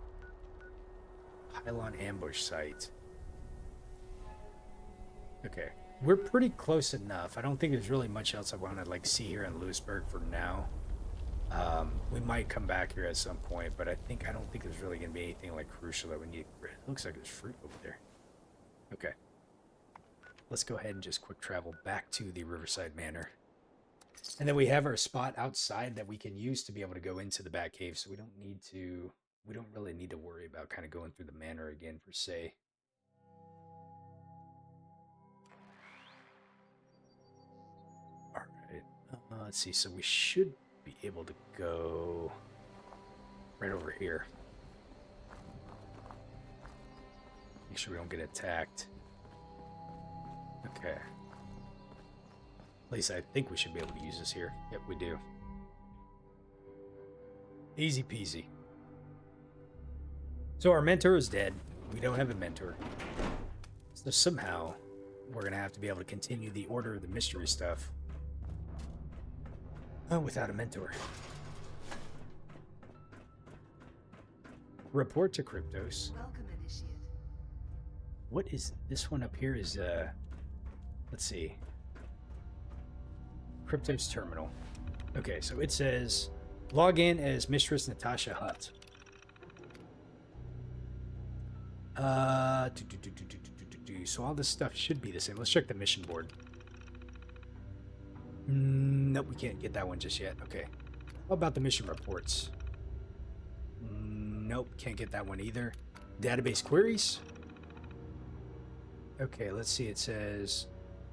Pylon ambush site. Okay. We're pretty close enough. I don't think there's really much else I want to like see here in Lewisburg for now. We might come back here at some point, but I don't think there's really going to be anything like crucial that we need. It looks like there's fruit over there. Okay. Let's go ahead and just quick travel back to the Riverside Manor. And then we have our spot outside that we can use to be able to go into the Batcave, so we don't really need to worry about kind of going through the manor again per se. All right. Let's see. So we should be able to go right over here. Make sure we don't get attacked. Okay. At least I think we should be able to use this here. Yep, we do. Easy peasy. So our mentor is dead. We don't have a mentor. So somehow we're going to have to be able to continue the Order of the Mystery stuff without a mentor. Report to Kryptos. Welcome, Initiate. What is this one up here is, let's see. Kryptos terminal. Okay, so it says log in as Mistress Natasha Hutt. So all this stuff should be the same. Let's check the mission board. Nope, we can't get that one just yet. Okay. How about the mission reports? Nope, can't get that one either. Database queries? Okay, let's see. It says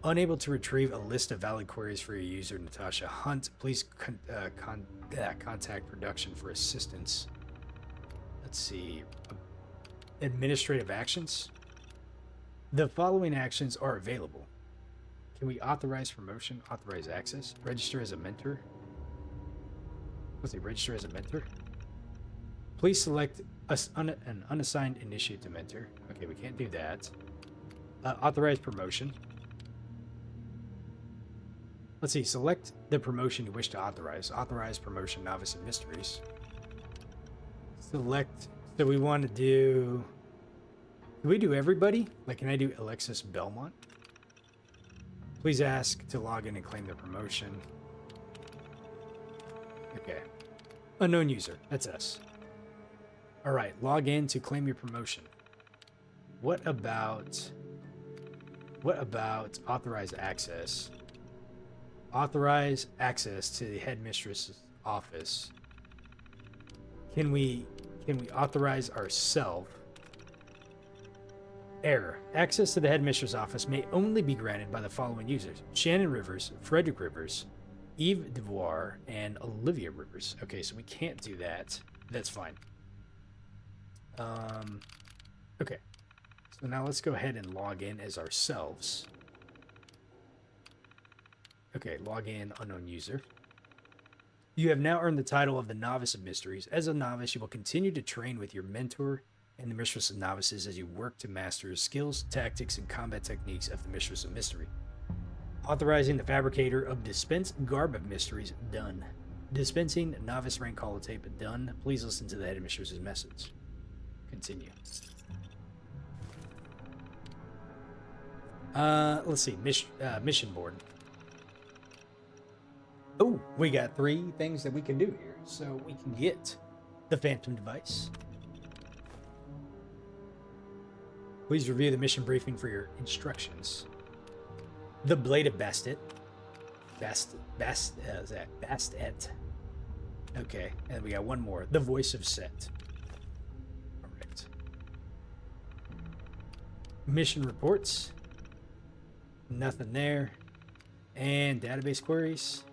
unable to retrieve a list of valid queries for your user, Natasha Hunt. Please contact production for assistance. Let's see. Administrative actions. The following actions are available. Can we authorize promotion, authorize access, register as a mentor? Let's see, register as a mentor. Please select an unassigned initiate to mentor. Okay, we can't do that. Authorize promotion. Let's see, select the promotion you wish to authorize. Authorize promotion, novice and mysteries. Select, so we want to do we do everybody? Like, can I do Alexis Belmont? Please ask to log in and claim the promotion. Okay. Unknown user, that's us. All right, log in to claim your promotion. What about authorize access? Authorize access to the headmistress's office. Can we authorize ourselves? Error. Access to the headmistress office may only be granted by the following users: Shannon Rivers, Frederick Rivers, Eve Devoir, and Olivia Rivers. Okay, so we can't do that. That's fine. Okay. So now let's go ahead and log in as ourselves. Okay, log in, unknown user. You have now earned the title of the Novice of Mysteries. As a novice, you will continue to train with your mentor and the Mistress of Novices as you work to master skills, tactics, and combat techniques of the Mistress of Mystery. Authorizing the Fabricator of Dispense Garb of Mysteries, done. Dispensing Novice Rank Holotape, done. Please listen to the Headmistress's message. Continue. Let's see, mission board. Oh, we got 3 things that we can do here. So we can get the Phantom device. Please review the mission briefing for your instructions. The Blade of Bastet. Bastet. Okay, and we got one more. The Voice of Set. All right. Mission reports. Nothing there. And database queries.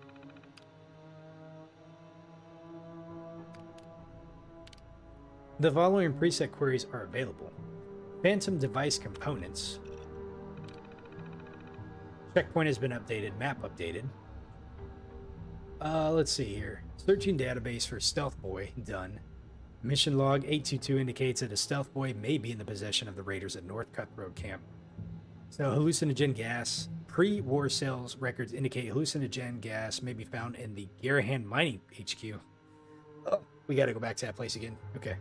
The following preset queries are available. Phantom device components. Checkpoint has been updated. Map updated. Let's see here. Searching database for Stealth Boy. Done. Mission log 822 indicates that a Stealth Boy may be in the possession of the raiders at North Cutthroat Camp. So hallucinogen gas. Pre-war sales records indicate hallucinogen gas may be found in the Garahan Mining HQ. Oh, we got to go back to that place again. Okay.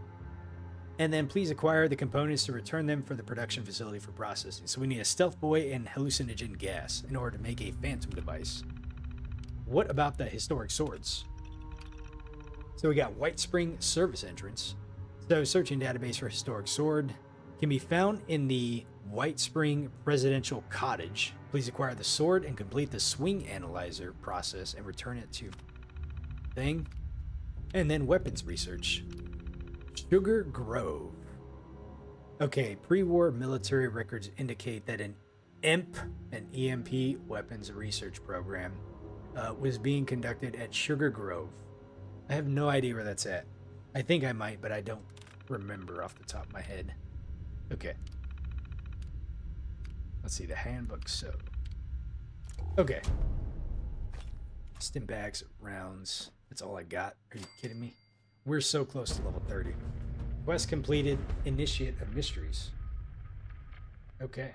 And then please acquire the components to return them for the production facility for processing. So we need a Stealth Boy and hallucinogen gas in order to make a phantom device. What about the historic swords? So we got White Spring service entrance. So searching database for historic sword can be found in the White Spring Presidential Cottage. Please acquire the sword and complete the swing analyzer process and return it to thing. And then weapons research. Sugar Grove. Okay, pre-war military records indicate that an E.M.P, an EMP weapons research program, was being conducted at Sugar Grove. I have no idea where that's at. I think I might, but I don't remember off the top of my head. Okay. Let's see, the handbook, so. Okay. Stim packs, rounds. That's all I got. Are you kidding me? We're so close to level 30. Quest completed. Initiate of mysteries. Okay.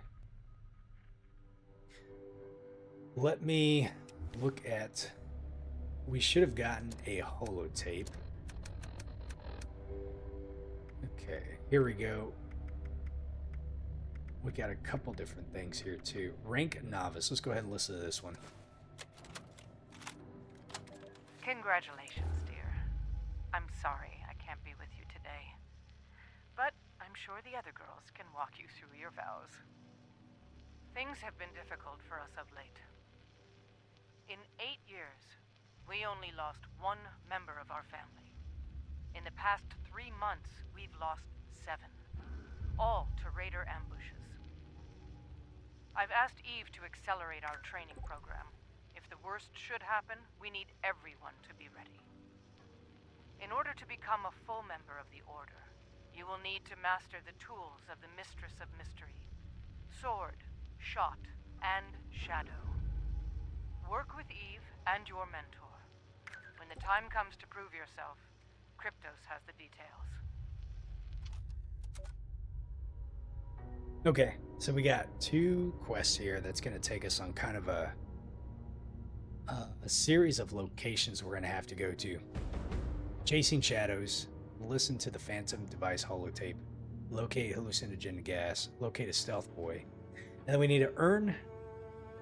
Let me look at... We should have gotten a holotape. Okay, here we go. We got a couple different things here too. Rank novice. Let's go ahead and listen to this one. Congratulations, dear. I'm sorry I can't be with you today. But I'm sure the other girls can walk you through your vows. Things have been difficult for us of late. In 8 years, we only lost one member of our family. In the past 3 months, we've lost 7. All to raider ambushes. I've asked Eve to accelerate our training program. If the worst should happen, we need everyone to be ready. In order to become a full member of the Order, you will need to master the tools of the Mistress of Mystery. Sword, shot, and shadow. Work with Eve and your mentor. When the time comes to prove yourself, Kryptos has the details. Okay, so we got 2 quests here that's going to take us on kind of a series of locations we're going to have to go to. Chasing shadows, listen to the Phantom Device holotape, locate hallucinogen gas, locate a Stealth Boy, and then we need to earn...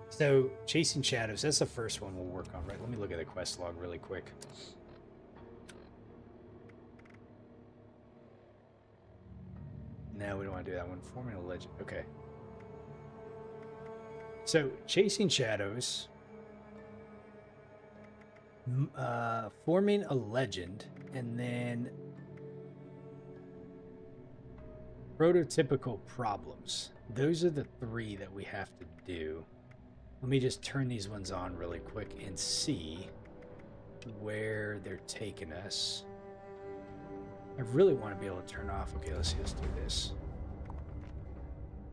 So, Chasing Shadows, that's the first one we'll work on, right? Let me look at the quest log really quick. No, we don't want to do that one. Forming a legend. Okay. So, Chasing Shadows. Forming a legend. And then... Prototypical problems. Those are the 3 that we have to do. Let me just turn these ones on really quick and see where they're taking us. I really want to be able to turn off. Okay, let's do this.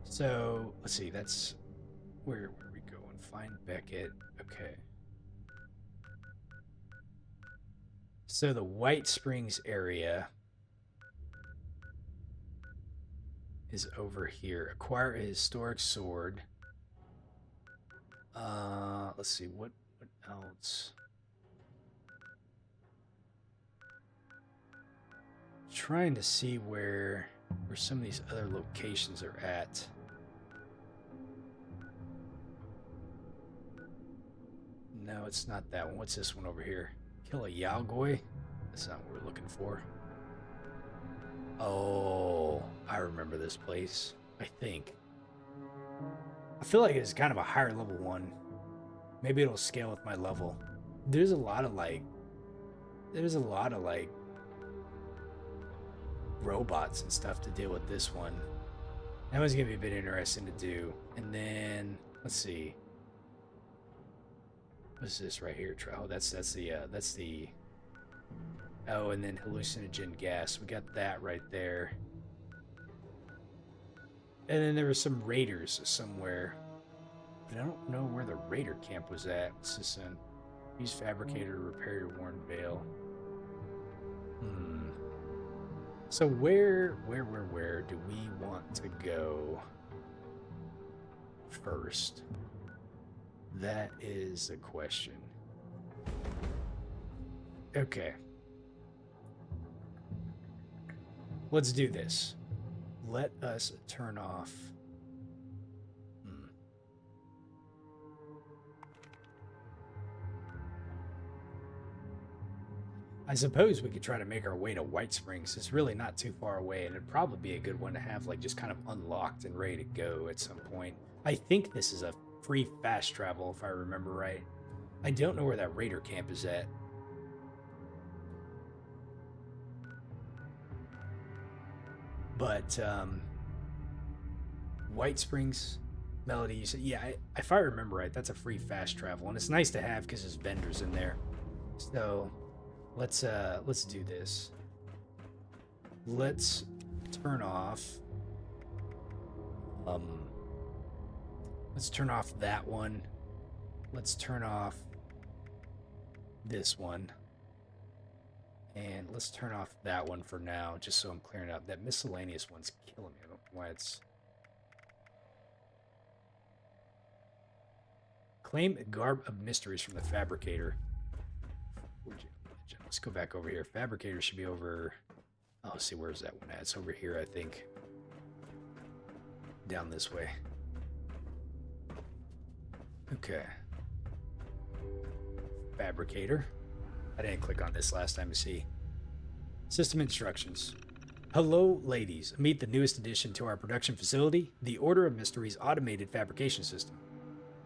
So, let's see, that's where we go and find Beckett. Okay. So the White Springs area is over here. Acquire a historic sword. Let's see, what else? Trying to see where some of these other locations are at. No, it's not that one. What's this one over here? Kill a Yalgoi? That's not what we're looking for. Oh, I remember this place. I think. I feel like it's kind of a higher level one. Maybe it'll scale with my level. There's a lot of like robots and stuff to deal with this one. That one's gonna be a bit interesting to do. And then let's see. What's this right here? Oh, that's the oh, and then hallucinogen gas. We got that right there. And then there were some raiders somewhere But I don't know where the raider camp was at. What's this in? Use fabricator to repair your worn veil. So where do we want to go first? That is the question. Okay. Let's do this. Let us turn off. I suppose we could try to make our way to White Springs. It's really not too far away, and it'd probably be a good one to have, like, just kind of unlocked and ready to go at some point. I think this is a free fast travel, if I remember right. I don't know where that raider camp is at. But, White Springs, Melody, you said, yeah, if I remember right, that's a free fast travel, and it's nice to have because there's vendors in there. So, let's do this. Let's turn off, let's turn off that one. Let's turn off this one. And let's turn off that one for now, just so I'm clearing up. That miscellaneous one's killing me. I don't know why it's... Claim Garb of Mysteries from the Fabricator. Let's go back over here. Fabricator should be over... Oh, let's see, where's that one at? It's over here, I think. Down this way. Okay. Fabricator. I didn't click on this last time to see. System instructions. Hello, ladies. Meet the newest addition to our production facility, the Order of Mysteries automated fabrication system.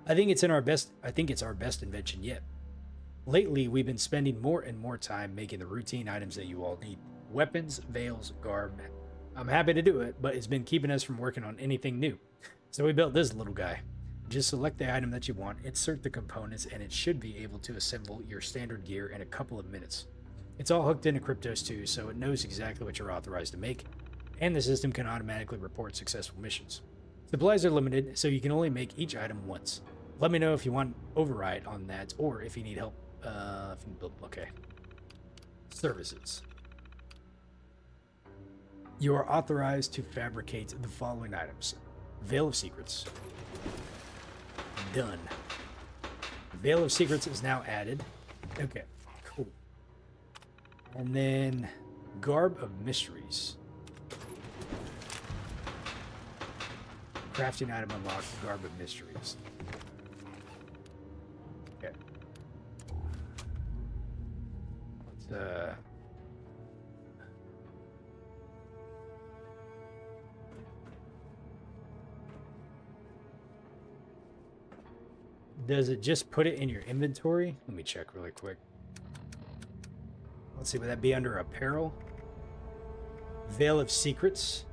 I think it's our best invention yet. Lately, we've been spending more and more time making the routine items that you all need. Weapons, veils, garb. I'm happy to do it, but it's been keeping us from working on anything new. So we built this little guy. Just select the item that you want, insert the components, and it should be able to assemble your standard gear in a couple of minutes. It's all hooked into Cryptos too, so it knows exactly what you're authorized to make, and the system can automatically report successful missions. Supplies are limited, so you can only make each item once. Let me know if you want override on that, or if you need help. Okay. Services. You are authorized to fabricate the following items. Veil of Secrets. Done. Veil of Secrets is now added. Okay, cool. And then Garb of Mysteries. Crafting item unlocked. Garb of Mysteries. Okay. Let's does it just put it in your inventory? Let me check really quick. Let's see, would that be under apparel? Veil of Secrets.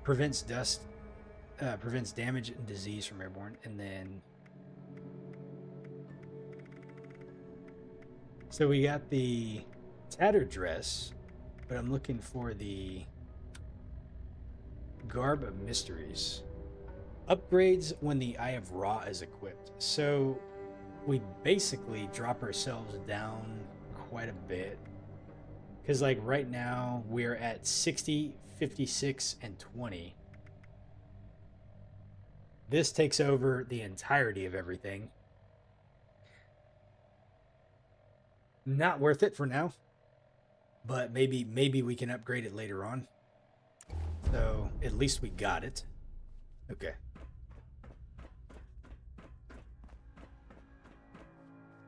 Prevents dust. Prevents damage and disease from airborne. And then... So we got the tattered dress, but I'm looking for the Garb of Mysteries. Upgrades when the Eye of Ra is equipped. So we basically drop ourselves down quite a bit. Because like right now we're at 60, 56, and 20. This takes over the entirety of everything. Not worth it for now. But maybe we can upgrade it later on. So at least we got it. Okay.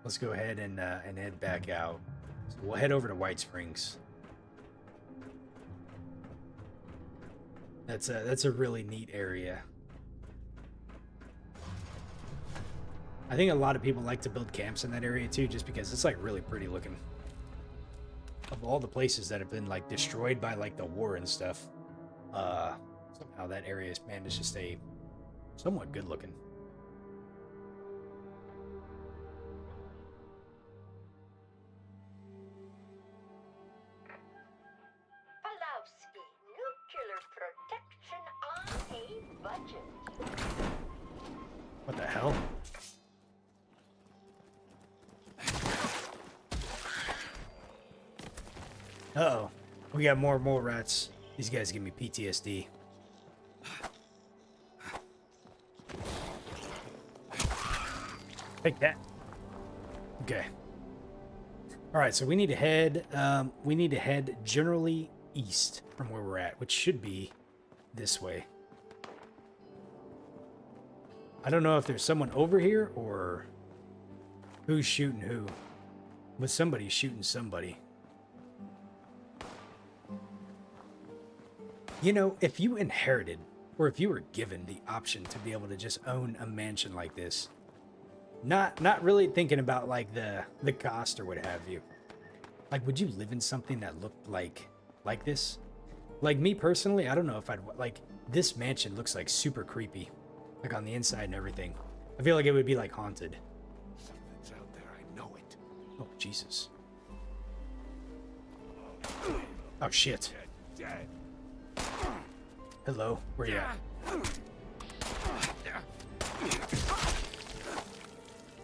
Let's go ahead and head back out. So we'll head over to White Springs. That's a really neat area. I think a lot of people like to build camps in that area too, just because it's like really pretty looking. Of all the places that have been like destroyed by like the war and stuff, somehow that area has managed to stay somewhat good looking. What the hell? Uh-oh. We got more mole rats. These guys give me PTSD. Take that. Okay. All right, so we need to head generally east from where we're at, which should be this way. I don't know if there's someone over here or who's shooting who. But somebody's shooting somebody. You know, if you inherited or if you were given the option to be able to just own a mansion like this, not really thinking about like the cost or what have you. Like, would you live in something that looked like this? Like me personally, I don't know if I'd like this mansion looks like super creepy, like on the inside and everything. I feel like it would be like haunted. Something's out there, I know it. Oh Jesus! Oh shit! Dead. Hello, where you at?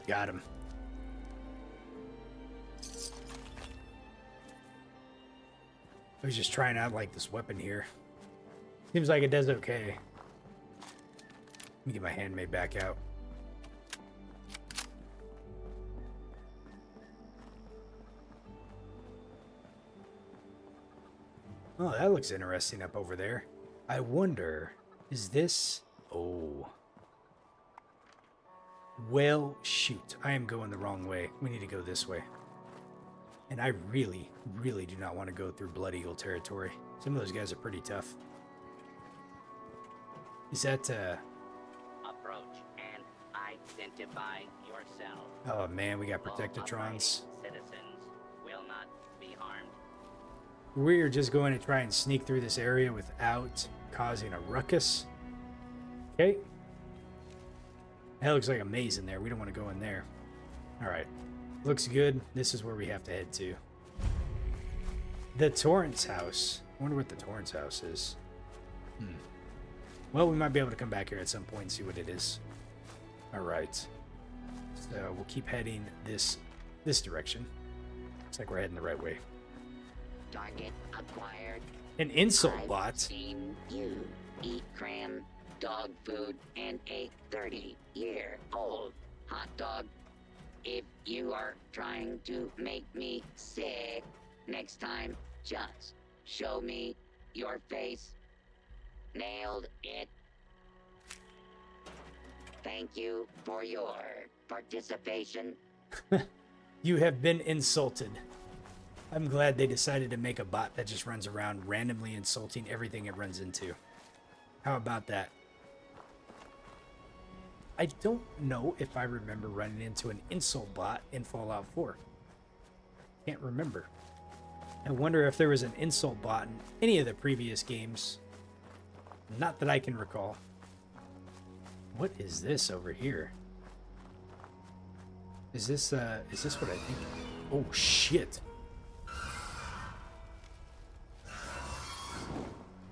Got him. I was just trying out like this weapon here. Seems like it does okay. Let me get my handmade back out. Oh, that looks interesting up over there. I wonder, is this... Oh. Well, shoot. I am going the wrong way. We need to go this way. And I really, really do not want to go through Blood Eagle territory. Some of those guys are pretty tough. Is that, Approach and identify yourself. Oh man, we got All Protectatrons. abiding citizens will not be harmed. We're just going to try and sneak through this area without causing a ruckus. Okay. That looks like a maze in there. We don't want to go in there. Alright. Looks good. This is where we have to head to. The Torrance house. I wonder what the Torrance house is. Well, we might be able to come back here at some point and see what it is. Alright. So we'll keep heading this direction. Looks like we're heading the right way. Target acquired. An insult I've bot. seen you eat cram, dog food, and a 30-year-old hot dog. If you are trying to make me sick, next time, just show me your face. Nailed it. Thank you for your participation. You have been insulted. I'm glad they decided to make a bot that just runs around randomly insulting everything it runs into. How about that? I don't know if I remember running into an insult bot in Fallout 4. Can't remember. I wonder if there was an insult bot in any of the previous games. Not that I can recall. What is this over here? Is this what I think? Oh shit.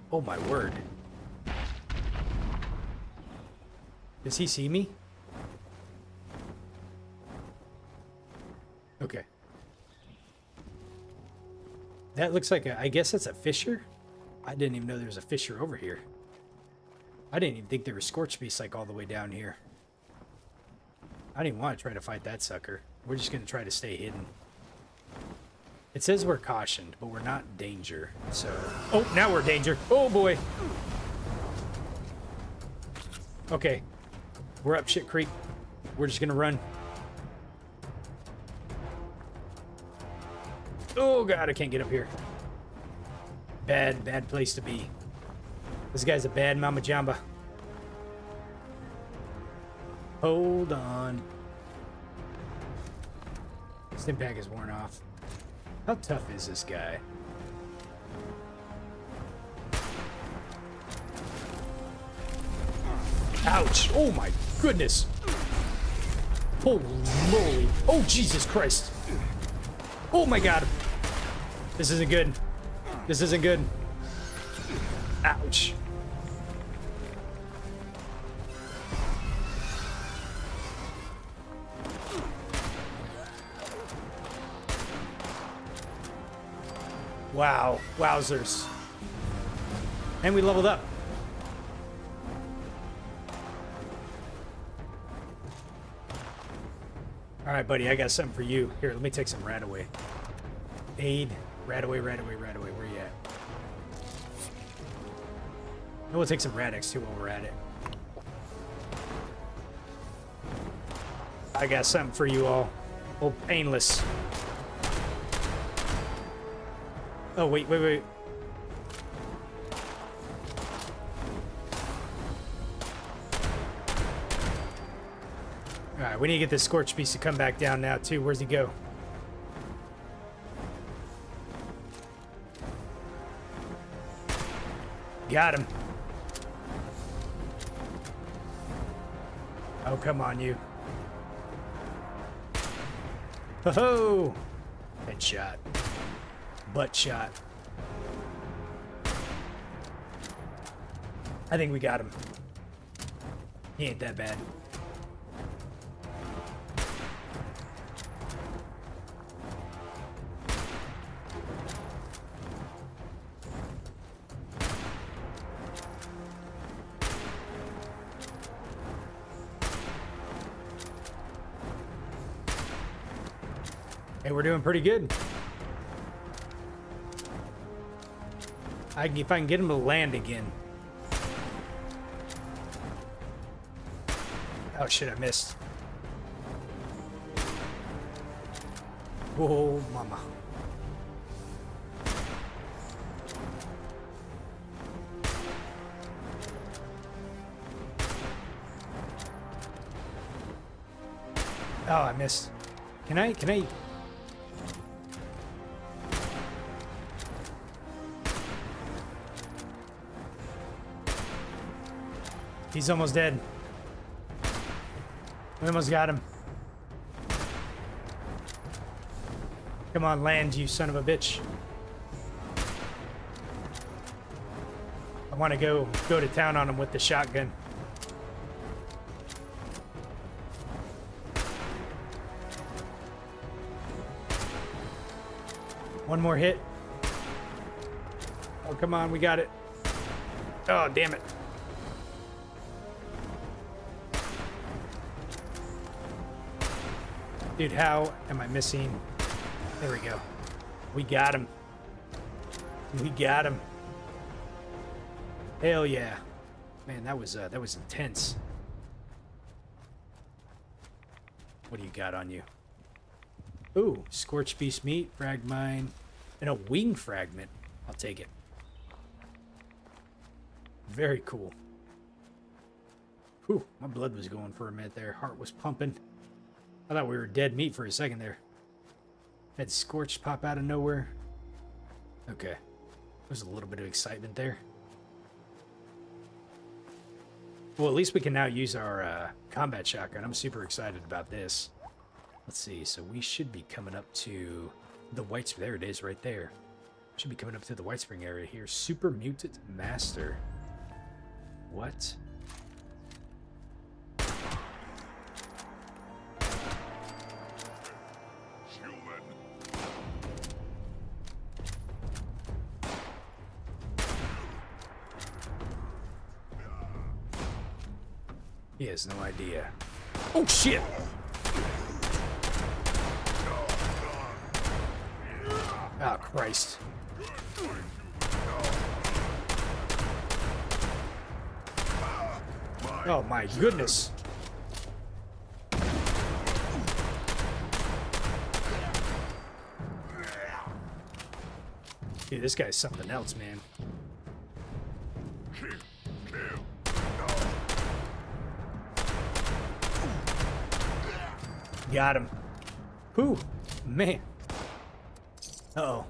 Oh my word. Does he see me? Okay. That looks like I guess that's a fissure? I didn't even know there was a fissure over here. I didn't even think there were scorch beasts like all the way down here. I didn't even want to try to fight that sucker. We're just going to try to stay hidden. It says we're cautioned, but we're not in danger, so... Oh, now we're in danger. Oh, boy. Okay. We're up shit creek. We're just going to run. Oh, God, I can't get up here. Bad place to be. This guy's a bad mama jamba. Hold on. Stim pack is worn off. How tough is this guy? Ouch! Oh my goodness! Holy moly! Oh Jesus Christ! Oh my God! This isn't good. This isn't good. Ouch! Wow. Wowzers. And we leveled up. All right, buddy, I got something for you. Here, let me take some rat away. Aid. Rat away, rat away, rat away. Where you at? And we'll take some Radix too while we're at it. I got something for you all. Oh, painless. Oh, wait, wait, wait. Alright, we need to get this Scorch Beast to come back down now, too. Where's he go? Got him. Oh, come on, you. Ho-ho! Headshot. Butt shot. I think we got him. He ain't that bad. Hey, we're doing pretty good. If I can get him to land again. Oh shit, I missed. Whoa, mama. Oh, I missed. Can I? He's almost dead. We almost got him. Come on, land, you son of a bitch. I want to go to town on him with the shotgun. One more hit. Oh, come on, we got it. Oh, damn it. Dude, how am I missing? There we go. We got him. We got him. Hell yeah. Man, that was intense. What do you got on you? Ooh, Scorched Beast meat, frag mine, and a wing fragment. I'll take it. Very cool. Whew, my blood was going for a minute there. Heart was pumping. I thought we were dead meat for a second there. Had Scorched pop out of nowhere. Okay. There's a little bit of excitement there. Well, at least we can now use our combat shotgun. I'm super excited about this. Let's see. So we should be coming up to the White Spring. There it is right there. Should be coming up to the White Spring area here. Super Mutant Master. What? He has no idea. Oh, shit! Oh, Christ. Oh, my goodness. Dude, this guy's something else, man. Got him. Whew, man. Uh-oh.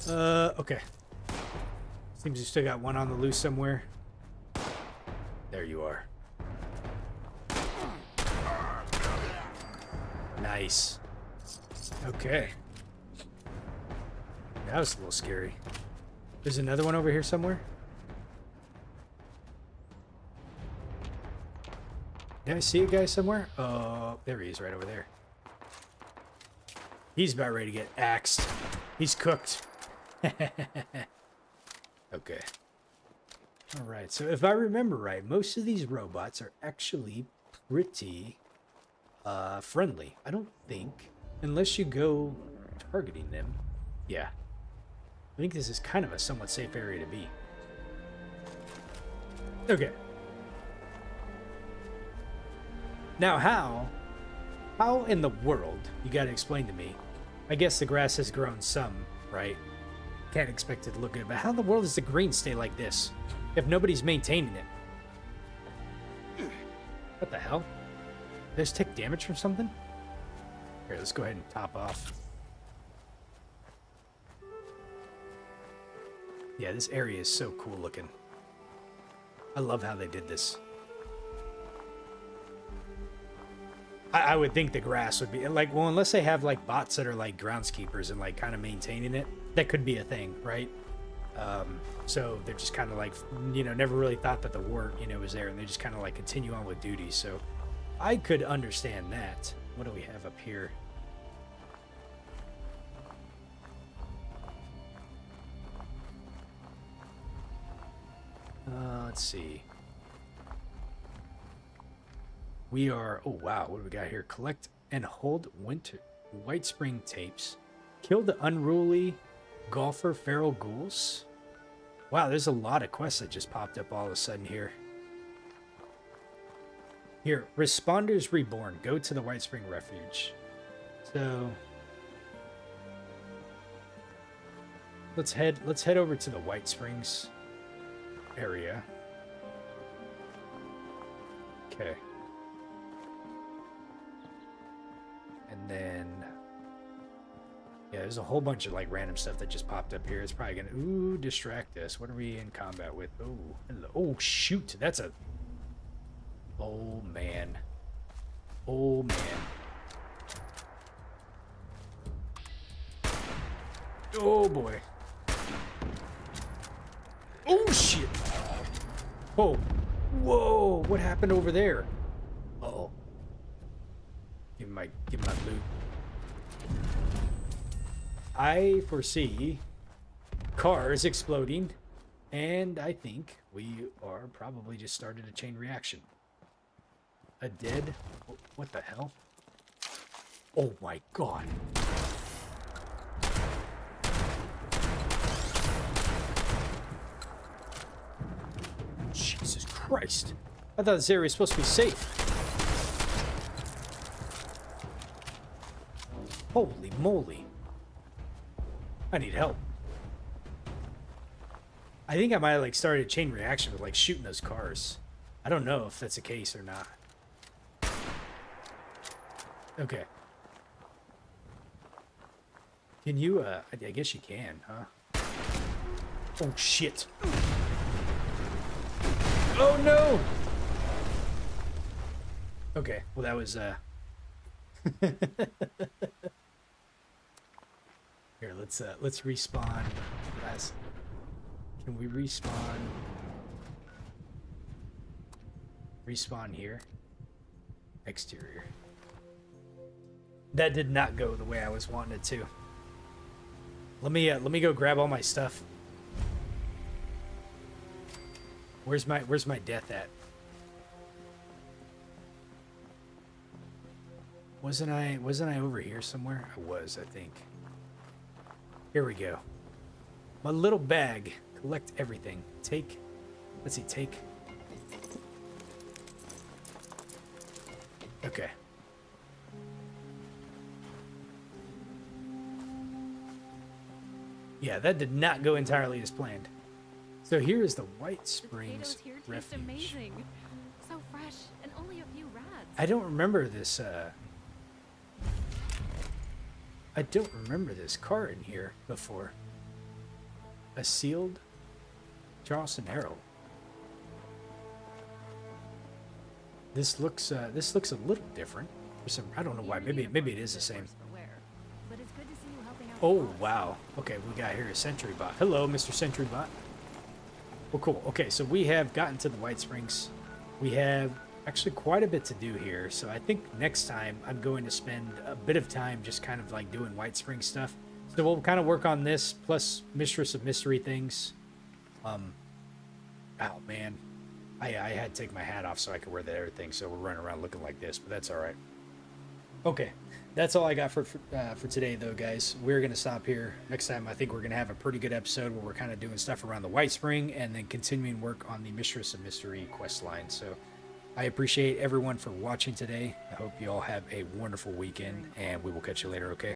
Okay. Seems you still got one on the loose somewhere. There you are. Nice. Okay. That was a little scary. There's another one over here somewhere. Did I see a guy somewhere? Oh, there he is, right over there. He's about ready to get axed. He's cooked. Okay. All right. So if I remember right, most of these robots are actually pretty friendly. I don't think, unless you go targeting them. Yeah. I think this is kind of a somewhat safe area to be. Okay. Now how in the world, you gotta explain to me, I guess the grass has grown some, right? Can't expect it to look good, but how in the world does the green stay like this if nobody's maintaining it? What the hell? Did this take damage from something? Here, let's go ahead and top off. Yeah, this area is so cool looking. I love how they did this. I would think the grass would be like, well, unless they have like bots that are like groundskeepers and like kind of maintaining it, that could be a thing, right? So they're just kind of like, you know, never really thought that the war, you know, was there, and they just kind of like continue on with duties. So I could understand that. What do we have up here? Let's see. We are, oh wow, what do we got here? Collect and hold White Spring tapes. Kill the unruly golfer feral ghouls. Wow, there's a lot of quests that just popped up all of a sudden here. Here, Responders Reborn. Go to the White Spring Refuge. So let's head over to the White Springs area. Okay. And then, yeah, there's a whole bunch of like random stuff that just popped up here. It's probably gonna, distract us. What are we in combat with? Oh, hello. Oh, shoot. That's a, oh, man. Oh, man. Oh, boy. Oh, shit. Oh, whoa. What happened over there? Uh-oh. Give him my loot. I foresee cars exploding, and I think we are probably just started a chain reaction. A dead... What the hell? Oh my god. Jesus Christ. I thought this area was supposed to be safe. Holy moly. I need help. I think I might have like started a chain reaction with like shooting those cars. I don't know if that's the case or not. Okay. Can you, I guess you can, huh? Oh shit. Oh no! Okay, well that was, Here, let's respawn. Can we respawn? Respawn here. Exterior. That did not go the way I was wanting it to. Let me go grab all my stuff. Where's my death at? Wasn't I over here somewhere? I was, I think. Here we go. My little bag. Collect everything. Take. Let's see. Take. Okay. Yeah, that did not go entirely as planned. So here is the White Springs Refuge. Amazing. So fresh and only a few rads. I don't remember this I don't remember this car in here before. A sealed Charleston Herald. This looks a little different. For some, I don't know why. Maybe it is the same. Oh wow. Okay, we got here a Sentry Bot. Hello, Mr. Sentry Bot. Well, cool. Okay, so we have gotten to the White Springs. We have actually quite a bit to do here, so I think next time I'm going to spend a bit of time just kind of like doing White Springs stuff. So we'll kind of work on this plus Mistress of Mystery things. Oh man, I had to take my hat off so I could wear that everything. So we're running around looking like this, but that's all right. Okay, that's all I got for today, though, guys. We're gonna stop here. Next time, I think we're gonna have a pretty good episode where we're kind of doing stuff around the White Spring and then continuing work on the Mistress of Mystery quest line. So I appreciate everyone for watching today. I hope you all have a wonderful weekend, and we will catch you later. Okay.